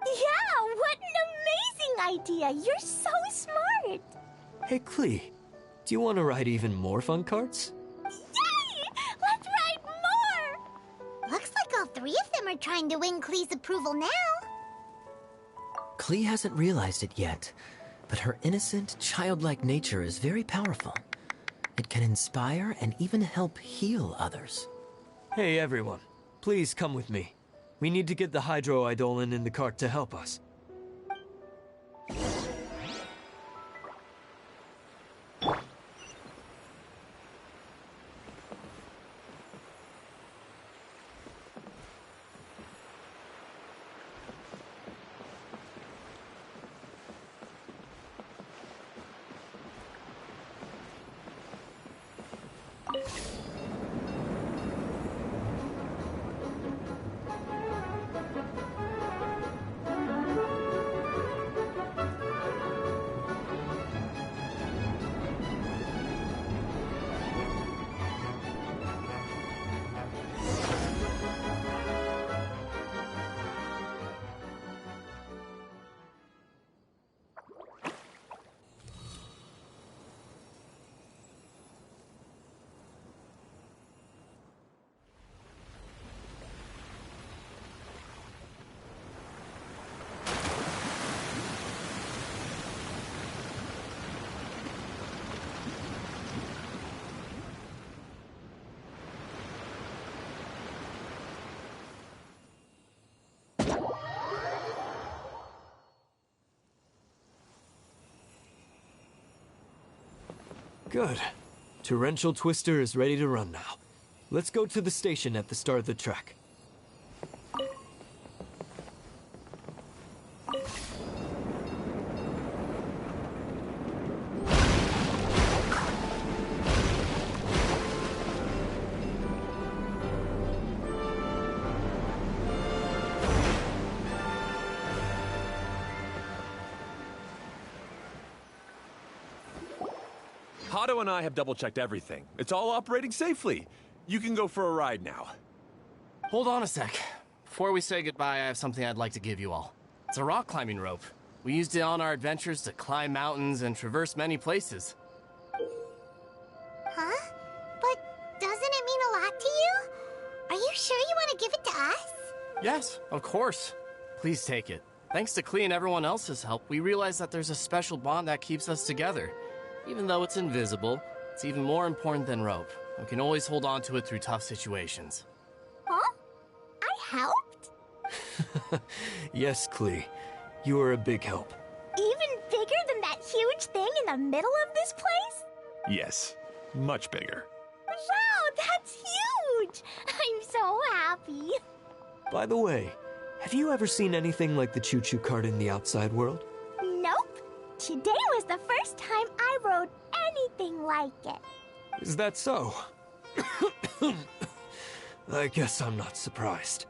Yeah, what an amazing idea! You're so smart! Hey, Klee, do you want to ride even more fun carts? Yay! Let's ride more! Looks like all three of them are trying to win Klee's approval now. Klee hasn't realized it yet, but her innocent, childlike nature is very powerful. It can inspire and even help heal others. Hey, everyone. Please come with me. We need to get the Hydro Eidolon in the cart to help us. Good. Torrential Twister is ready to run now. Let's go to the station at the start of the track. Otto and I have double-checked everything. It's all operating safely. You can go for a ride now. Hold on a sec. Before we say goodbye, I have something I'd like to give you all. It's a rock climbing rope. We used it on our adventures to climb mountains and traverse many places. Huh? But doesn't it mean a lot to you? Are you sure you want to give it to us? Yes, of course. Please take it. Thanks to Klee and everyone else's help, we realized that there's a special bond that keeps us together. Even though it's invisible, it's even more important than rope. We can always hold on to it through tough situations. Huh? I helped? Yes, Klee. You are a big help. Even bigger than that huge thing in the middle of this place? Yes, much bigger. Wow, that's huge! I'm so happy. By the way, have you ever seen anything like the choo-choo cart in the outside world? Nope. Today was the first time I rode anything like it. Is that so? I guess I'm not surprised.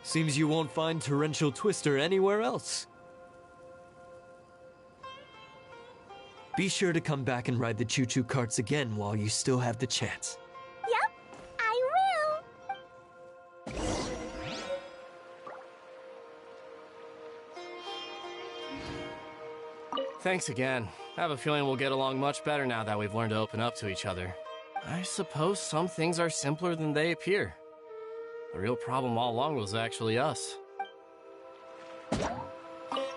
Seems you won't find Torrential Twister anywhere else. Be sure to come back and ride the choo-choo carts again while you still have the chance. Yep, I will. Thanks again. I have a feeling we'll get along much better now that we've learned to open up to each other. I suppose some things are simpler than they appear. The real problem all along was actually us.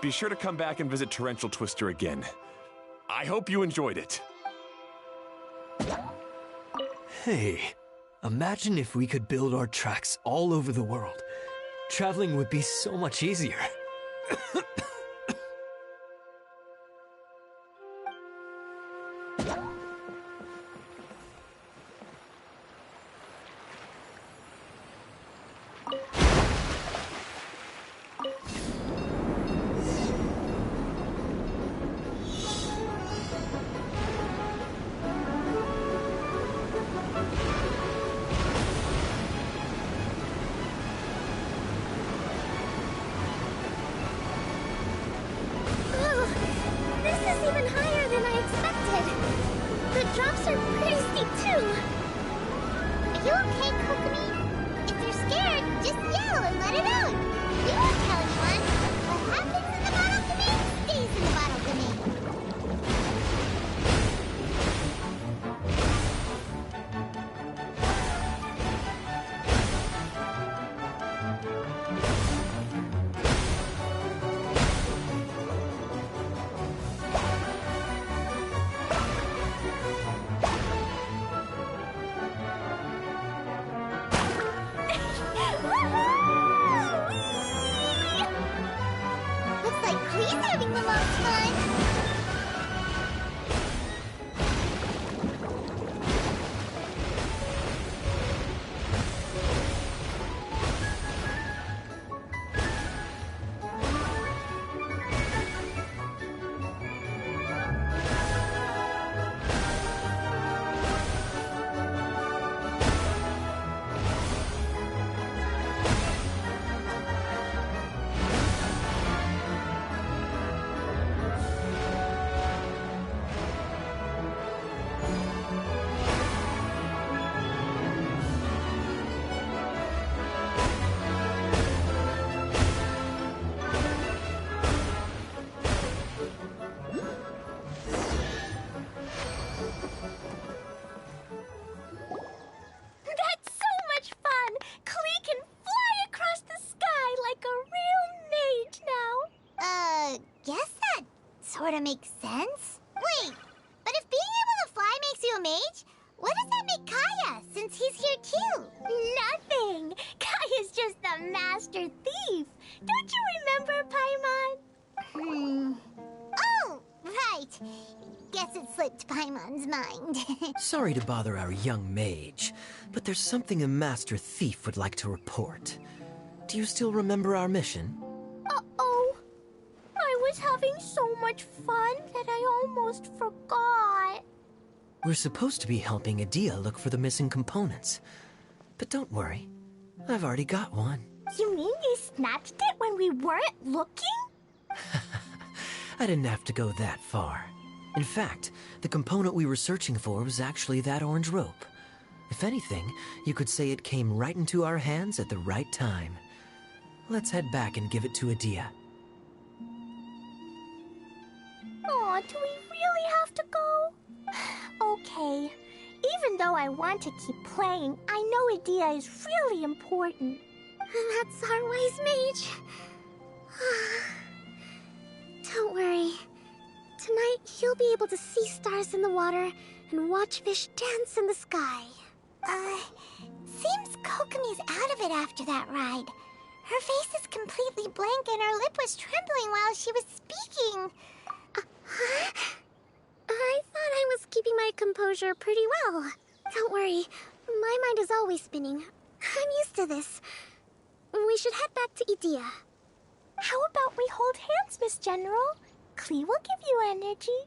Be sure to come back and visit Torrential Twister again. I hope you enjoyed it. Hey, imagine if we could build our tracks all over the world. Traveling would be so much easier. pretty steep too. Are you okay, Kokomi? If you're scared, just yell and let it out. We won't tell anyone. What happens in the bottle domain stays in the bottle domain. Looks like Klee's having the most fun. That's so much fun! Klee can fly across the sky like a real mage now. Guess that sort of makes sense. Wait, but if being able to fly makes you a mage, what does that make Kaya, since he's here too? Nothing! Kaya's just the master thief. Don't you remember, Paimon? Oh, right. Guess it slipped Paimon's mind. Sorry to bother our young mage, but there's something a master thief would like to report. Do you still remember our mission? Uh-oh. I was having so much fun that I almost forgot. We're supposed to be helping Adia look for the missing components. But don't worry, I've already got one. You mean you snatched it when we weren't looking? I didn't have to go that far. In fact, the component we were searching for was actually that orange rope. If anything, you could say it came right into our hands at the right time. Let's head back and give it to Adia. Aw, do we really have to go? Okay. Even though I want to keep playing, I know Adia is really important. That's our wise mage. Don't worry. Tonight, you'll be able to see stars in the water and watch fish dance in the sky. Seems Kokomi's out of it after that ride. Her face is completely blank and her lip was trembling while she was speaking. I thought I was keeping my composure pretty well. Don't worry, my mind is always spinning. I'm used to this. We should head back to Idia. How about we hold hands, Miss General? Klee will give you energy.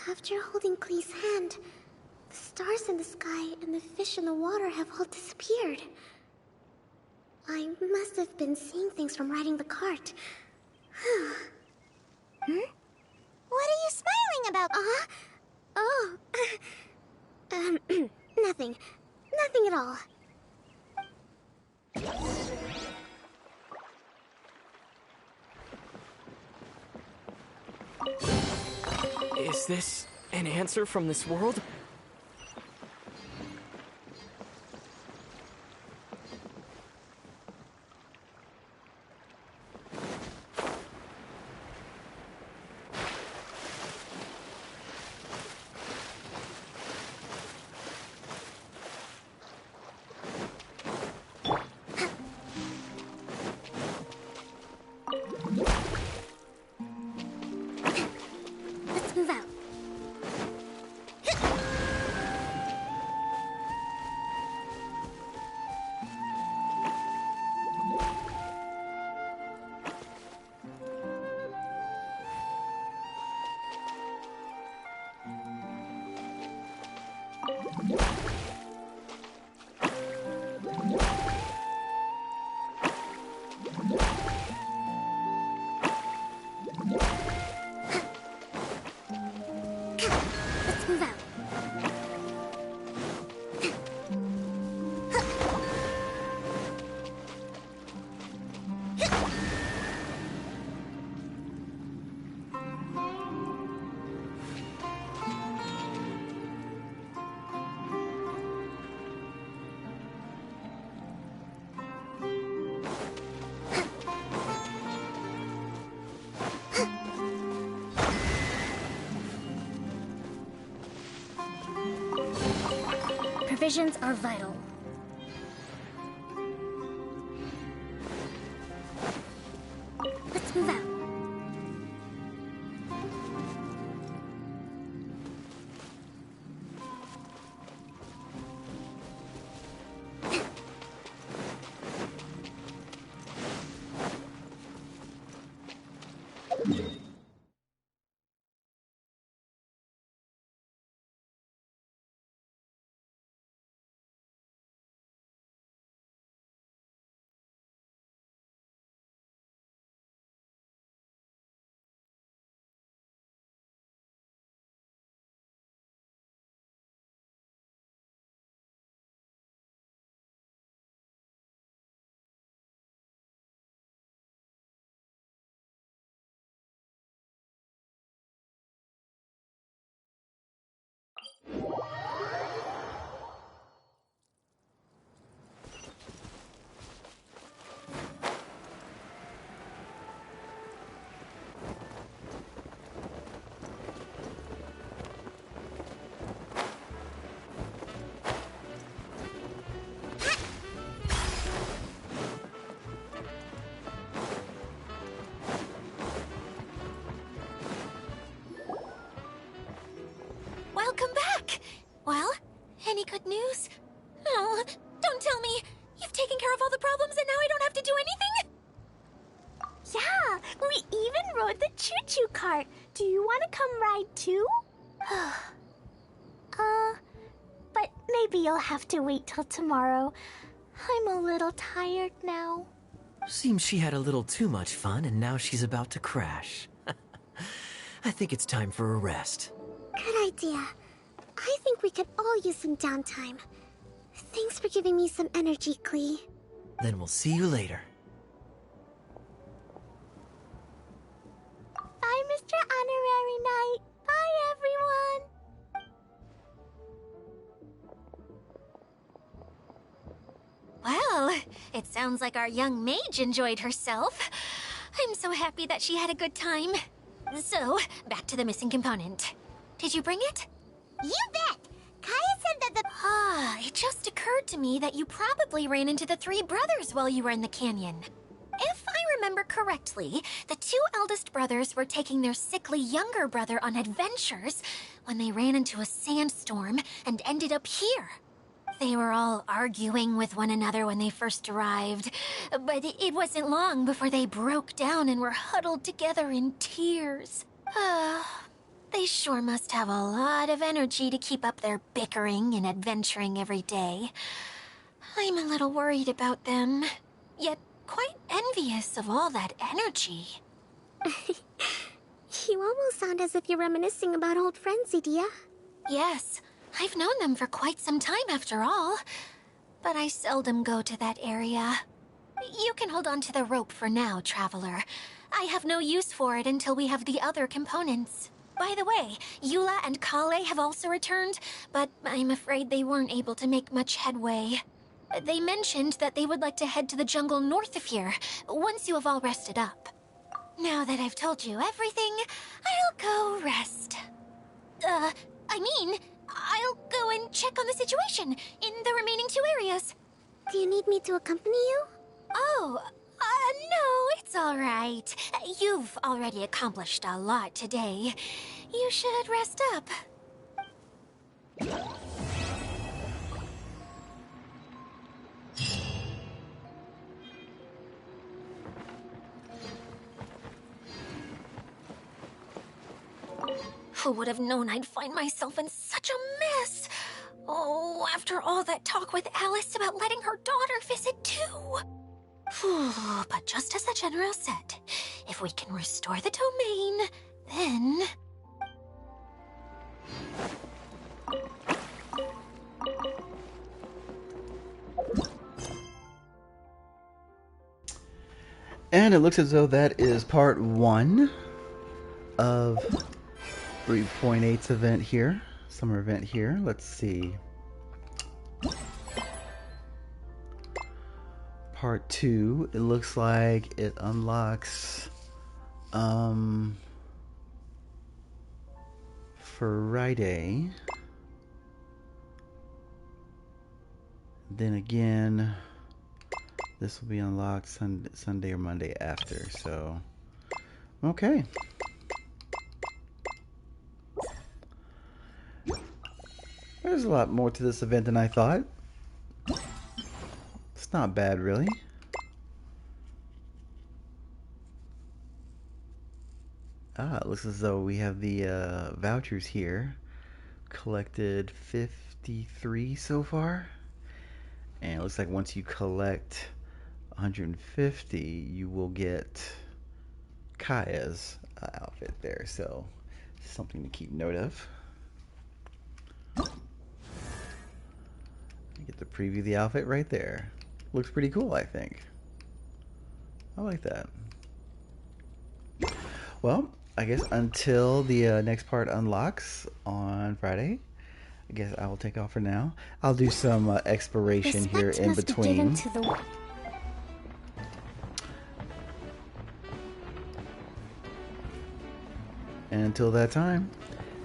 After holding Klee's hand, the stars in the sky and the fish in the water have all disappeared. I must have been seeing things from riding the cart. What are you smiling about? Nothing. Nothing at all. Is this an answer from this world? Let's move out. provisions are vital. Let's move out. Welcome back! Well, any good news? Oh, don't tell me! You've taken care of all the problems and now I don't have to do anything? Yeah, we even rode the choo-choo cart. Do you want to come ride too? But maybe you'll have to wait till tomorrow. I'm a little tired now. Seems she had a little too much fun and now she's about to crash. I think it's time for a rest. Good idea. I think we could all use some downtime. Thanks for giving me some energy, Klee. Then we'll see you later. Bye, Mr. Honorary Knight. Bye, everyone. Well, it sounds like our young mage enjoyed herself. I'm so happy that she had a good time. So, back to the missing component. Did you bring it? You bet! Kaya said that the... It just occurred to me that you probably ran into the three brothers while you were in the canyon. If I remember correctly, the two eldest brothers were taking their sickly younger brother on adventures when they ran into a sandstorm and ended up here. They were all arguing with one another when they first arrived, but it wasn't long before they broke down and were huddled together in tears. They sure must have a lot of energy to keep up their bickering and adventuring every day. I'm a little worried about them, yet quite envious of all that energy. You almost sound as if you're reminiscing about old friends, Idia. Yes, I've known them for quite some time after all, but I seldom go to that area. You can hold on to the rope for now, Traveler. I have no use for it until we have the other components. By the way, Eula and Kale have also returned, but I'm afraid they weren't able to make much headway. They mentioned that they would like to head to the jungle north of here, once you have all rested up. Now that I've told you everything, I'll go rest. I'll go and check on the situation in the remaining two areas. Do you need me to accompany you? Oh, no, it's all right. You've already accomplished a lot today. You should rest up. Who would have known I'd find myself in such a mess? Oh, after all that talk with Alice about letting her daughter visit too. But just as the General said, if we can restore the domain, then... And it looks as though that is part 1 of 3.8's event here. Summer event here. Let's see. Part 2, it looks like it unlocks Friday. Then again, this will be unlocked Sunday or Monday after, so okay. There's a lot more to this event than I thought. It's not bad, really. It looks as though we have the vouchers here. Collected 53 so far. And it looks like once you collect 150, you will get Kaya's outfit there. So, something to keep note of. You get to preview the outfit right there. Looks pretty cool, I think. I like that. Well, I guess until the next part unlocks on Friday, I guess I will take off for now. I'll do some exploration here in between. And until that time,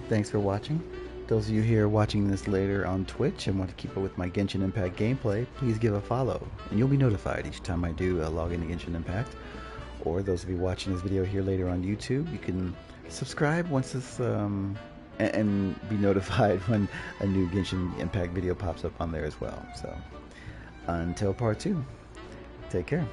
thanks for watching. Those of you here watching this later on Twitch and want to keep up with my Genshin Impact gameplay, please give a follow, and you'll be notified each time I do log into Genshin Impact. Or those of you watching this video here later on YouTube, you can subscribe once this and be notified when a new Genshin Impact video pops up on there as well. So, until part 2, take care.